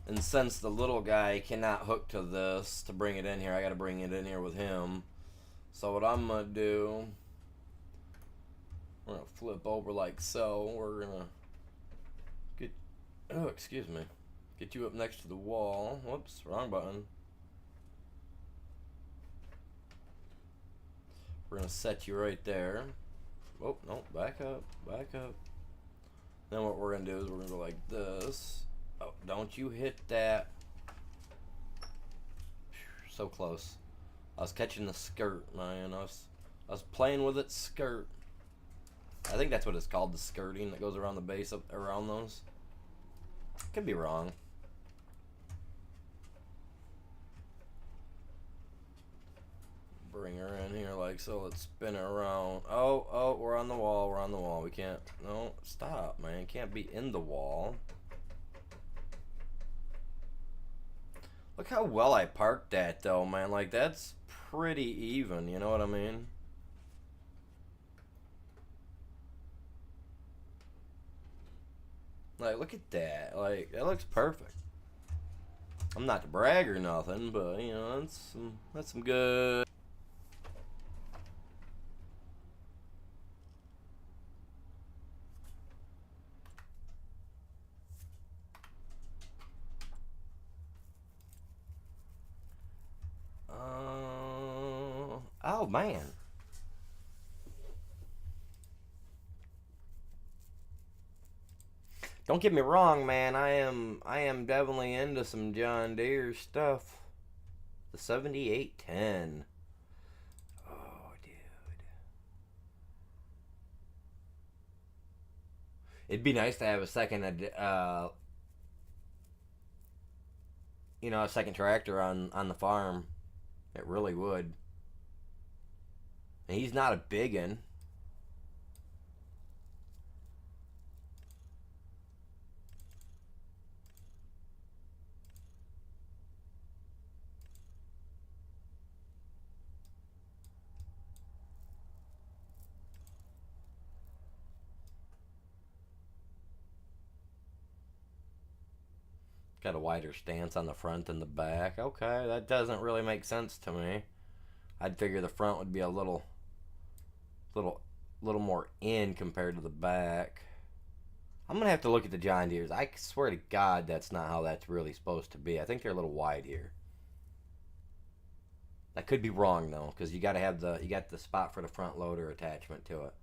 And since the little guy cannot hook to this to bring it in here, I gotta bring it in here with him. So what I'm gonna do, we're gonna flip over like so. We're gonna get, oh, excuse me, get you up next to the wall. Whoops, wrong button. We're gonna set you right there. Oh, no, back up, back up. Then what we're gonna do is we're gonna go like this. Oh, don't you hit that. So close. I was catching the skirt, man. I was playing with its skirt. I think that's what it's called, the skirting that goes around the base of around those. Could be wrong. Bring her in here like so. Let's spin her around. Oh, we're on the wall. We're on the wall. We can't. No, stop, man. Can't be in the wall. Look how well I parked that, though, man. Like, that's pretty even. You know what I mean? Like, look at that. Like, that looks perfect. I'm not to brag or nothing, but, you know, that's some good. Oh, man. Don't get me wrong, man. I am definitely into some John Deere stuff. The 7810. Oh, dude. It'd be nice to have a second, a second tractor on the farm. It really would. And he's not a big un. Got a wider stance on the front than the back. Okay, that doesn't really make sense to me. I'd figure the front would be a little, little more in compared to the back. I'm gonna have to look at the John Deere's. I swear to God, that's not how that's really supposed to be. I think they're a little wide here. I could be wrong though, because you got the spot for the front loader attachment to it.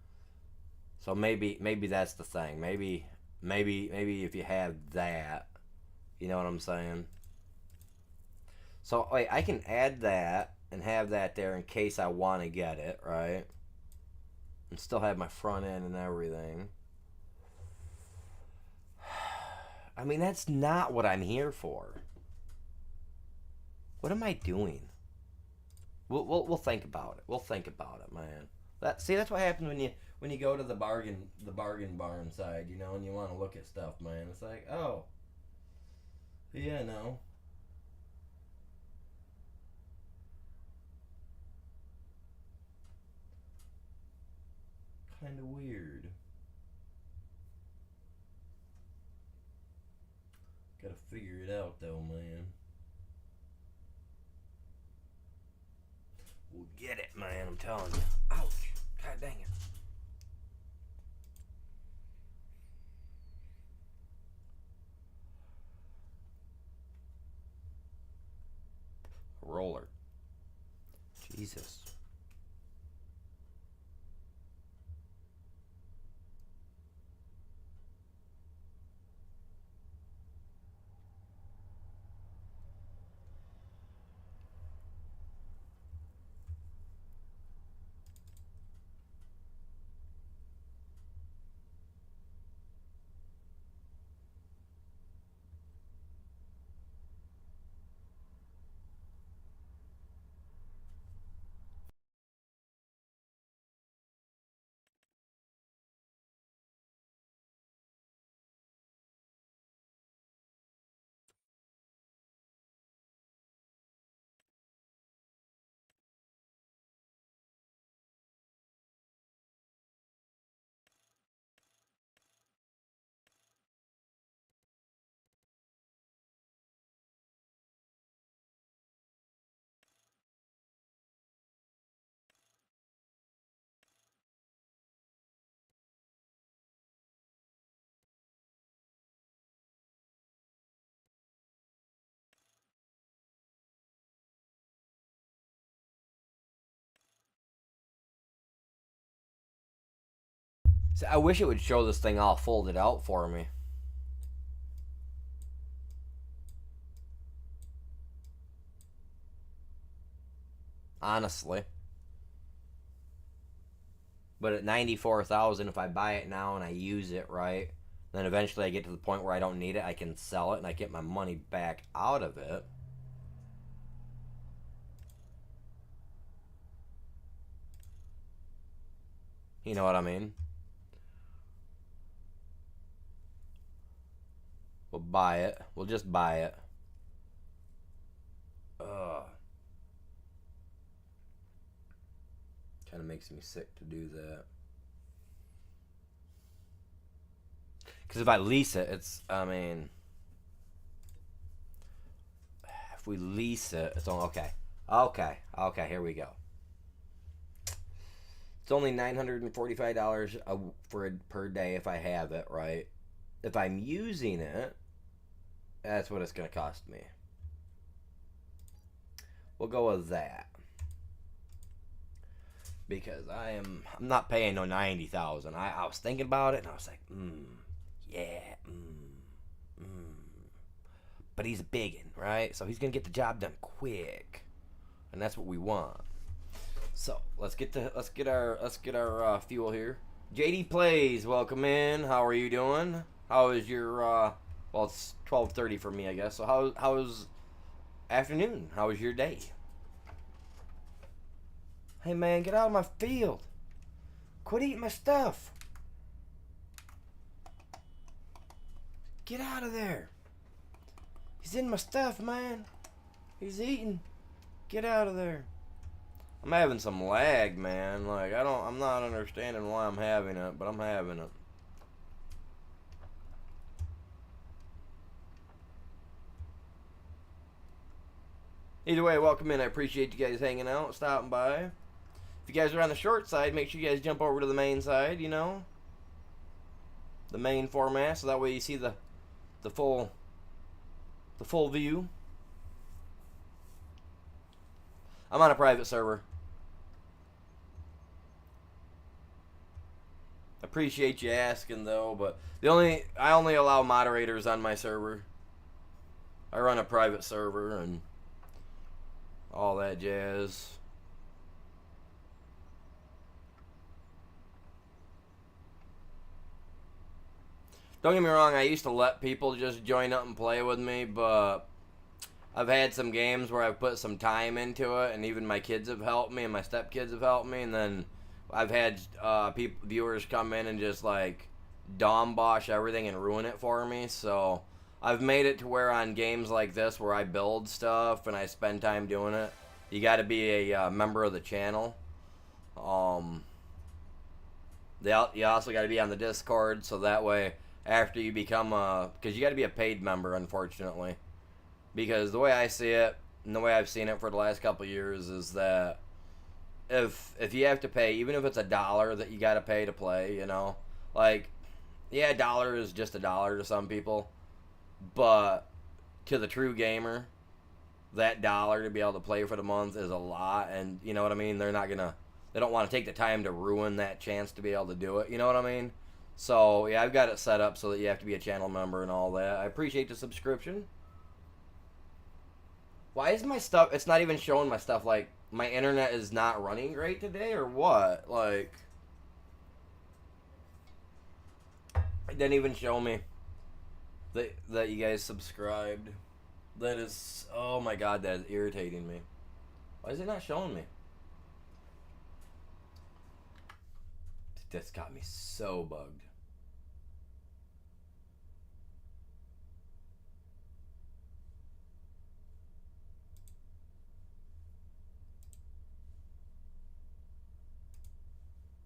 So maybe that's the thing. Maybe if you have that, you know what I'm saying. So wait, I can add that and have that there in case I want to get it, right? And still have my front end and everything. I mean, that's not what I'm here for. What am I doing? We'll think about it. We'll think about it, man. That's what happens when you go to the bargain barn side, and you want to look at stuff, man. It's like, oh, yeah, no, kind of weird. Got to figure it out though, man. We'll get it, man. I'm telling you. Ouch! God dang it. Roller. Jesus. See, I wish it would show this thing all folded out for me. Honestly. But at 94,000, if I buy it now and I use it right, then eventually I get to the point where I don't need it, I can sell it and I get my money back out of it. You know what I mean? We'll buy it. We'll just buy it. Ugh. Kind of makes me sick to do that. Because if I lease it, I mean, if we lease it, it's on, okay. Okay, here we go. It's only $945 per day if I have it, right? If I'm using it, that's what it's going to cost me. We'll go with that. Because I'm not paying no 90,000. I was thinking about it and I was like, yeah, But he's a biggin, right? So he's gonna get the job done quick, and that's what we want. So let's get our fuel here. JD Plays, welcome in. How are you doing? How is your well, it's 12:30 for me, I guess. So how's afternoon? How was your day? Hey man, get out of my field. Quit eating my stuff. Get out of there. He's in my stuff, man. He's eating. Get out of there. I'm having some lag, man. Like, I'm not understanding why I'm having it, but I'm having it. Either way, welcome in. I appreciate you guys hanging out, stopping by. If you guys are on the short side, make sure you guys jump over to the main side, the main format, so that way you see the full view. I'm on a private server. Appreciate you asking though, but I only allow moderators on my server. I run a private server and all that jazz. Don't get me wrong, I used to let people just join up and play with me, but I've had some games where I've put some time into it, and even my kids have helped me, and my stepkids have helped me, and then I've had viewers come in and just like dom bosh everything and ruin it for me. So I've made it to where on games like this, where I build stuff and I spend time doing it, you got to be a member of the channel. Um, you also got to be on the Discord, so that way after you become because you got to be a paid member, unfortunately. Because the way I see it, and the way I've seen it for the last couple of years, is that if you have to pay, even if it's $1 that you got to pay to play, you know, like, yeah, $1 is just $1 to some people, but to the true gamer, that $1 to be able to play for the month is a lot, and you know what I mean. They don't want to take the time to ruin that chance to be able to do it. You know what I mean? So yeah, I've got it set up so that you have to be a channel member and all that. I appreciate the subscription. Why is my stuff? It's not even showing my stuff. Like, my internet is not running great today, or what? Like, it didn't even show me that you guys subscribed. That is, oh my god, that is irritating me. Why is it not showing me? That's got me so bugged.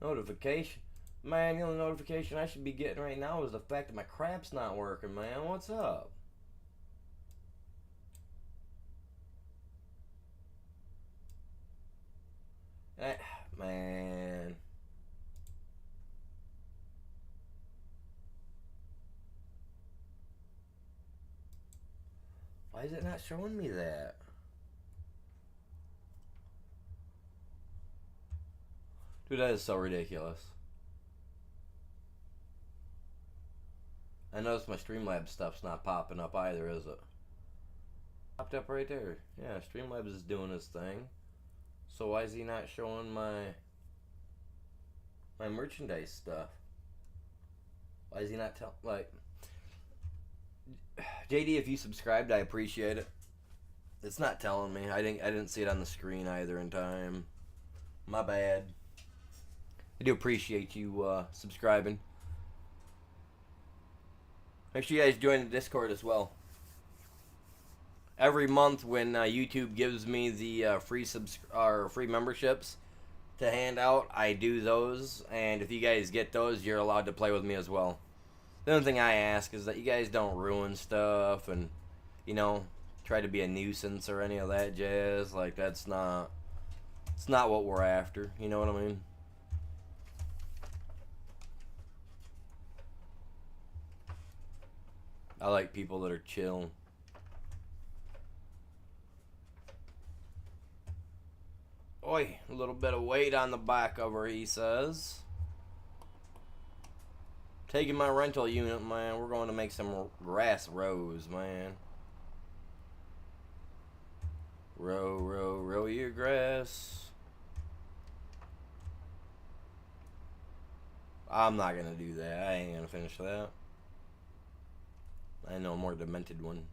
Notification. Man, the only notification I should be getting right now is the fact that my crap's not working, man. What's up? Man. Why is it not showing me that? Dude, that is so ridiculous. I noticed my Streamlabs stuff's not popping up either, is it? Popped up right there. Yeah, Streamlabs is doing his thing. So why is he not showing my merchandise stuff? Why is he not like, JD, if you subscribed, I appreciate it. It's not telling me. I didn't see it on the screen either in time. My bad. I do appreciate you subscribing. Make sure you guys join the Discord as well. Every month when YouTube gives me the free memberships to hand out, I do those, and if you guys get those, you're allowed to play with me as well. The only thing I ask is that you guys don't ruin stuff and, you know, try to be a nuisance or any of that jazz. Like, it's not what we're after. You know what I mean? I like people that are chill. Oi, a little bit of weight on the back of her, he says. Taking my rental unit, man. We're going to make some grass rows, man. Row your grass. I'm not going to do that. I ain't going to finish that. I know a more demented one.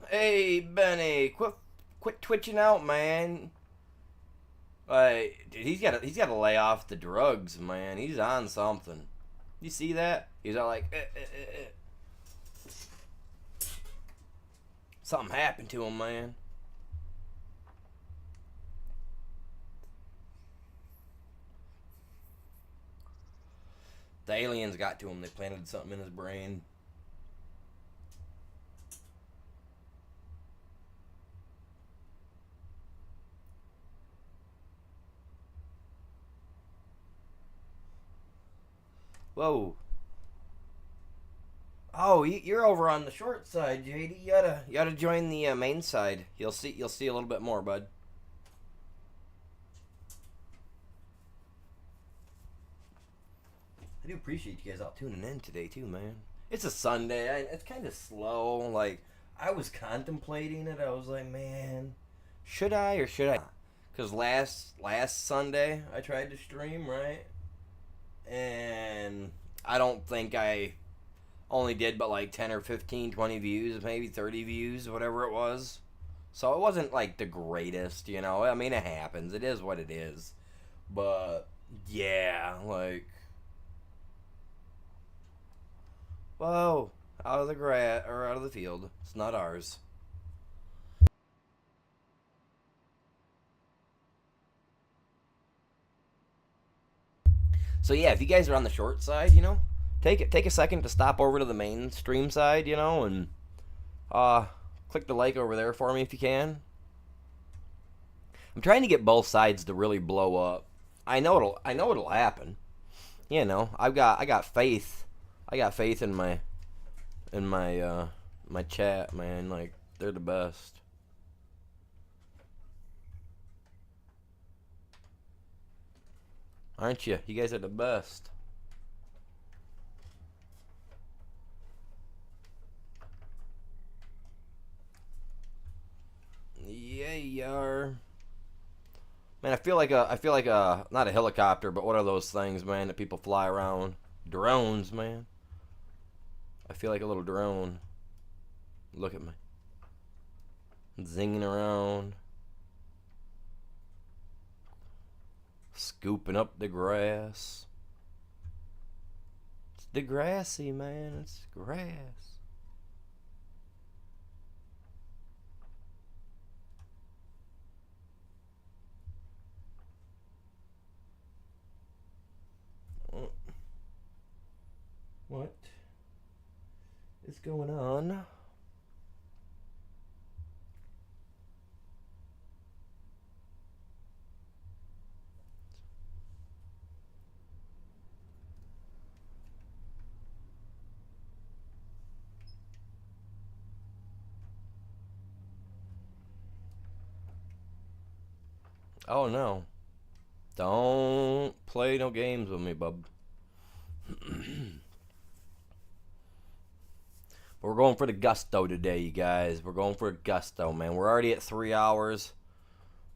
Hey, Benny, quit twitching out, man. Dude, he's got to lay off the drugs, man. He's on something. You see that? He's all like, Something happened to him, man. The aliens got to him. They planted something in his brain. Whoa. Oh, you're over on the short side, JD. You gotta join the main side. You'll see a little bit more, bud. I do appreciate you guys all tuning in today too, man. It's a Sunday. It's kind of slow. Like, I was contemplating it. I was like, man, should I or should I? Because last Sunday I tried to stream, right? And I don't think I only did but like 10 or 15, 20 views, maybe 30 views, whatever it was. So it wasn't like the greatest, you know. I mean, it happens. It is what it is. But yeah, like, whoa, out of the grass or out of the field. It's not ours. So yeah, if you guys are on the short side, you know, take a second to stop over to the mainstream side, you know, and uh click the like over there for me if you can. I'm trying to get both sides to really blow up. I know it'll happen. You know, I got faith. I got faith in my my chat, man. Like, they're the best. Aren't you? You guys are the best. Yeah, you are. Man, I feel like a not a helicopter, but what are those things, man, that people fly around? Drones, man. I feel like a little drone. Look at me. Zinging around, scooping up the grass. It's the grassy, man. It's grass. What is going on? Oh no. Don't play no games with me, bub. But we're going for the gusto today, you guys. We're going for a gusto, man. We're already at 3 hours.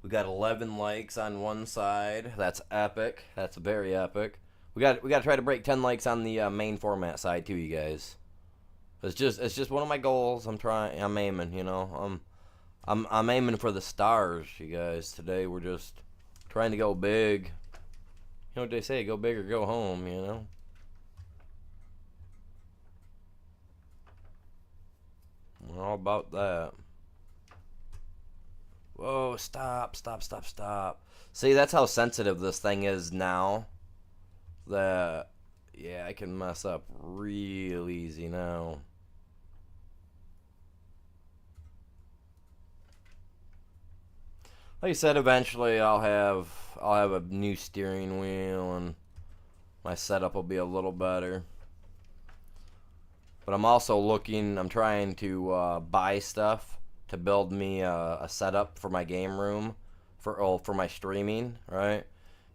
We got 11 likes on one side. That's epic. That's very epic. We got to try to break 10 likes on the main format side too, you guys. It's just one of my goals. I'm aiming, you know. I'm aiming for the stars, you guys. Today we're just trying to go big. You know what they say, go big or go home, you know. We're all about that. Whoa, stop, stop, stop, stop. See, that's how sensitive this thing is now. That, yeah, I can mess up real easy now. Like I said, eventually I'll have a new steering wheel and my setup will be a little better. But I'm trying to buy stuff to build me a setup for my game room for my streaming, right?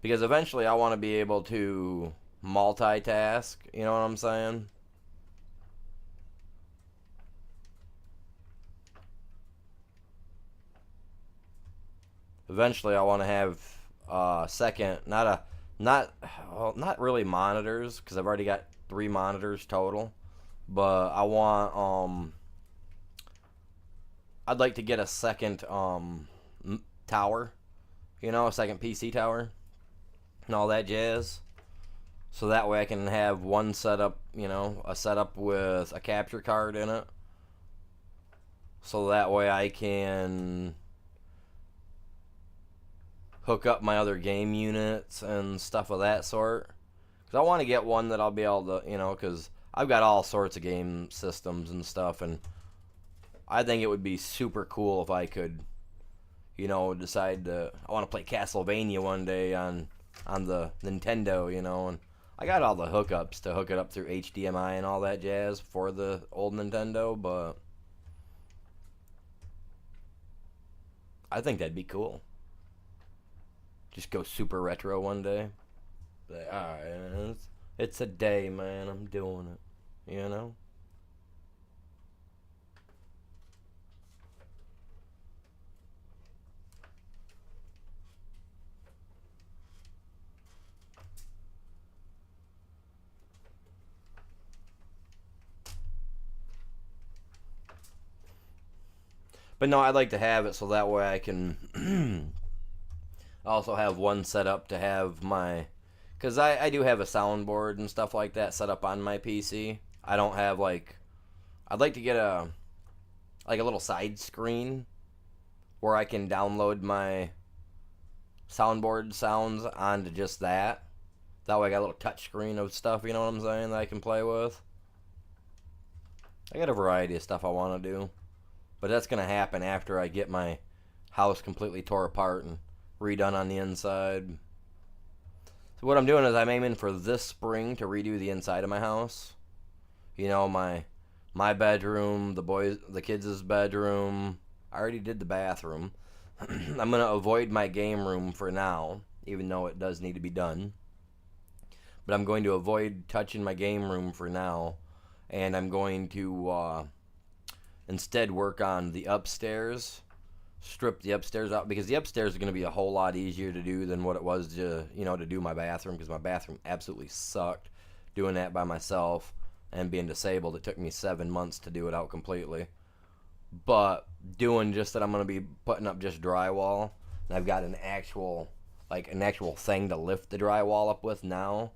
Because eventually I want to be able to multitask, you know what I'm saying? Eventually I want to have second, not well, not really monitors because I've already got 3 monitors total, but I'd like to get a second tower, you know, a second PC tower and all that jazz. So that way I can have one setup, you know, a setup with a capture card in it. So that way I can hook up my other game units and stuff of that sort. Because I want to get one that I'll be able to, you know, because I've got all sorts of game systems and stuff, and I think it would be super cool if I could, you know, decide I want to play Castlevania one day on the Nintendo, you know, and I got all the hookups to hook it up through HDMI and all that jazz for the old Nintendo, but I think that'd be cool. Just go super retro one day. But, alright, it's a day, man. I'm doing it. You know? But no, I'd like to have it so that way I can also have one set up to have my, because I do have a soundboard and stuff like that set up on my PC. I don't have like, I'd like to get a little side screen where I can download my soundboard sounds onto just that. That way I got a little touch screen of stuff, you know what I'm saying, that I can play with. I got a variety of stuff I want to do. But that's going to happen after I get my house completely tore apart and redone on the inside. So what I'm doing is I'm aiming for this spring to redo the inside of my house. You know, my bedroom, the kids' bedroom. I already did the bathroom. I'm going to avoid my game room for now, even though it does need to be done. But I'm going to avoid touching my game room for now, and I'm going to instead work on the upstairs, strip the upstairs out, because the upstairs is going to be a whole lot easier to do than what it was to do my bathroom, because my bathroom absolutely sucked doing that by myself and being disabled. It took me 7 months to do it out completely. But doing just that, I'm going to be putting up just drywall, and I've got an actual thing to lift the drywall up with now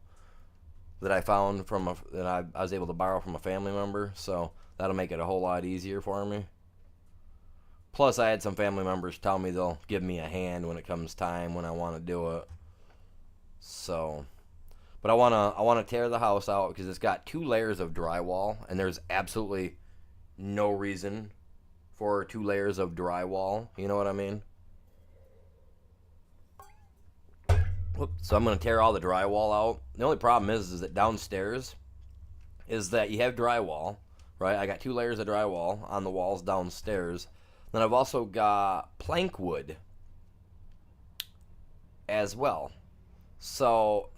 that I found that I was able to borrow from a family member, so that'll make it a whole lot easier for me. Plus, I had some family members tell me they'll give me a hand when it comes time when I want to do it. So, but I wanna tear the house out because it's got 2 layers of drywall, and there's absolutely no reason for 2 layers of drywall. You know what I mean? So I'm going to tear all the drywall out. The only problem is that downstairs is that you have drywall, right? I got 2 layers of drywall on the walls downstairs. Then I've also got plank wood as well. So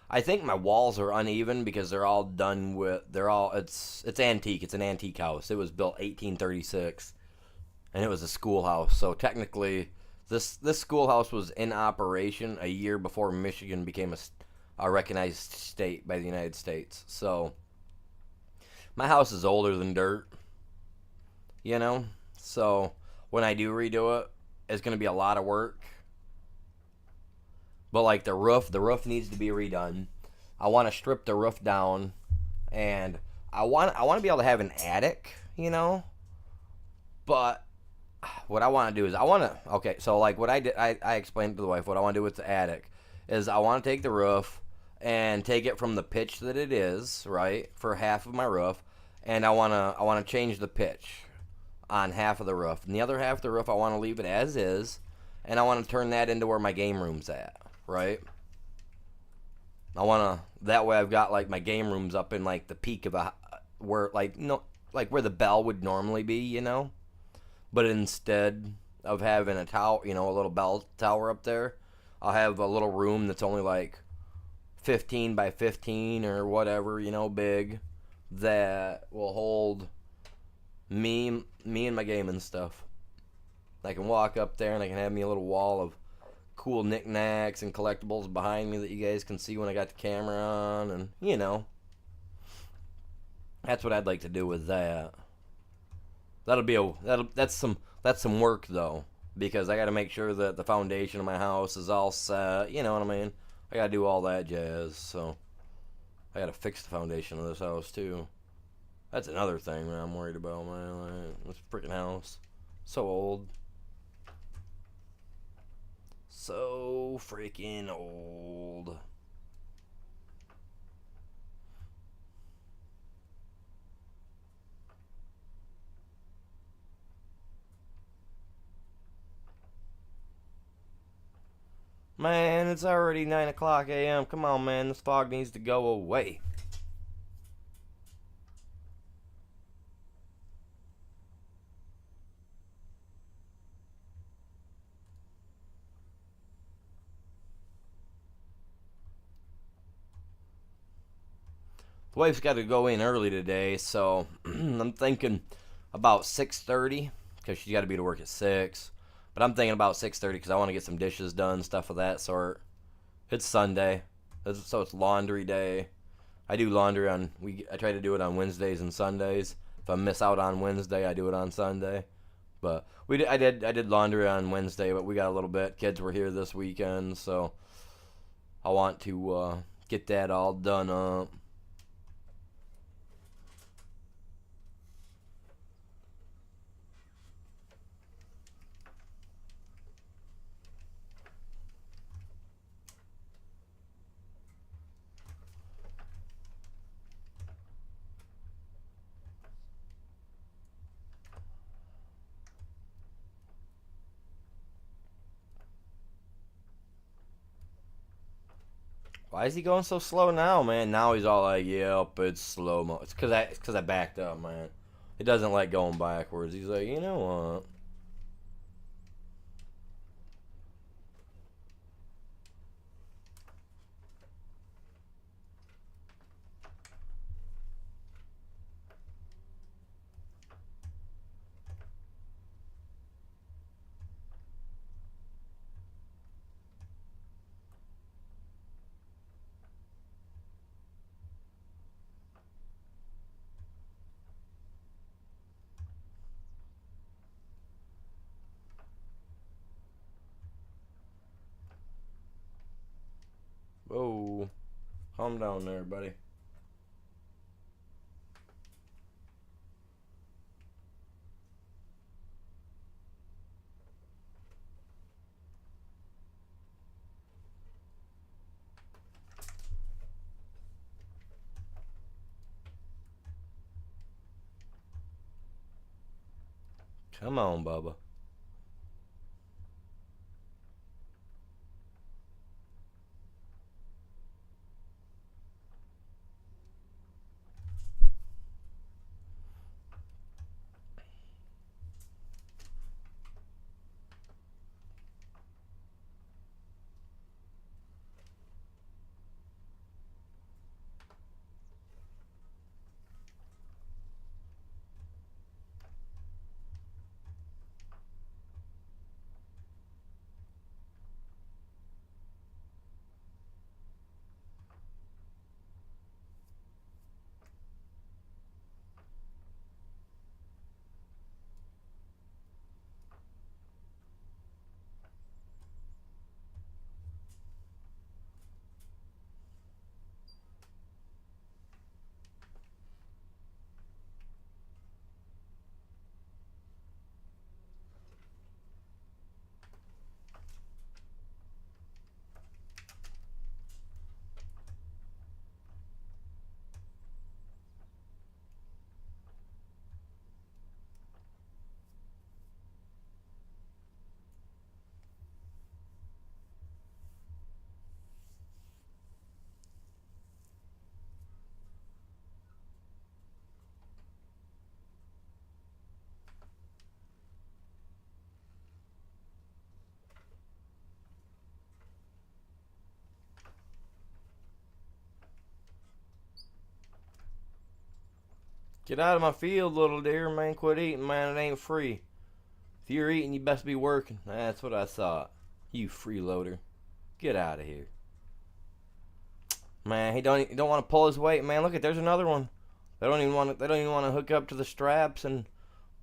I think my walls are uneven because they're all done with, it's antique. It's an antique house. It was built 1836, and it was a schoolhouse. So technically, This schoolhouse was in operation a year before Michigan became a recognized state by the United States. So my house is older than dirt, you know? So when I do redo it, it's going to be a lot of work. But like the roof needs to be redone. I want to strip the roof down, and I want to be able to have an attic, you know? But what I want to do is so like what I did, I explained to the wife what I want to do with the attic is I want to take the roof and take it from the pitch that it is, right, for half of my roof, and I want to change the pitch on half of the roof, and the other half of the roof I want to leave it as is, and I want to turn that into where my game room's at, right? That way I've got like my game rooms up in like the peak of where the bell would normally be, you know? But instead of having a tower, a little bell tower up there, I'll have a little room that's only like 15 by 15 or whatever, big, that will hold me and my gaming stuff. I can walk up there and I can have me a little wall of cool knickknacks and collectibles behind me that you guys can see when I got the camera on, and that's what I'd like to do with that. That's some work though, because I got to make sure that the foundation of my house is all set. You know what I mean? I got to do all that jazz. So I got to fix the foundation of this house too. That's another thing that I'm worried about, man. Like, this freaking house, so old, so freaking old. Man, it's already 9 o'clock a.m. Come on, man. This fog needs to go away. The wife's got to go in early today, so I'm thinking about 6:30, because she's got to be to work at 6. But I'm thinking about 6:30 because I want to get some dishes done, stuff of that sort. It's Sunday, so it's laundry day. I do laundry I try to do it on Wednesdays and Sundays. If I miss out on Wednesday, I do it on Sunday. But I did laundry on Wednesday, but we got a little bit. Kids were here this weekend, so I want to get that all done up. Why is he going so slow now, man? Now he's all like, "Yep, it's slow mo." It's cause I backed up, man. He doesn't like going backwards. He's like, you know what? Whoa, calm down there, buddy. Come on, Bubba. Get out of my field, little deer, man. Quit eating, man. It ain't free. If you're eating, you best be working. That's what I thought. You freeloader. Get out of here. Man, he don't want to pull his weight, man. Look at, there's another one. They don't even want to hook up to the straps and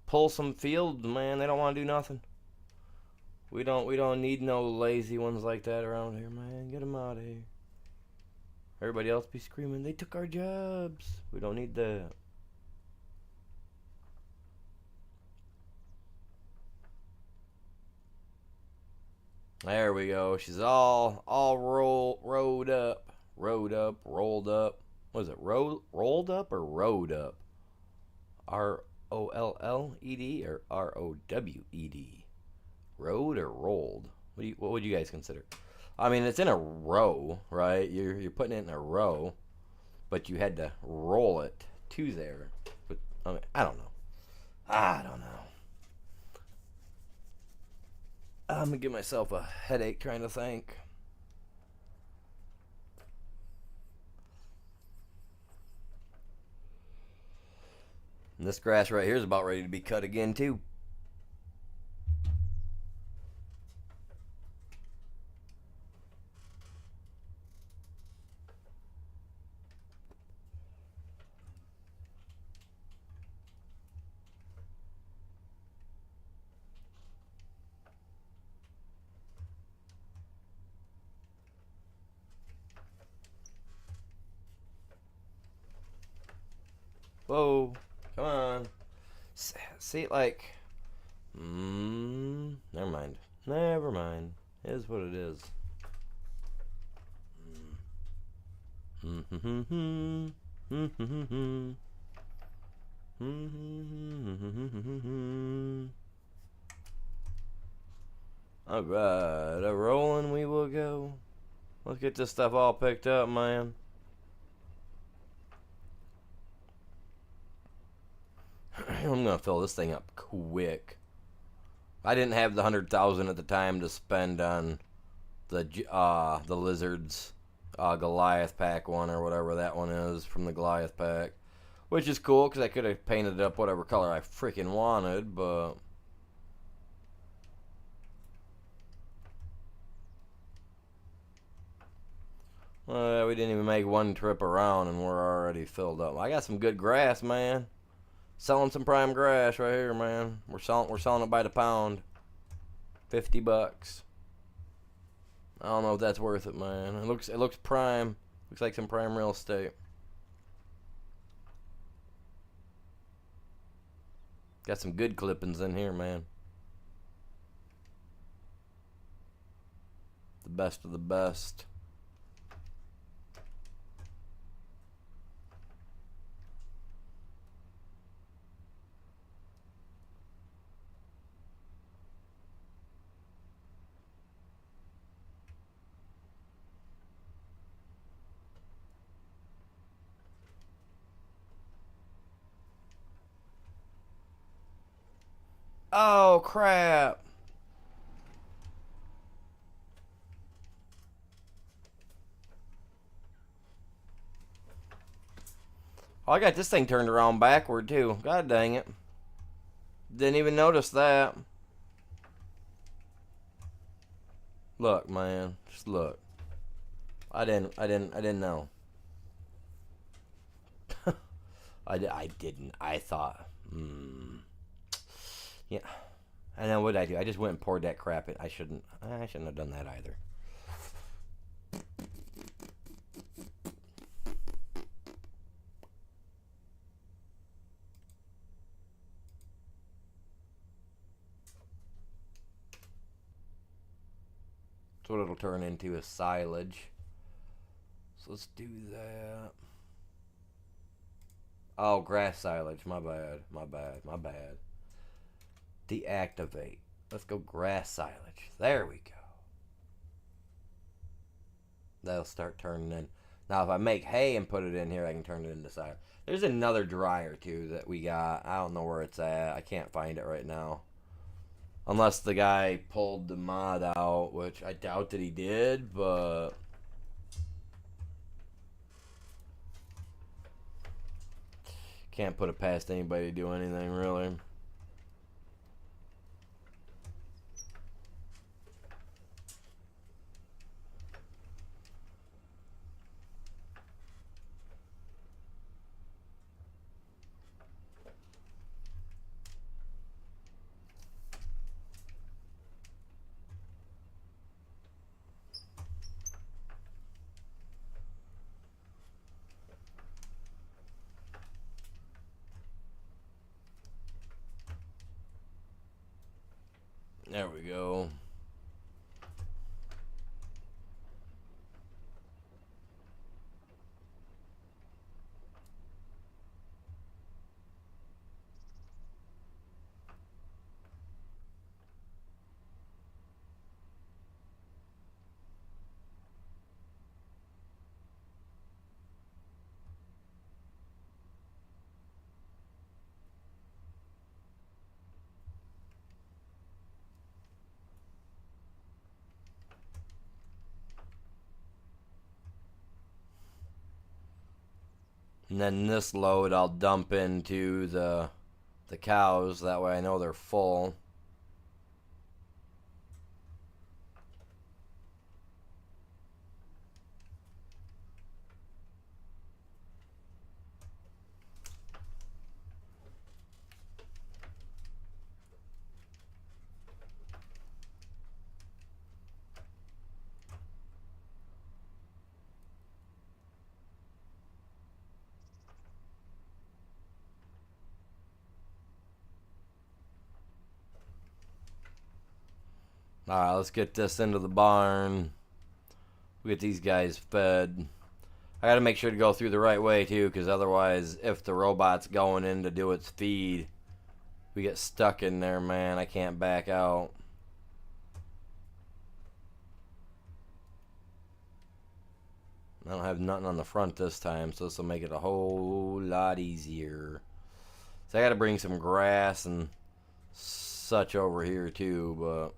pull some fields, man. They don't want to do nothing. We don't need no lazy ones like that around here, man. Get them out of here. Everybody else be screaming, they took our jobs. We don't need that. There we go. She's all rolled up, rolled up. What is it? Rolled up or rowed up? ROLLED or ROWED? Rowed or rolled? What would you guys consider? I mean, it's in a row, right? You're putting it in a row, but you had to roll it to there. But I mean, I don't know. I don't know. I'm gonna give myself a headache trying to think. And this grass right here is about ready to be cut again too. Whoa. Come on. See, like... never mind. Never mind. It is what it is. Alright, a rolling we will go. Let's get this stuff all picked up, man. I'm gonna fill this thing up quick. I didn't have the 100,000 at the time to spend on the lizards Goliath pack one or whatever that one is from the Goliath pack, which is cool because I could have painted it up whatever color I freaking wanted, but we didn't even make one trip around and we're already filled up. I got some good grass, man. Selling some prime grass right here, man. We're selling it by the pound. $50. I don't know if that's worth it, man. It looks prime. Looks like some prime real estate. Got some good clippings in here, man. The best of the best. Oh, crap. Oh, I got this thing turned around backward, too. God dang it. Didn't even notice that. Look, man. Just look. I didn't know. I didn't. I thought, yeah. And then what did I do? I just went and poured that crap in. I shouldn't have done that either. That's what it'll turn into is silage. So let's do that. Oh, grass silage. My bad. My bad. My bad. Deactivate. Let's go grass silage. There we go. That'll start turning in. Now, if I make hay and put it in here, I can turn it into silage. There's another dryer, too, that we got. I don't know where it's at. I can't find it right now. Unless the guy pulled the mod out, which I doubt that he did, but... Can't put it past anybody to do anything, really. There we go. And then this load I'll dump into the cows. That way I know they're full. Alright, let's get this into the barn. We get these guys fed. I gotta make sure to go through the right way too, because otherwise, if the robot's going in to do its feed, we get stuck in there, man. I can't back out. I don't have nothing on the front this time, so this will make it a whole lot easier. So I gotta bring some grass and such over here too, but...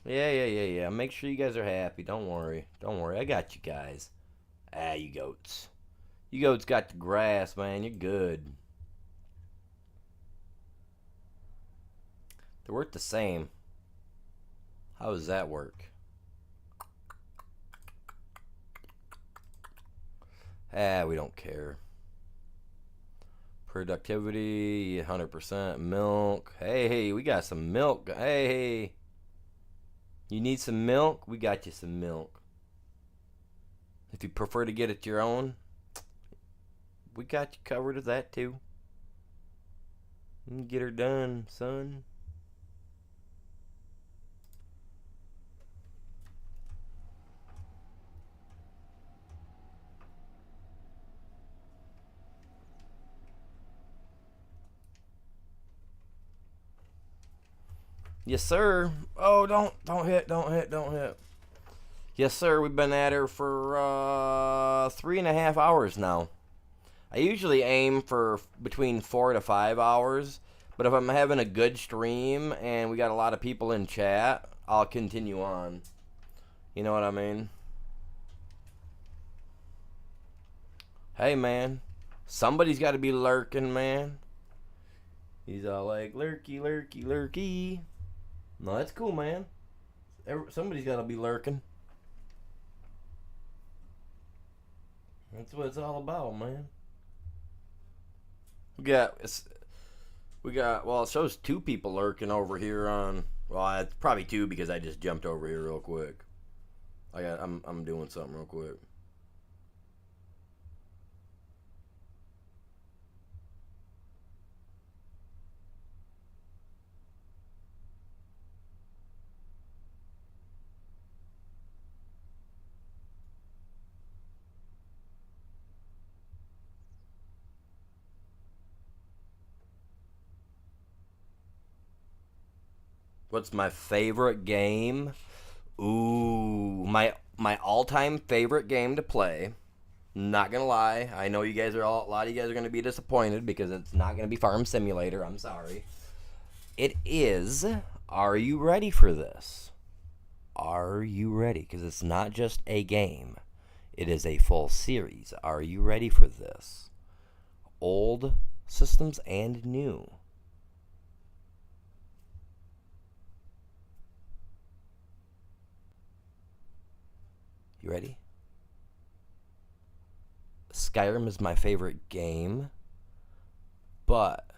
Yeah. Make sure you guys are happy. Don't worry. Don't worry. I got you guys. Ah, you goats. You goats got the grass, man. You're good. They work the same. How does that work? Ah, we don't care. Productivity, 100%. Milk. Hey, we got some milk. Hey. You need some milk? We got you some milk. If you prefer to get it your own, we got you covered with that too. Get her done, son. Yes, sir. Oh, don't hit. Yes, sir. We've been at her for 3.5 hours now. I usually aim for between 4 to 5 hours, but if I'm having a good stream and we got a lot of people in chat, I'll continue on. You know what I mean? Hey, man. Somebody's got to be lurking, man. He's all like, lurky. No, that's cool, man. Somebody's got to be lurking. That's what it's all about, man. We got, well, it shows 2 people lurking over here on, well, it's probably 2 because I just jumped over here real quick. I'm doing something real quick. What's my favorite game? Ooh, my all-time favorite game to play. Not gonna lie, I know you guys are a lot of you guys are gonna be disappointed because it's not gonna be Farm Simulator. I'm sorry. It is. Are you ready for this? Are you ready? Because it's not just a game. It is a full series. Are you ready for this? Old systems and new. You ready? Skyrim is my favorite game, but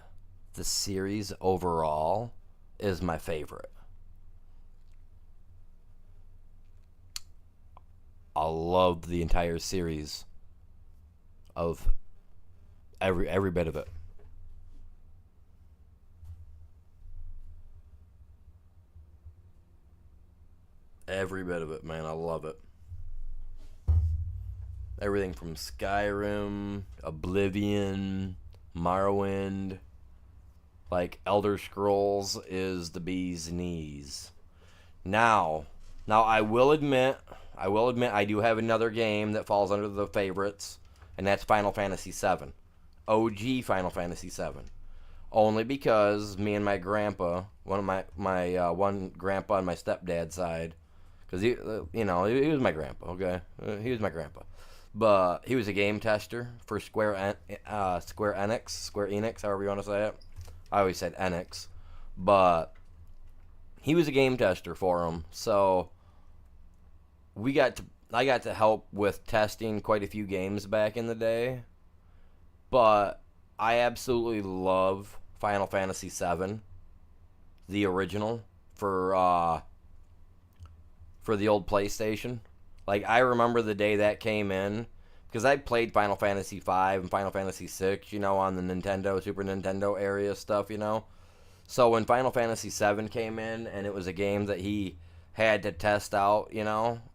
the series overall is my favorite. I love the entire series of every bit of it. Every bit of it, man. I love it. Everything from Skyrim, Oblivion, Morrowind, like Elder Scrolls is the bee's knees. Now I will admit I do have another game that falls under the favorites, and that's Final Fantasy VII. OG Final Fantasy VII. Only because me and my grandpa, one of my one grandpa on my stepdad's side, because he was my grandpa, okay? He was my grandpa. But he was a game tester for Square Enix, however you want to say it. I always said Enix. But he was a game tester for him. So we got to I got to help with testing quite a few games back in the day, but I absolutely love Final Fantasy VII, the original for the old PlayStation. Like I remember the day that came in because I played Final Fantasy V and Final Fantasy VI, on the Nintendo, Super Nintendo area stuff. So when Final Fantasy VII came in and it was a game that he had to test out,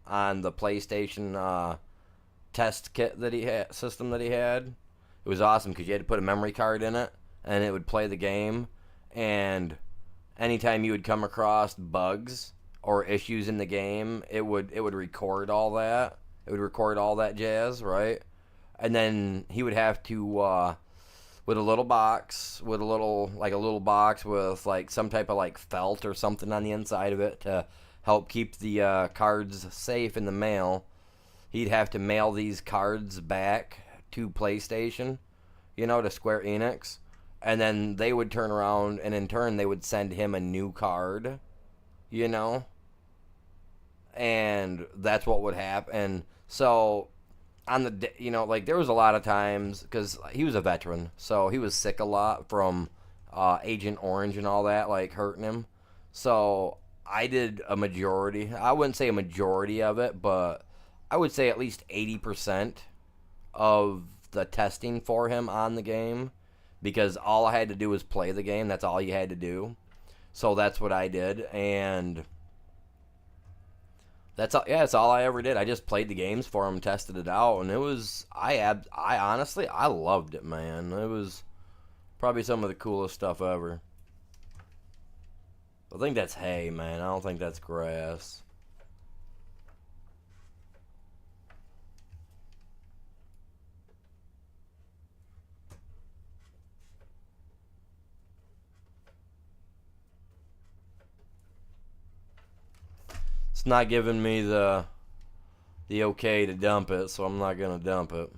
on the PlayStation test kit that he had, system that he had, it was awesome because you had to put a memory card in it and it would play the game. And anytime you would come across bugs or issues in the game, it would record all that. It would record all that jazz, right? And then he would have to with a little box, with a little box with like some type of like felt or something on the inside of it to help keep the cards safe in the mail. He'd have to mail these cards back to PlayStation, to Square Enix, and then they would turn around and in turn they would send him a new card, and that's what would happen. So on the like there was a lot of times because he was a veteran, so he was sick a lot from Agent Orange and all that, like hurting him. So I did a majority. I wouldn't say a majority of it, but I would say at least 80% of the testing for him on the game, because all I had to do was play the game. That's all you had to do. So that's what I did, and that's all. Yeah, that's all I ever did. I just played the games for him, tested it out, and it was. I honestly, I loved it, man. It was probably some of the coolest stuff ever. I think that's hay, man. I don't think that's grass. It's not giving me the okay to dump it, so I'm not gonna dump it.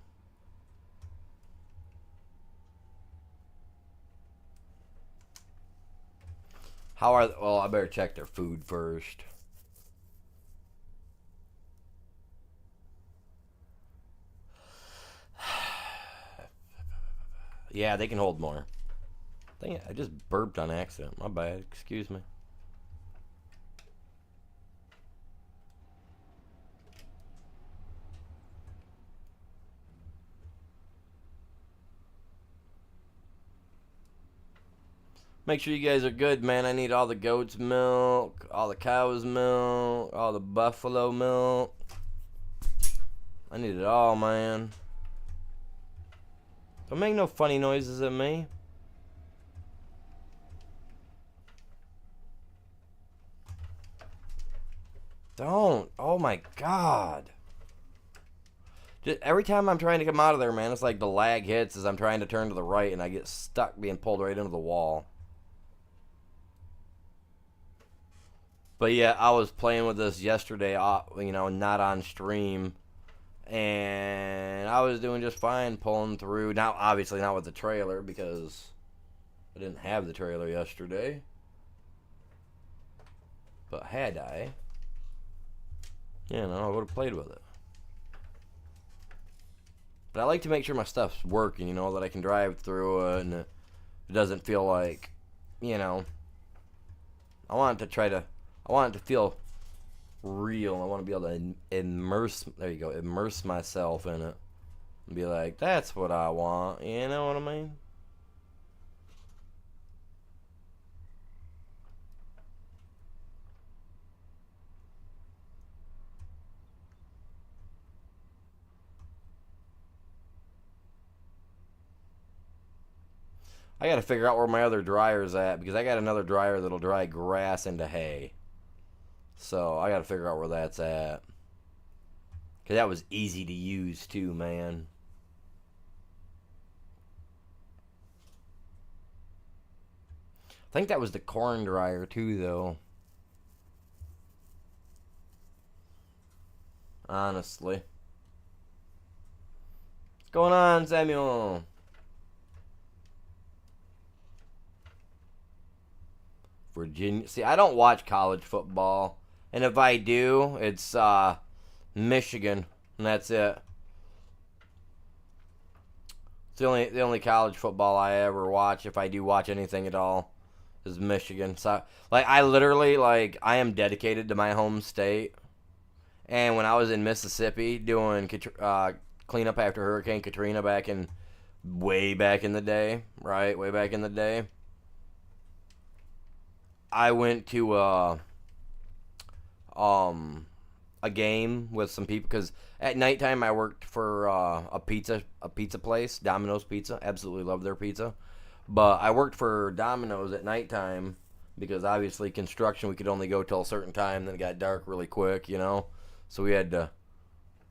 Well, I better check their food first. Yeah, they can hold more. I just burped on accident. My bad. Excuse me. Make sure you guys are good, man. I need all the goat's milk, all the cow's milk, all the buffalo milk. I need it all, man. Don't make no funny noises at me. Don't. Oh my god. Just every time I'm trying to come out of there, man, it's like the lag hits as I'm trying to turn to the right and I get stuck being pulled right into the wall. But yeah, I was playing with this yesterday, not on stream, and I was doing just fine pulling through. Now, obviously not with the trailer because I didn't have the trailer yesterday. But had I, I would have played with it. But I like to make sure my stuff's working, that I can drive through it and it doesn't feel like, I want it to feel real. I want to be able to immerse myself in it. And be like, that's what I want. You know what I mean? I gotta figure out where my other dryer's at, because I got another dryer that'll dry grass into hay. So I gotta figure out where that's at. Because that was easy to use too, man. I think that was the corn dryer too, though. Honestly. What's going on, Samuel? Virginia. See, I don't watch college football. And if I do, it's Michigan, and that's it. It's the only college football I ever watch, if I do watch anything at all, is Michigan. So, like, I literally, like, I am dedicated to my home state. And when I was in Mississippi doing cleanup after Hurricane Katrina way back in the day, right? Way back in the day, I went to a game with some people because at nighttime I worked for a pizza place, Domino's Pizza. Absolutely love their pizza. But I worked for Domino's at nighttime because obviously construction, we could only go till a certain time. Then it got dark really quick, you know. So we had to,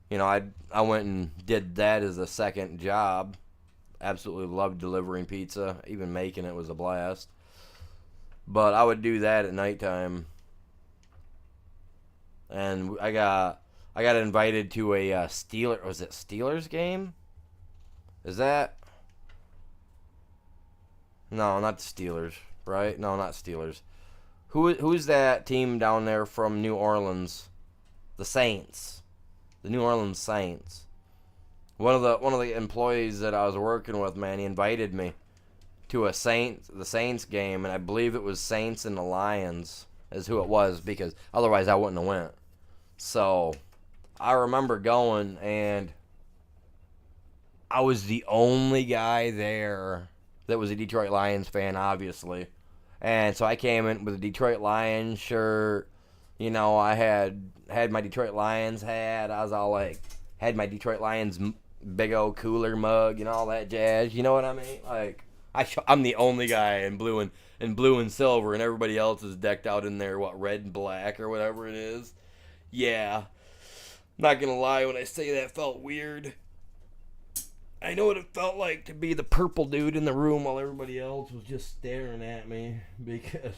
you know, I went and did that as a second job. Absolutely loved delivering pizza. Even making it was a blast. But I would do that at nighttime. And I got invited to a Steelers game? Is that? No, not the Steelers, right? No, not Steelers. Who's that team down there from New Orleans? The Saints. The New Orleans Saints. One of the employees that I was working with, man, he invited me to the Saints game, and I believe it was Saints and the Lions is who it was, because otherwise I wouldn't have went. So I remember going, and I was the only guy there that was a Detroit Lions fan, obviously. And so I came in with a Detroit Lions shirt. You know, I had my Detroit Lions hat. I was all like, had my Detroit Lions big old cooler mug and all that jazz. You know what I mean? Like, I'm the only guy in blue and silver, and everybody else is decked out in their red and black or whatever it is. Yeah, not gonna lie, when I say that felt weird. I know what it felt like to be the purple dude in the room while everybody else was just staring at me, because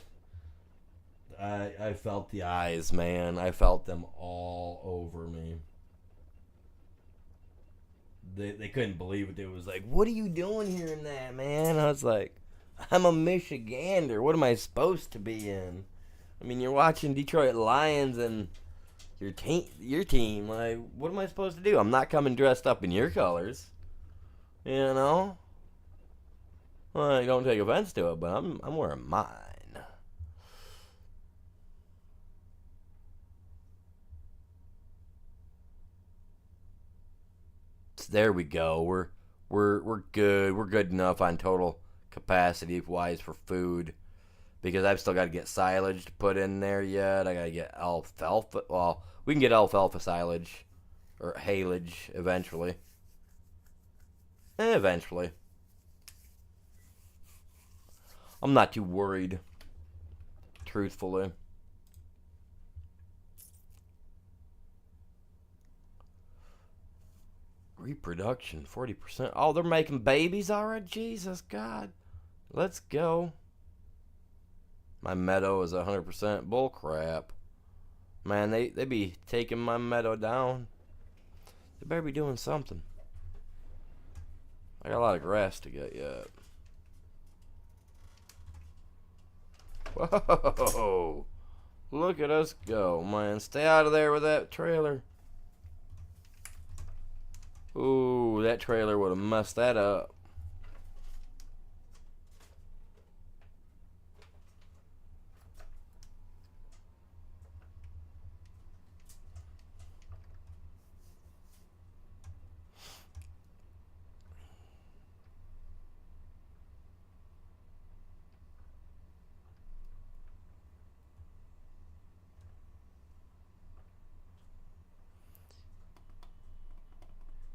I felt the eyes, man. I felt them all over me. They couldn't believe it. It was like, what are you doing here in that, man? I was like, I'm a Michigander. What am I supposed to be in? I mean, you're watching Detroit Lions and your team. Like, what am I supposed to do? I'm not coming dressed up in your colors. You know? Well, I don't take offense to it, but I'm wearing mine. There we go. We're good. We're good enough on total capacity wise for food, because I've still got to get silage to put in there yet. I got to get alfalfa. Well, we can get alfalfa silage or haylage eventually. Eventually. I'm not too worried, truthfully. Reproduction, 40%. Oh, they're making babies already? Jesus, God. Let's go. My meadow is 100% bull crap. Man, they be taking my meadow down. They better be doing something. I got a lot of grass to get yet. Whoa. Look at us go, man. Stay out of there with that trailer. Ooh, that trailer would have messed that up.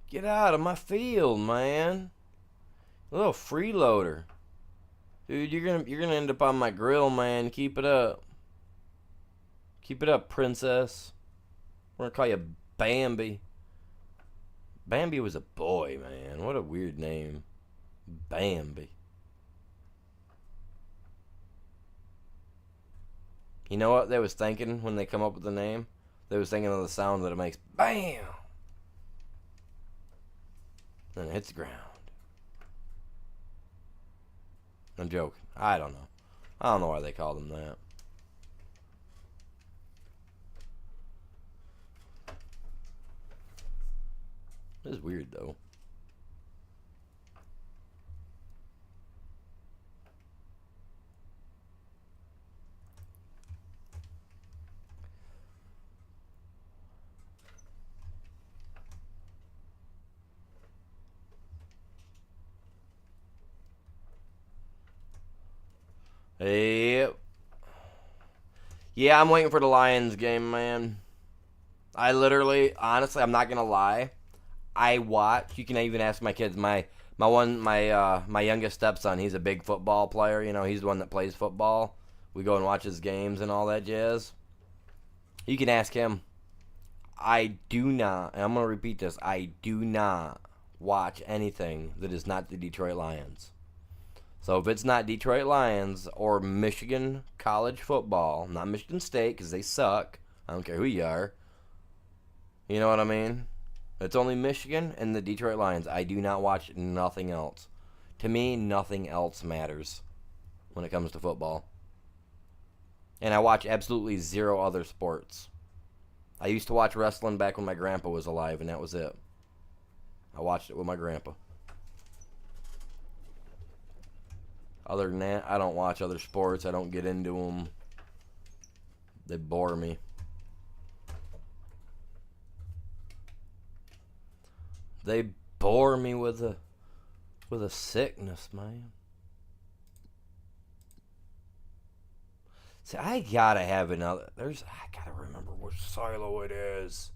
Get out of my field, man. A little freeloader. Dude, you're gonna end up on my grill, man. Keep it up. Keep it up, princess. We're gonna call you Bambi. Bambi was a boy, man. What a weird name. Bambi. You know what they was thinking when they come up with the name? They was thinking of the sound that it makes. BAM! And it hits the ground. I'm joking. I don't know. I don't know why they called him that. This is weird, though. Yep. Yeah, I'm waiting for the Lions game, man. I literally, honestly, I'm not gonna lie. I watch. You can even ask my kids. My youngest stepson. He's a big football player. You know, he's the one that plays football. We go and watch his games and all that jazz. You can ask him. I do not, and I'm gonna repeat this. I do not watch anything that is not the Detroit Lions. So if it's not Detroit Lions or Michigan college football, not Michigan State because they suck. I don't care who you are. You know what I mean? It's only Michigan and the Detroit Lions. I do not watch nothing else. To me, nothing else matters when it comes to football. And I watch absolutely zero other sports. I used to watch wrestling back when my grandpa was alive, and that was it. I watched it with my grandpa. Other than that, I don't watch other sports. I don't get into them. They bore me. They bore me with a sickness, man. See, I gotta have another. I gotta remember which silo it is.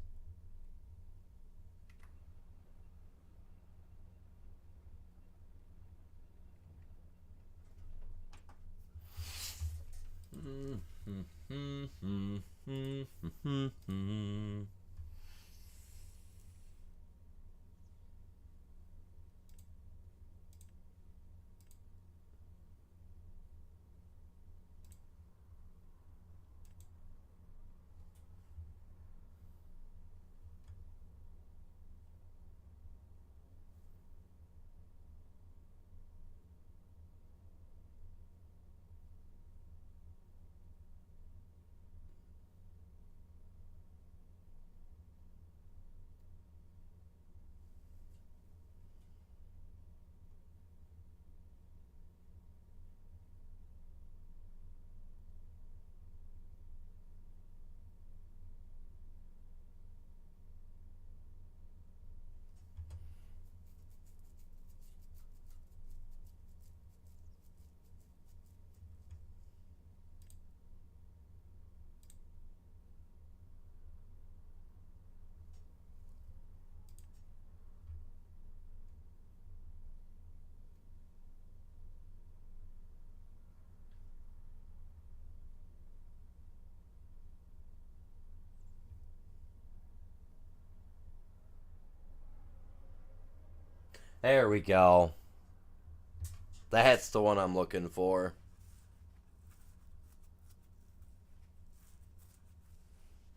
There we go. That's the one I'm looking for.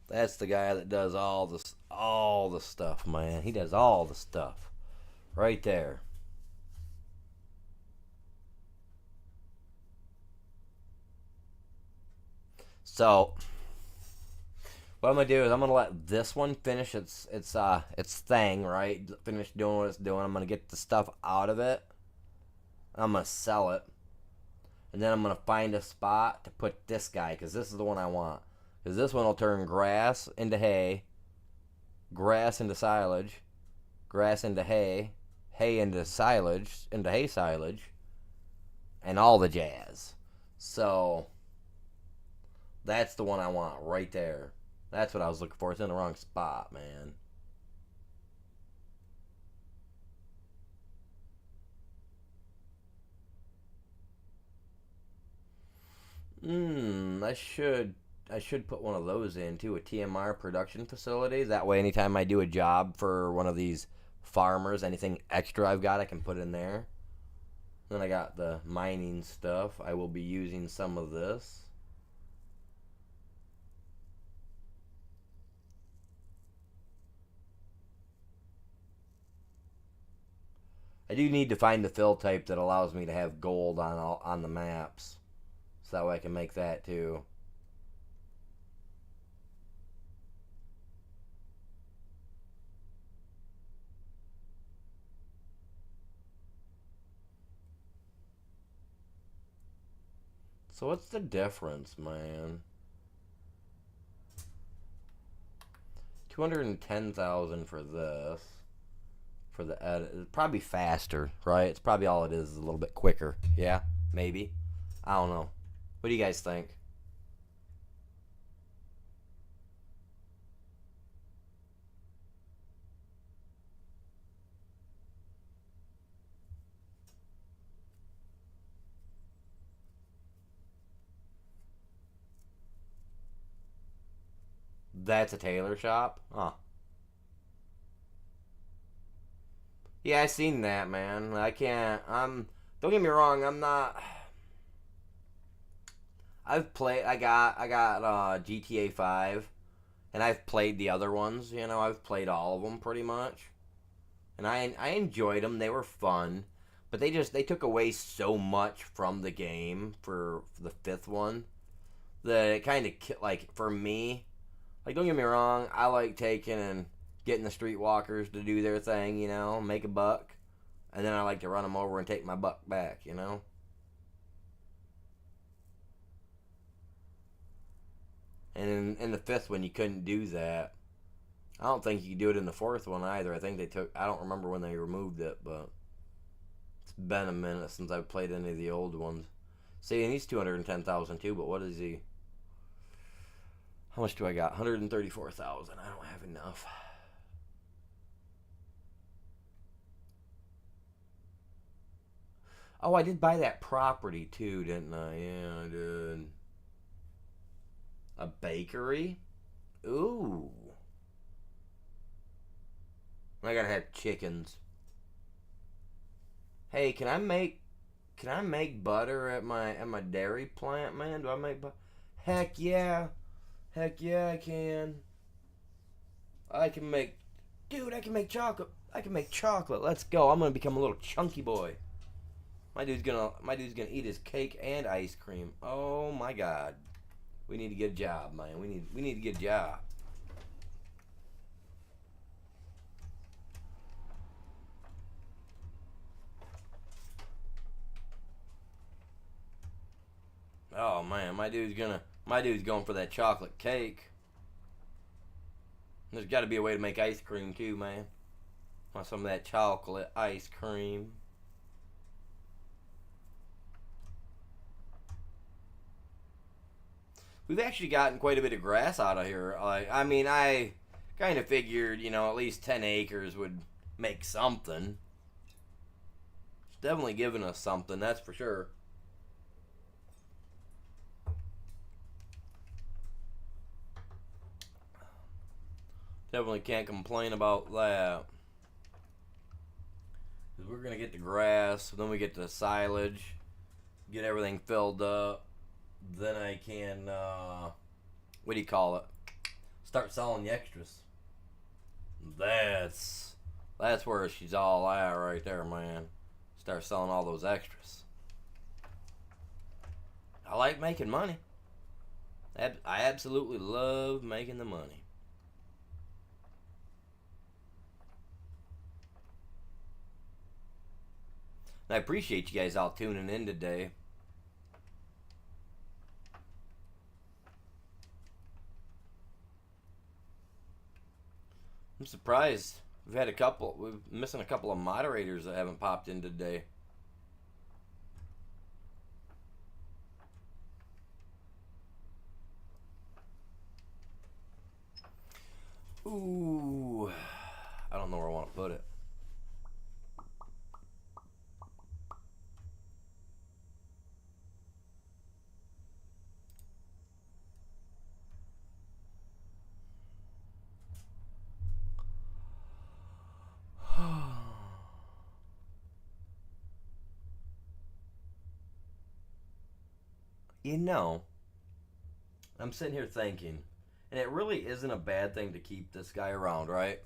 That's the guy that does all the stuff, man. He does all the stuff. Right there. So what I'm gonna do is I'm gonna let this one finish its thing, right? Finish doing what it's doing. I'm gonna get the stuff out of it. I'm gonna sell it, and then I'm gonna find a spot to put this guy because this is the one I want. Because this one will turn grass into hay, grass into silage, grass into hay, hay into silage, into hay silage, and all the jazz. So that's the one I want right there. That's what I was looking for. It's in the wrong spot, man. I should put one of those into a TMR production facility. That way, anytime I do a job for one of these farmers, anything extra I've got, I can put in there. Then I got the mining stuff. I will be using some of this. I do need to find the fill type that allows me to have gold on the maps, so that way I can make that too. So what's the difference, man? 210,000 for this. For the edit, it's probably faster, right? It's probably all it is a little bit quicker. Yeah, maybe. I don't know. What do you guys think? That's a tailor shop? Huh. Yeah, I seen that, man. I can't. Don't get me wrong. I'm not. I've played. I got GTA 5, and I've played the other ones. You know, I've played all of them pretty much, and I enjoyed them. They were fun, but they took away so much from the game for the fifth one that it kind of like for me. Like, don't get me wrong. I like taking and getting the streetwalkers to do their thing. You know, make a buck, and then I like to run them over and take my buck back. You know. And in the fifth one, you couldn't do that. I don't think you could do it in the fourth one either. I think they took. I don't remember when they removed it, but it's been a minute since I've played any of the old ones. See, and he's 210,000 too. But what is he? How much do I got? 134,000. I don't have enough. Oh, I did buy that property too, didn't I? Yeah, I did. A bakery? Ooh. I gotta have chickens. Hey, can I make butter at my dairy plant, man? Do I make butter? Heck yeah. Heck yeah, I can. I can make Dude, I can make chocolate. I can make chocolate. Let's go. I'm gonna become a little chunky boy. My dude's gonna eat his cake and ice cream. Oh my god. We need to get a job, man. We need to get a job. Oh man, my dude's going for that chocolate cake. There's got to be a way to make ice cream too, man. Want some of that chocolate ice cream? We've actually gotten quite a bit of grass out of here. I kind of figured, at least 10 acres would make something. It's definitely giving us something, that's for sure. Definitely can't complain about that. Because we're going to get the grass, then we get the silage, get everything filled up. Then I can, what do you call it? Start selling the extras. That's that's where she's all at right there, man. Start selling all those extras. I like making money. I absolutely love making the money. And I appreciate you guys all tuning in today. I'm surprised. We're missing a couple of moderators that haven't popped in today. Ooh. I don't know where I want to put it. You know, I'm sitting here thinking, and it really isn't a bad thing to keep this guy around, right?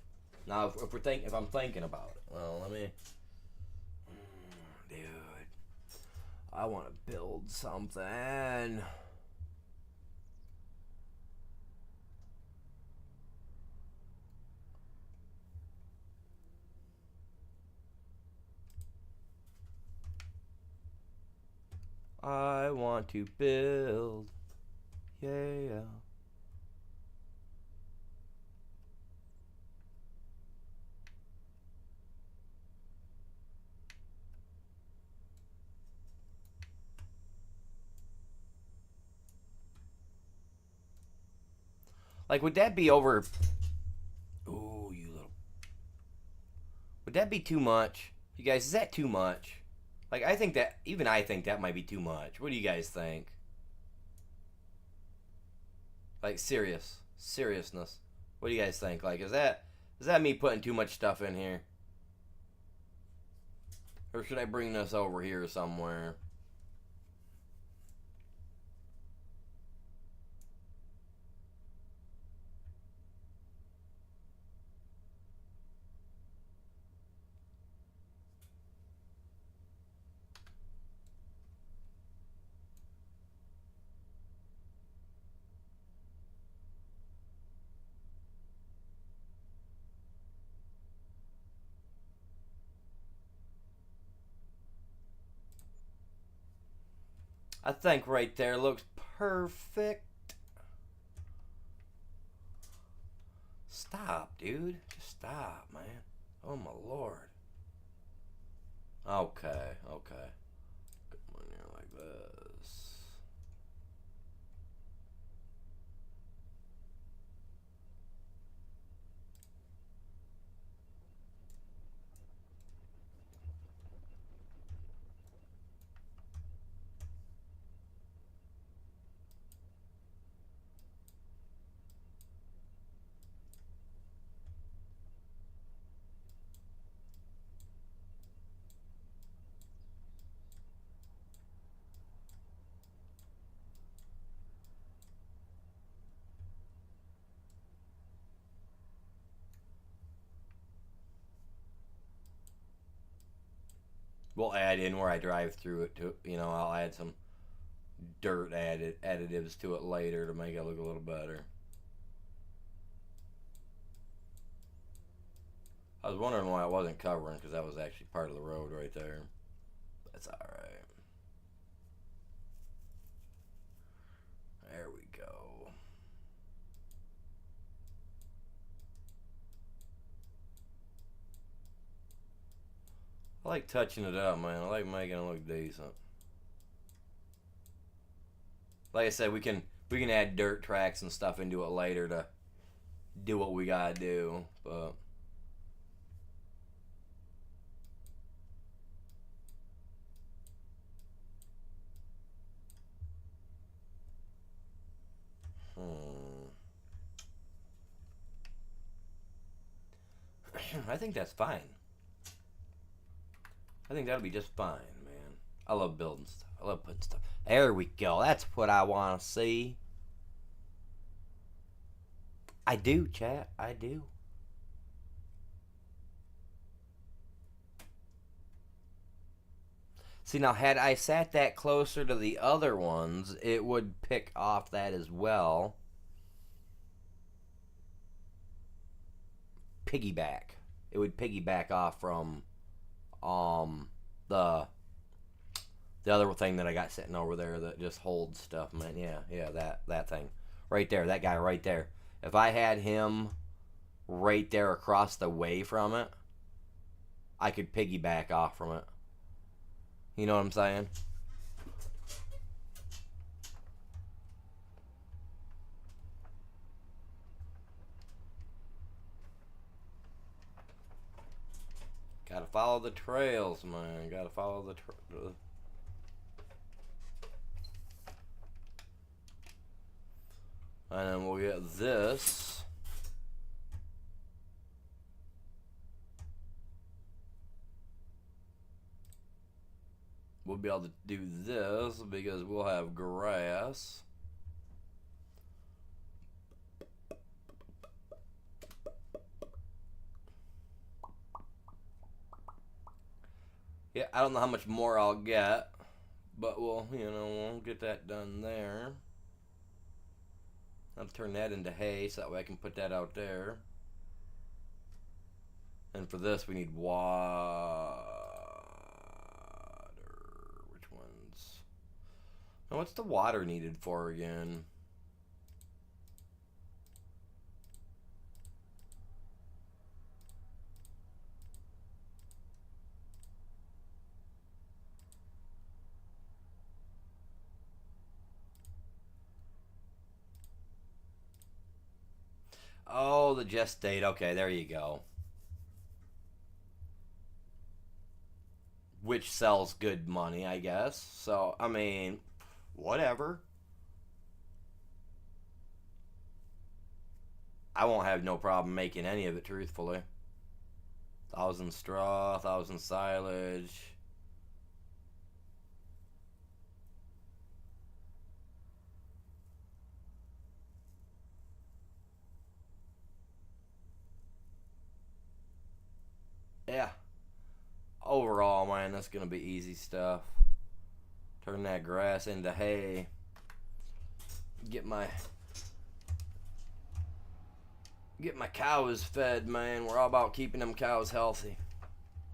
Now, if I'm thinking about it, well, dude, I want to build something. I want to build. Yeah. Like, would that be over? Ooh, you little. Would that be too much? You guys, is that too much? Like, I think that, even I think that might be too much. What do you guys think? Like, seriousness. What do you guys think? Like, is that me putting too much stuff in here? Or should I bring this over here somewhere? I think right there looks perfect. Stop, dude. Just stop, man. Oh my lord. Okay. Come on here like this. We'll add in where I drive through it to, I'll add some dirt additives to it later to make it look a little better. I was wondering why it wasn't covering, because that was actually part of the road right there. That's alright. There we go. I like touching it up, man. I like making it look decent. Like I said, we can add dirt tracks and stuff into it later to do what we gotta do, but I think that's fine. I think that'll be just fine, man. I love building stuff. I love putting stuff. There we go. That's what I want to see. I do, chat. I do. See, now, had I sat that closer to the other ones, it would pick off that as well. Piggyback. It would piggyback off from the other thing that I got sitting over there that just holds stuff, man. Yeah, that thing. Right there, that guy right there. If I had him right there across the way from it, I could piggyback off from it. You know what I'm saying? Gotta follow the trails, man. Gotta follow the and then we'll get this. We'll be able to do this because we'll have grass. Yeah, I don't know how much more I'll get, but we'll get that done there. I'll turn that into hay so that way I can put that out there. And for this, we need water. Which ones? Now, what's the water needed for again? Oh, the gestate. Okay, there you go. Which sells good money, I guess. So, I mean, whatever. I won't have no problem making any of it, truthfully. 1,000 straw, 1,000 silage. Yeah. Overall, man, that's going to be easy stuff. Turn that grass into hay. Get my cows fed, man. We're all about keeping them cows healthy.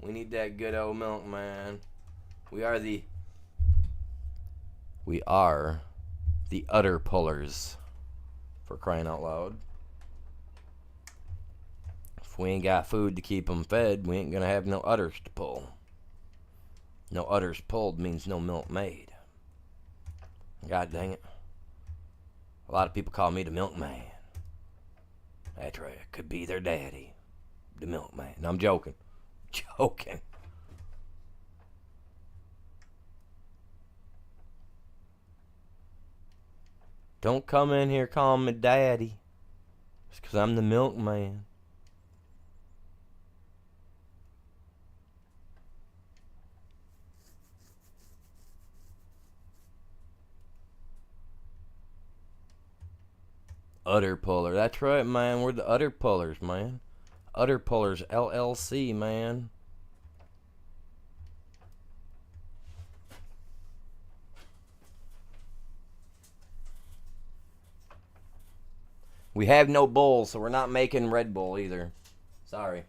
We need that good old milk, man. We are the udder pullers, for crying out loud. If we ain't got food to keep them fed, we ain't gonna have no udders to pull. No udders pulled means no milk made. God dang it. A lot of people call me the milkman. That's right, I could be their daddy. The milkman. No, I'm joking. Joking. Don't come in here calling me daddy. Just because I'm the milkman. Udder puller. That's right, man. We're the udder pullers, man. Udder pullers, LLC, man. We have no Bull, so we're not making Red Bull either. Sorry.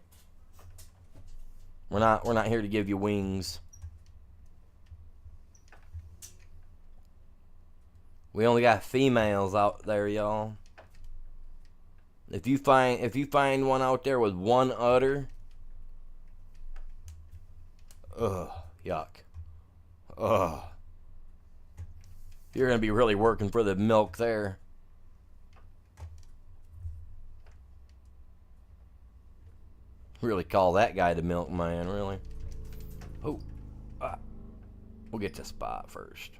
We're not here to give you wings. We only got females out there, y'all. If you find one out there with one udder, ugh, yuck. Ugh. You're gonna be really working for the milk there. Really call that guy the milkman, really. Oh, we'll get to spot first.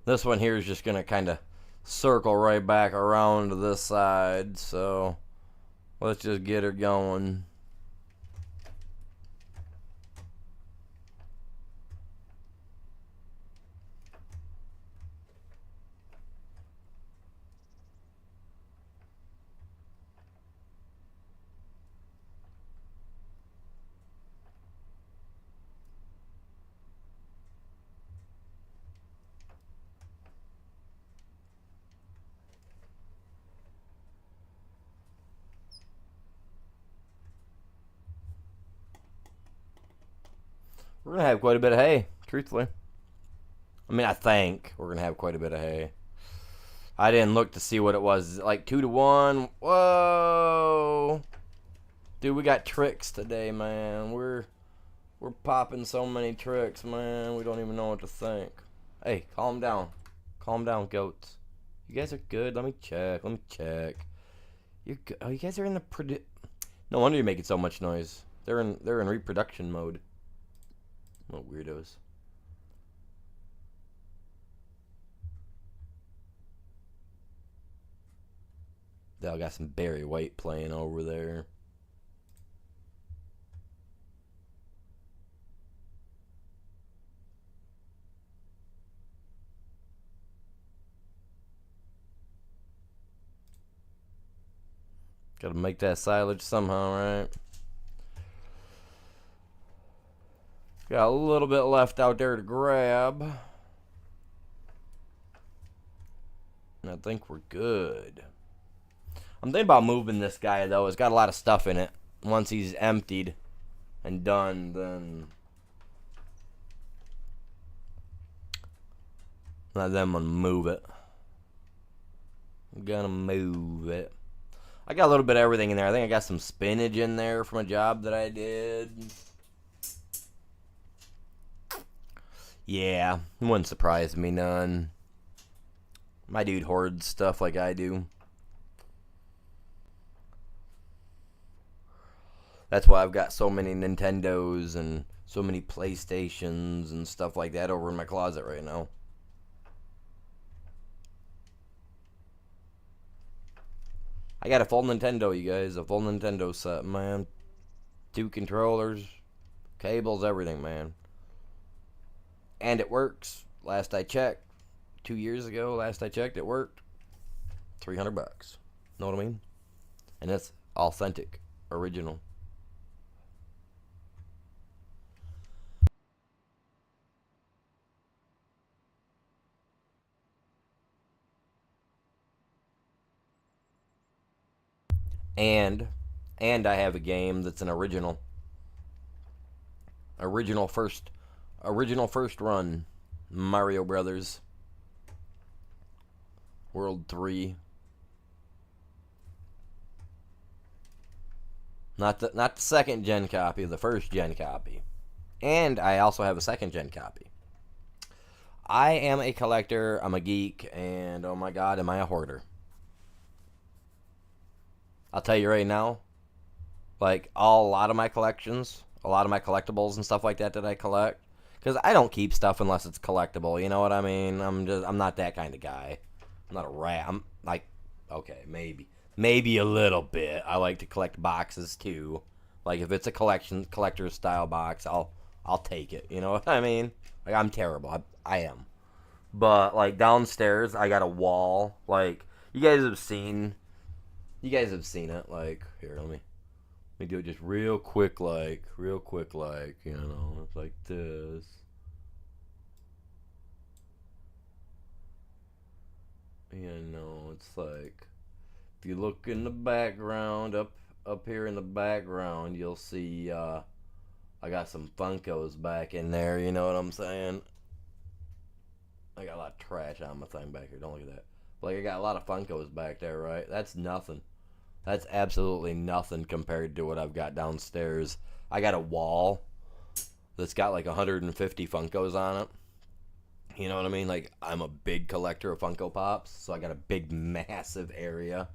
This one here is just gonna kind of circle right back around to this side, so let's just get her going. We're going to have quite a bit of hay, truthfully. I mean, I think we're going to have quite a bit of hay. I didn't look to see what it was. Like 2-to-1. Whoa. Dude, we got tricks today, man. We're popping so many tricks, man. We don't even know what to think. Hey, calm down. Calm down, goats. You guys are good. Let me check. You're good. Oh, you guys are in the No wonder you're making so much noise. They're in reproduction mode. What weirdos. They all got some Barry White playing over there. Gotta make that silage somehow, right? Got a little bit left out there to grab. And I think we're good. I'm thinking about moving this guy, though. It's got a lot of stuff in it. Once he's emptied and done, then Then I'm gonna move it. I'm gonna move it. I got a little bit of everything in there. I think I got some spinach in there from a job that I did. Yeah, it wouldn't surprise me none. My dude hoards stuff like I do. That's why I've got so many Nintendos and so many PlayStations and stuff like that over in my closet right now. I got a full Nintendo, you guys. A full Nintendo set, man. 2 controllers, cables, everything, man. And it works. Last I checked, 2 years ago, last I checked, it worked. $300. Know what I mean? And it's authentic, original. And I have a game that's an original first run Mario Brothers World 3. Not the second gen copy, the first gen copy. And I also have a second gen copy. I am a collector, I'm a geek, and oh my god, am I a hoarder. I'll tell you right now, like a lot of my collections, a lot of my collectibles and stuff like that I collect, because I don't keep stuff unless it's collectible. You know what I mean? I'm not that kind of guy. I'm not a rat. I'm like, okay, maybe a little bit. I like to collect boxes too. Like if it's a collector's style box, I'll take it. You know what I mean? Like I'm terrible. I am. But like downstairs, I got a wall. Like you guys have seen it. Like here, let me do it just real quick, like you know, it's like this. You know, it's like if you look in the background, up here in the background, you'll see I got some Funkos back in there. You know what I'm saying? I got a lot of trash on my thing back here. Don't look at that. But, like I got a lot of Funkos back there, right? That's nothing. That's absolutely nothing compared to what I've got downstairs. I got a wall that's got like 150 Funkos on it. You know what I mean? Like, I'm a big collector of Funko Pops, so I got a big, massive area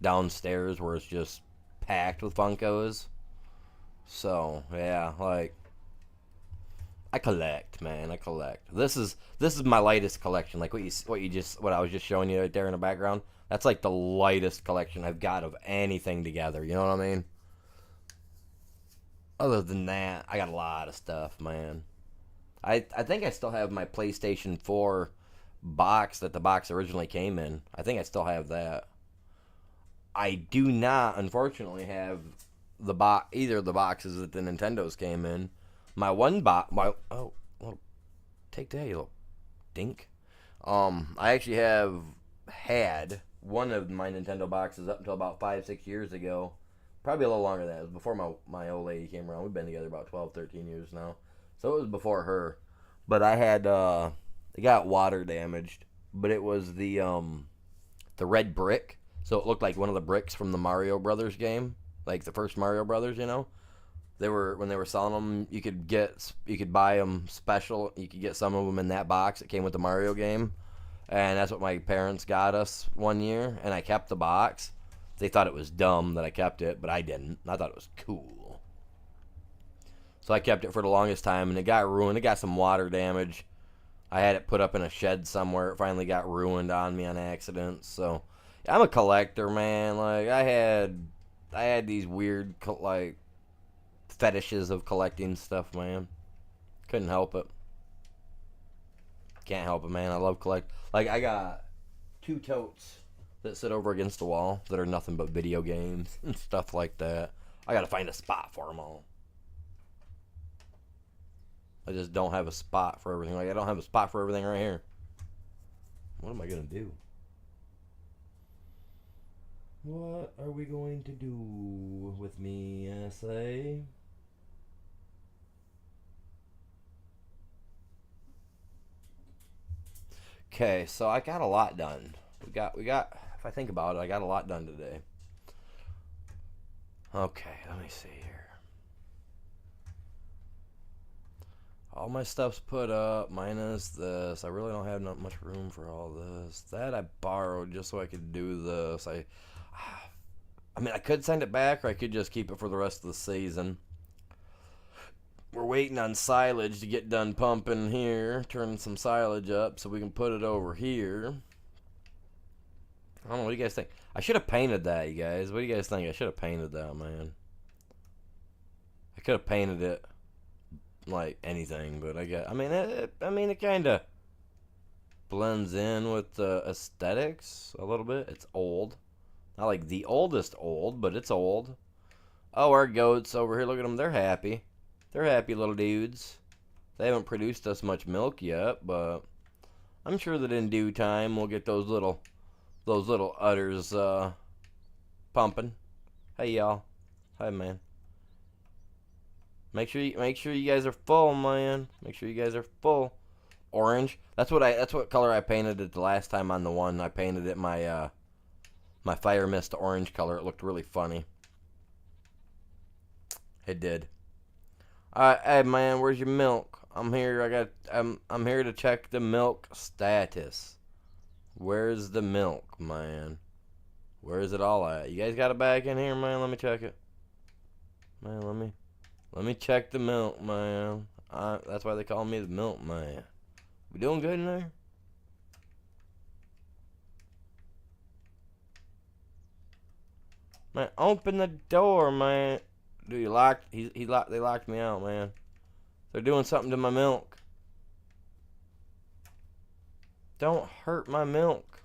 downstairs where it's just packed with Funkos. So, yeah, like, I collect, man. I collect. This is my lightest collection. Like what I was just showing you right there in the background. That's like the lightest collection I've got of anything together. You know what I mean? Other than that, I got a lot of stuff, man. I think I still have my PlayStation 4 box that the box originally came in. I think I still have that. I do not, unfortunately, have either of the boxes that the Nintendos came in. My one box, well, take that, you little dink. I actually had one of my Nintendo boxes up until about 5-6 years ago. Probably a little longer than that. It was before my old lady came around. We've been together about 12-13 years now. So it was before her. But I had, it got water damaged. But it was the red brick. So it looked like one of the bricks from the Mario Brothers game. Like the first Mario Brothers, you know? When they were selling them, you could buy them special. You could get some of them in that box. It came with the Mario game. And that's what my parents got us one year. And I kept the box. They thought it was dumb that I kept it, but I didn't. I thought it was cool. So I kept it for the longest time, and it got ruined. It got some water damage. I had it put up in a shed somewhere. It finally got ruined on me on accident. So I'm a collector, man. Like I had these weird like fetishes of collecting stuff, man. Couldn't help it. Can't help it, man. I love collect. Like I got 2 totes that sit over against the wall that are nothing but video games and stuff like that. I gotta find a spot for them all. I just don't have a spot for everything. Like I don't have a spot for everything right here. What am I gonna do? What are we going to do with me, I say? Okay, so I got a lot done. We got. If I think about it, I got a lot done today. Okay, let me see here. All my stuff's put up, minus this. I really don't have not much room for all this. That I borrowed just so I could do this. I mean, I could send it back, or I could just keep it for the rest of the season. We're waiting on silage to get done pumping here, turning some silage up so we can put it over here. I don't know, what do you guys think? I should have painted that, you guys. What do you guys think? I should have painted that, man. I could have painted it like anything, but I mean, it kind of blends in with the aesthetics a little bit. It's old. Not like the oldest old, but it's old. Oh, our goats over here, look at them. They're happy. They're happy little dudes. They haven't produced us much milk yet, but I'm sure that in due time we'll get those little udders pumping. Hey y'all. Hi man. Make sure you guys are full, man. Make sure you guys are full. Orange. That's what color I painted it the last time on the one. I painted it my fire mist orange color. It looked really funny. It did. Hey man, where's your milk? I'm here. I'm here to check the milk status. Where's the milk, man? Where is it all at? You guys got it back in here, man? Let me check it. Man, let me check the milk, man. That's why they call me the milk man. We doing good in there? Man, open the door, man. Dude, they locked me out, man. They're doing something to my milk. Don't hurt my milk.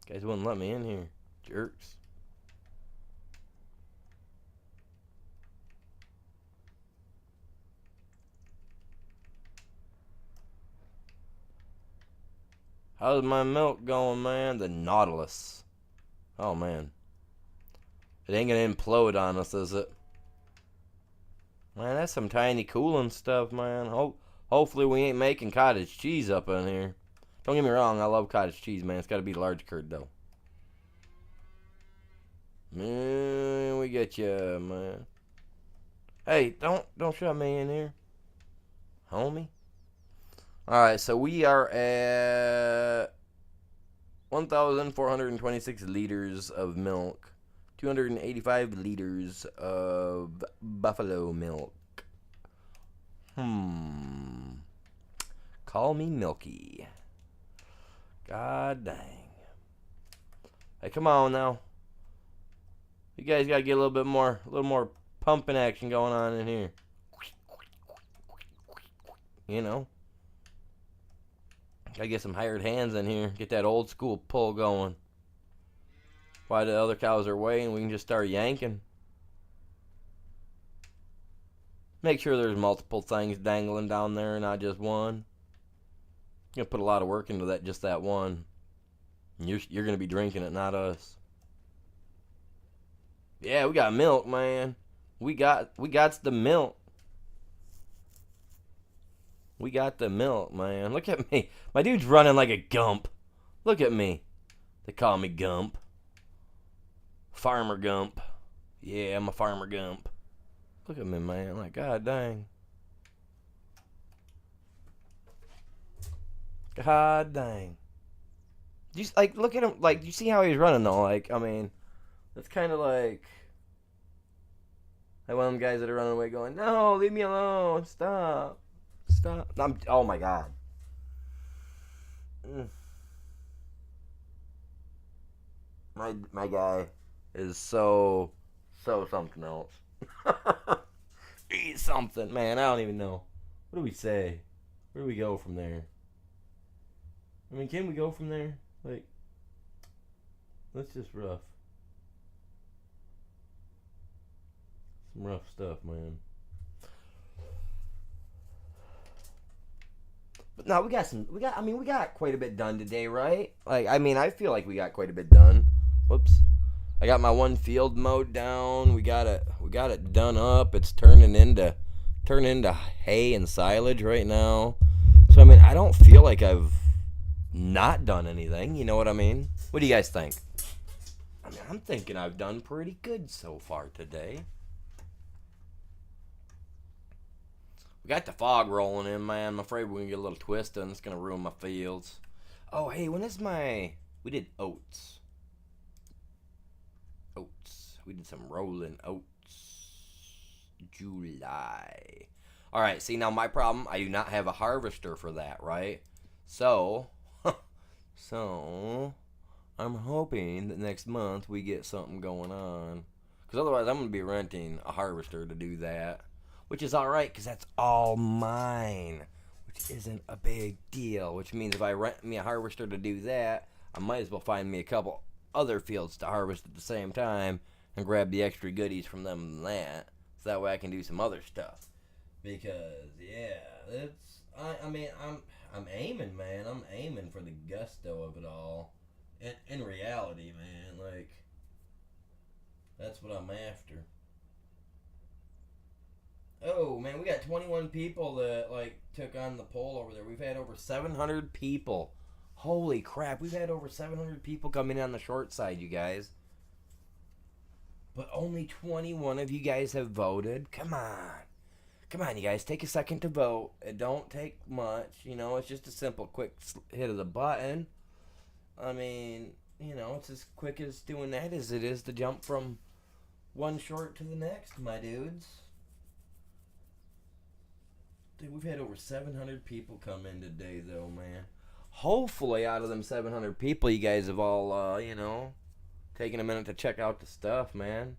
Guys wouldn't let me in here. Jerks. How's my milk going, man? The Nautilus. Oh, man. It ain't gonna implode on us, is it? Man, that's some tiny cooling stuff, man. Hopefully we ain't making cottage cheese up in here. Don't get me wrong, I love cottage cheese, man. It's gotta be large curd, though. Man, we get you, man. Hey, don't shove me in here, homie. Alright, so we are at 1,426 liters of milk. 285 liters of buffalo milk. Call me Milky. God dang. Hey, come on now. You guys gotta get a little more pumping action going on in here. You know. Gotta get some hired hands in here. Get that old school pull going. While the other cows are weighing, we can just start yanking. Make sure there's multiple things dangling down there, not just one. You're gonna put a lot of work into just that one. And you're gonna be drinking it, not us. Yeah, we got milk, man. We got the milk. We got the milk, man. Look at me. My dude's running like a gump. Look at me. They call me Gump. Farmer Gump. Yeah, I'm a Farmer Gump. Look at me, man. Like, god dang. God dang. Just like, look at him. Like, you see how he's running though? Like, I mean, it's kind of like one of them guys that are running away, going, "No, leave me alone. Stop, stop." Oh my god. My guy is so something else. He's something, man. I don't even know. What do we say? Where do we go from there? I mean, can we go from there? Like, that's just rough. Some rough stuff, man. But no, we got quite a bit done today, right? Like, I mean, I feel like we got quite a bit done. Whoops. I got my one field mowed down. We got it done up. It's turning into hay and silage right now. So I mean, I don't feel like I've not done anything. You know what I mean? What do you guys think? I mean, I'm thinking I've done pretty good so far today. We got the fog rolling in, man. I'm afraid we're going to get a little twisted and it's going to ruin my fields. Oh, hey, when is my... We did oats. Oats. We did some rolling oats. July. Alright, see, now my problem, I do not have a harvester for that, right? So, I'm hoping that next month we get something going on. Because otherwise I'm going to be renting a harvester to do that. Which is alright, because that's all mine. Which isn't a big deal. Which means if I rent me a harvester to do that, I might as well find me a couple other fields to harvest at the same time and grab the extra goodies from them and that. So that way I can do some other stuff. Because, yeah, it's... I mean, I'm aiming, man. I'm aiming for the gusto of it all. In reality, man, like, that's what I'm after. Oh, man, we got 21 people that, like, took on the poll over there. We've had over 700 people. Holy crap, we've had over 700 people coming in on the short side, you guys. But only 21 of you guys have voted. Come on. Come on, you guys, take a second to vote. It don't take much, you know, it's just a simple, quick hit of the button. I mean, you know, it's as quick as doing that as it is to jump from one short to the next, my dudes. Dude, we've had over 700 people come in today, though, man. Hopefully, out of them 700 people, you guys have all, you know, taken a minute to check out the stuff, man.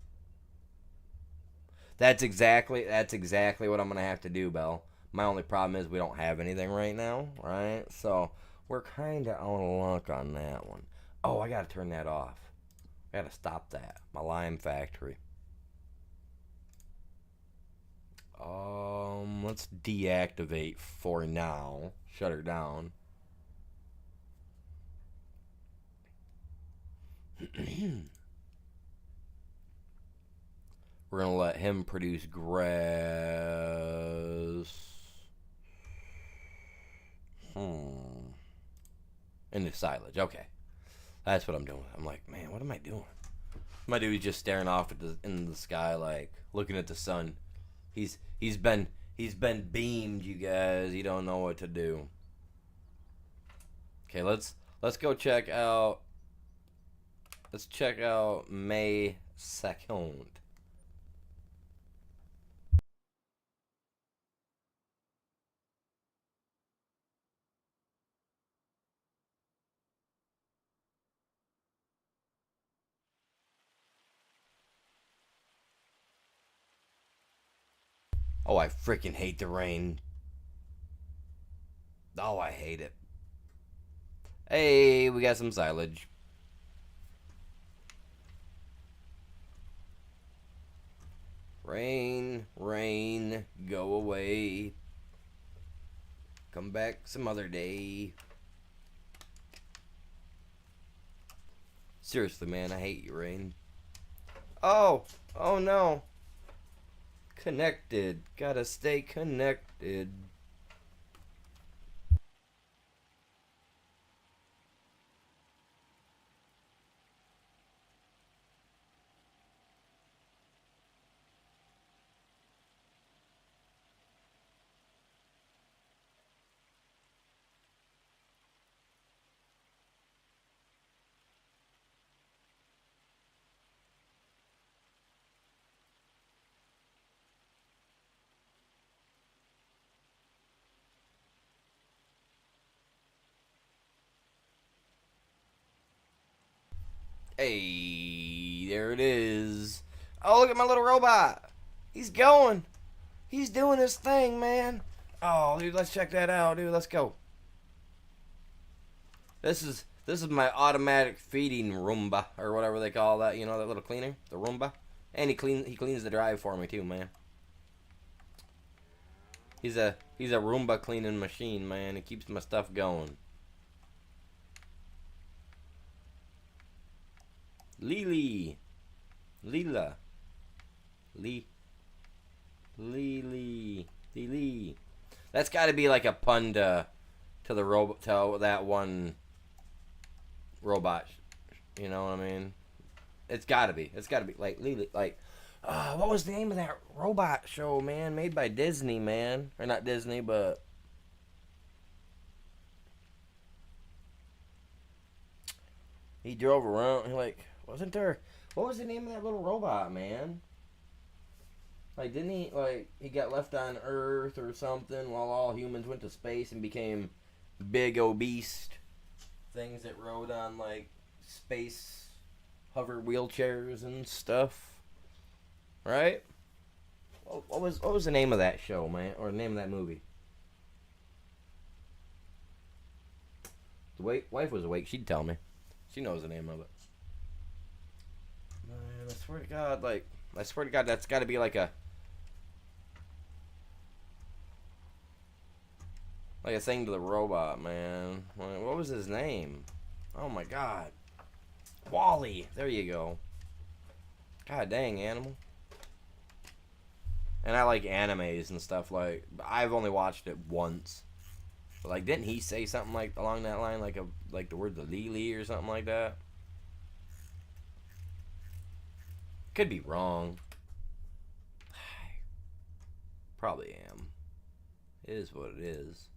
That's exactly what I'm going to have to do, Belle. My only problem is we don't have anything right now, right? So, we're kind of out of luck on that one. Oh, I got to turn that off. I got to stop that. My lime factory. Let's deactivate for now. Shut her down. We're going to let him produce grass. Into silage. Okay. That's what I'm doing. I'm like, man, what am I doing? My dude's just staring off at in the sky, like, looking at the sun. He's been beamed, you guys. He don't know what to do. Okay, let's go check out. Let's check out May 2nd. Oh, I freaking hate the rain. Oh, I hate it. Hey, we got some silage. Rain, rain, go away. Come back some other day. Seriously, man, I hate you, rain. Oh no. Connected. Gotta stay connected. Hey, there it is. Oh, look at my little robot. He's going. He's doing his thing, man. Oh, dude, let's check that out, dude. Let's go. This is my automatic feeding Roomba, or whatever they call that. You know, that little cleaner, the Roomba. And he cleans the drive for me too, man. He's a Roomba cleaning machine, man. He keeps my stuff going. Lily. Lila. Lily. That's got to be like a pun to the robot, to that one robot. You know what I mean? It's gotta be. It's gotta be like. What was the name of that robot show, man? Made by Disney, man, or not Disney, but he drove around. He like wasn't there? What was the name of that little robot, man? Like, didn't he like he got left on Earth or something while all humans went to space and became big obese things that rode on like space hover wheelchairs and stuff, right? What was the name of that show, man, or the name of that movie? The wife was awake. She'd tell me. She knows the name of it. Man, I swear to God, that's got to be like a thing to the robot, man. What was his name? Oh my God, Wally. There you go. God dang, Animal. And I like animes and stuff. Like, I've only watched it once. But like, didn't he say something like along that line, like the word the Lili or something like that? Could be wrong. Probably am. It is what it is.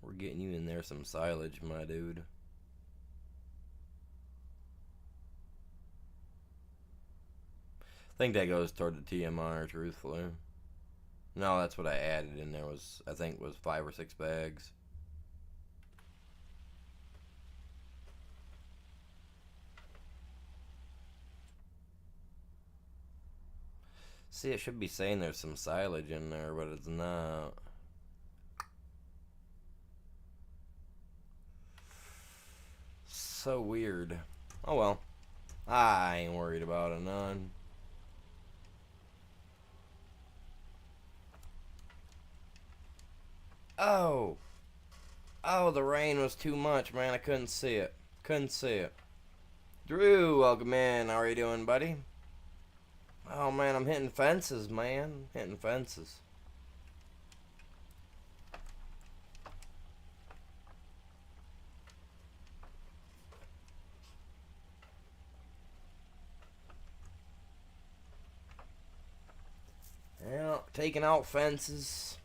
We're getting you in there some silage, my dude. I think that goes toward the TMR, truthfully. No, that's what I added in there I think was 5 or 6 bags. See, it should be saying there's some silage in there, but it's not. So weird. Oh well. I ain't worried about it none. Oh. Oh, the rain was too much, man. I couldn't see it. Couldn't see it. Drew, welcome in. How are you doing, buddy? Oh, man, I'm hitting fences, man. Hitting fences. Yeah, taking out fences.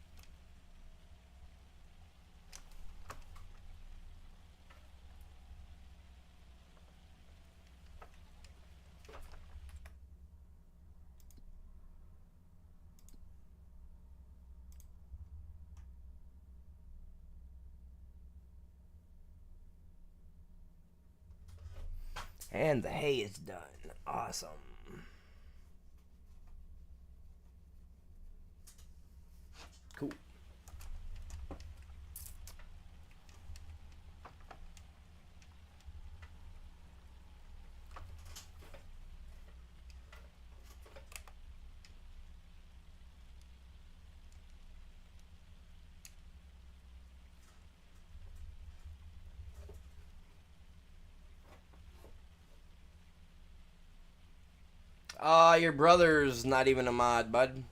And the hay is done. Awesome. Cool. Your brother's not even a mod, bud.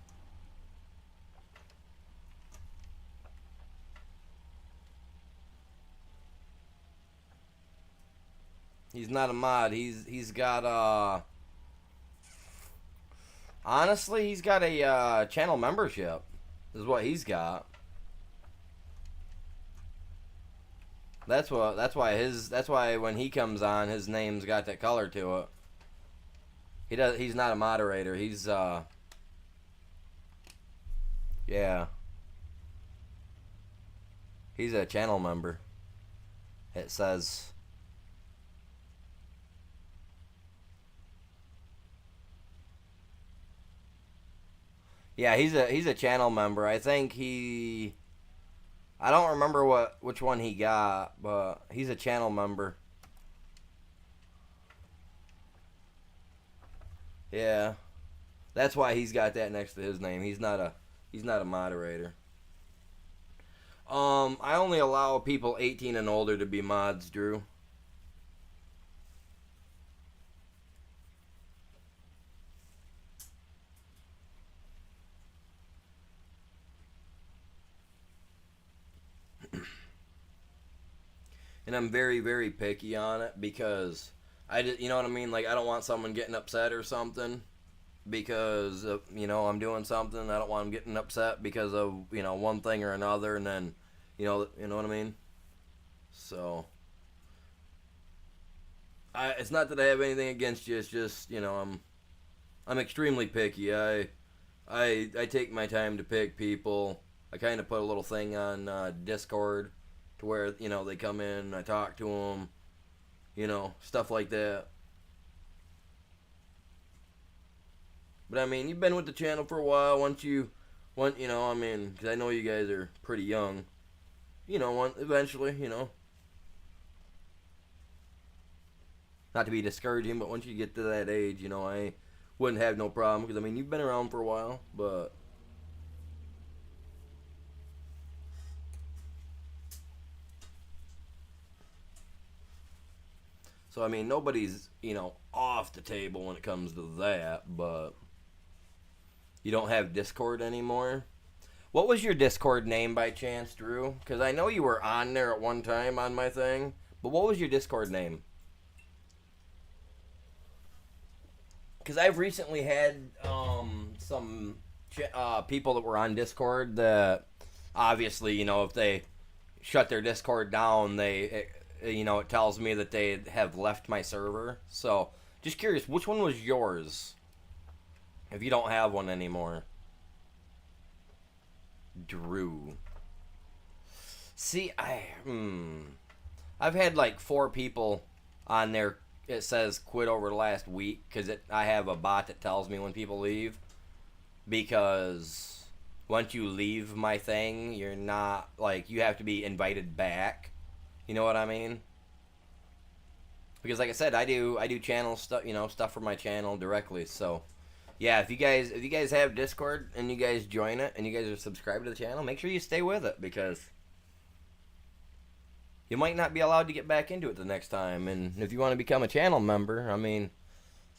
He's not a mod. He's got honestly, he's got a channel membership. Is what he's got. That's why when he comes on, his name's got that color to it. He's not a moderator. He's yeah. He's a channel member. It says. Yeah, he's a channel member. I think I don't remember which one he got, but he's a channel member. Yeah. That's why he's got that next to his name. He's not a moderator. I only allow people 18 and older to be mods, Drew. and I'm very, very picky on it because I just, you know what I mean? Like, I don't want someone getting upset or something because of, I'm doing something. I don't want them getting upset because of, one thing or another, and then, you know what I mean? So, it's not that I have anything against you. It's just, I'm extremely picky. I take my time to pick people. I kind of put a little thing on Discord to where, they come in, I talk to them, stuff like that. But I mean, you've been with the channel for a while. Because I know you guys are pretty young. Eventually, not to be discouraging, but once you get to that age, I wouldn't have no problem. Because, I mean, you've been around for a while, but... So, I mean, nobody's, off the table when it comes to that, but... You don't have Discord anymore? What was your Discord name by chance, Drew? Because I know you were on there at one time on my thing, but what was your Discord name? Because I've recently had some people that were on Discord that obviously, if they shut their Discord down, it tells me that they have left my server. So, just curious, which one was yours? If you don't have one anymore. Drew. See, I've had like 4 people on there. It says quit over the last week because I have a bot that tells me when people leave. Because once you leave my thing, you're not, like, you have to be invited back. You know what I mean? Because like I said, I do channel stuff, stuff for my channel directly. So yeah, if you guys have Discord and you guys join it and you guys are subscribed to the channel, make sure you stay with it because you might not be allowed to get back into it the next time. And if you want to become a channel member, I mean,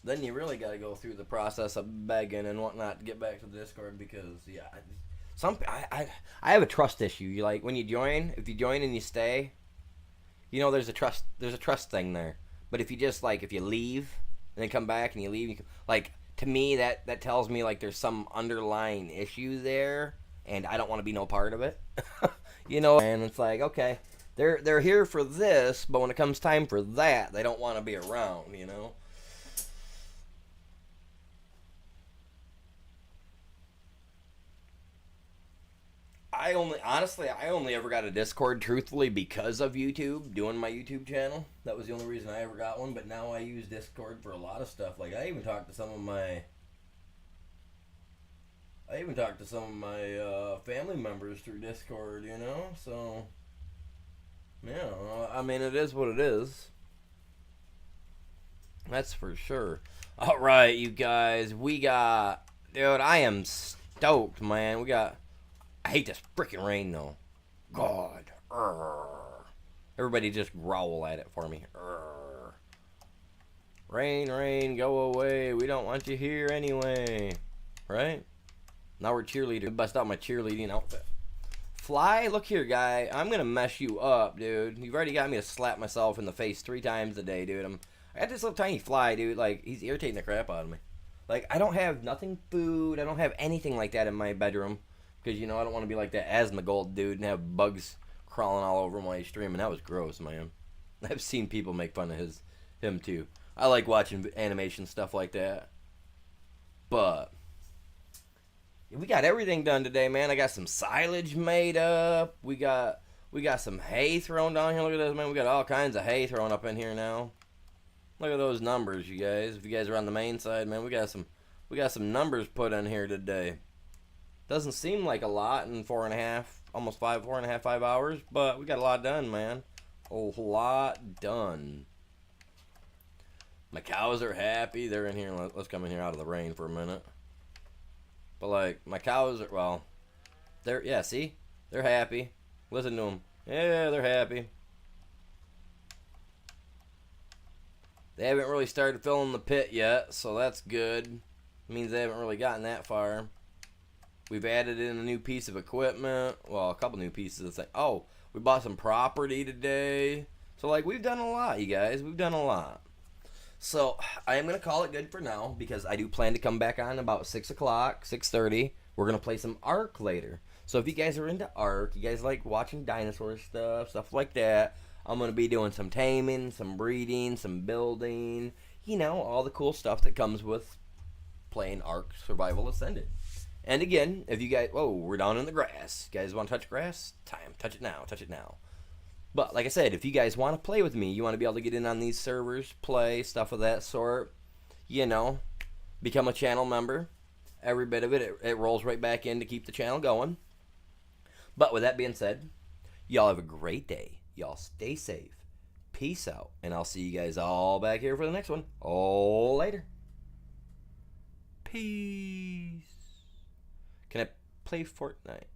then you really got to go through the process of begging and whatnot to get back to the Discord because yeah, I have a trust issue. You like when you join, if you join and you stay, there's a trust thing there. But if you just if you leave and then come back and you leave, to me, that tells me, there's some underlying issue there, and I don't want to be no part of it. And it's like, okay, they're here for this, but when it comes time for that, they don't want to be around, I only ever got a Discord, truthfully, because of YouTube, doing my YouTube channel. That was the only reason I ever got one, but now I use Discord for a lot of stuff. Like, I even talked to some of my family members through Discord, so, yeah, I mean, it is what it is. That's for sure. Alright, you guys, dude, I am stoked, man. I hate this freaking rain, though. God. Everybody just growl at it for me. Rain, rain, go away. We don't want you here anyway. Right? Now we're cheerleaders. Bust out my cheerleading outfit. Fly, look here, guy. I'm going to mess you up, dude. You've already got me to slap myself in the face 3 times a day, dude. I got this little tiny fly, dude. He's irritating the crap out of me. I don't have nothing food. I don't have anything like that in my bedroom. Because, I don't want to be like that asthma gold dude and have bugs crawling all over my stream. And that was gross, man. I've seen people make fun of him, too. I like watching animation stuff like that. But we got everything done today, man. I got some silage made up. We got some hay thrown down here. Look at this, man. We got all kinds of hay thrown up in here now. Look at those numbers, you guys. If you guys are on the main side, man, we got some numbers put in here today. Doesn't seem like a lot in 4.5, almost 5 hours, but we got a lot done, man. A lot done. My cows are happy. They're in here. Let's come in here out of the rain for a minute. But my cows are, well, see? They're happy. Listen to them. Yeah, they're happy. They haven't really started filling the pit yet, so that's good. It means they haven't really gotten that far. We've added in a new piece of equipment. Well, a couple new pieces of things. Oh, we bought some property today. So, like, we've done a lot, you guys. We've done a lot. So, I am going to call it good for now because I do plan to come back on about 6 o'clock, 6:30. We're going to play some Ark later. So, if you guys are into Ark, you guys like watching dinosaur stuff like that, I'm going to be doing some taming, some breeding, some building, all the cool stuff that comes with playing Ark Survival Ascended. And again, if you guys, whoa, we're down in the grass. You guys want to touch grass? Time. Touch it now. Touch it now. But like I said, if you guys want to play with me, you want to be able to get in on these servers, play, stuff of that sort, become a channel member. Every bit of it rolls right back in to keep the channel going. But with that being said, y'all have a great day. Y'all stay safe. Peace out. And I'll see you guys all back here for the next one. Oh, later. Peace. Can I play Fortnite?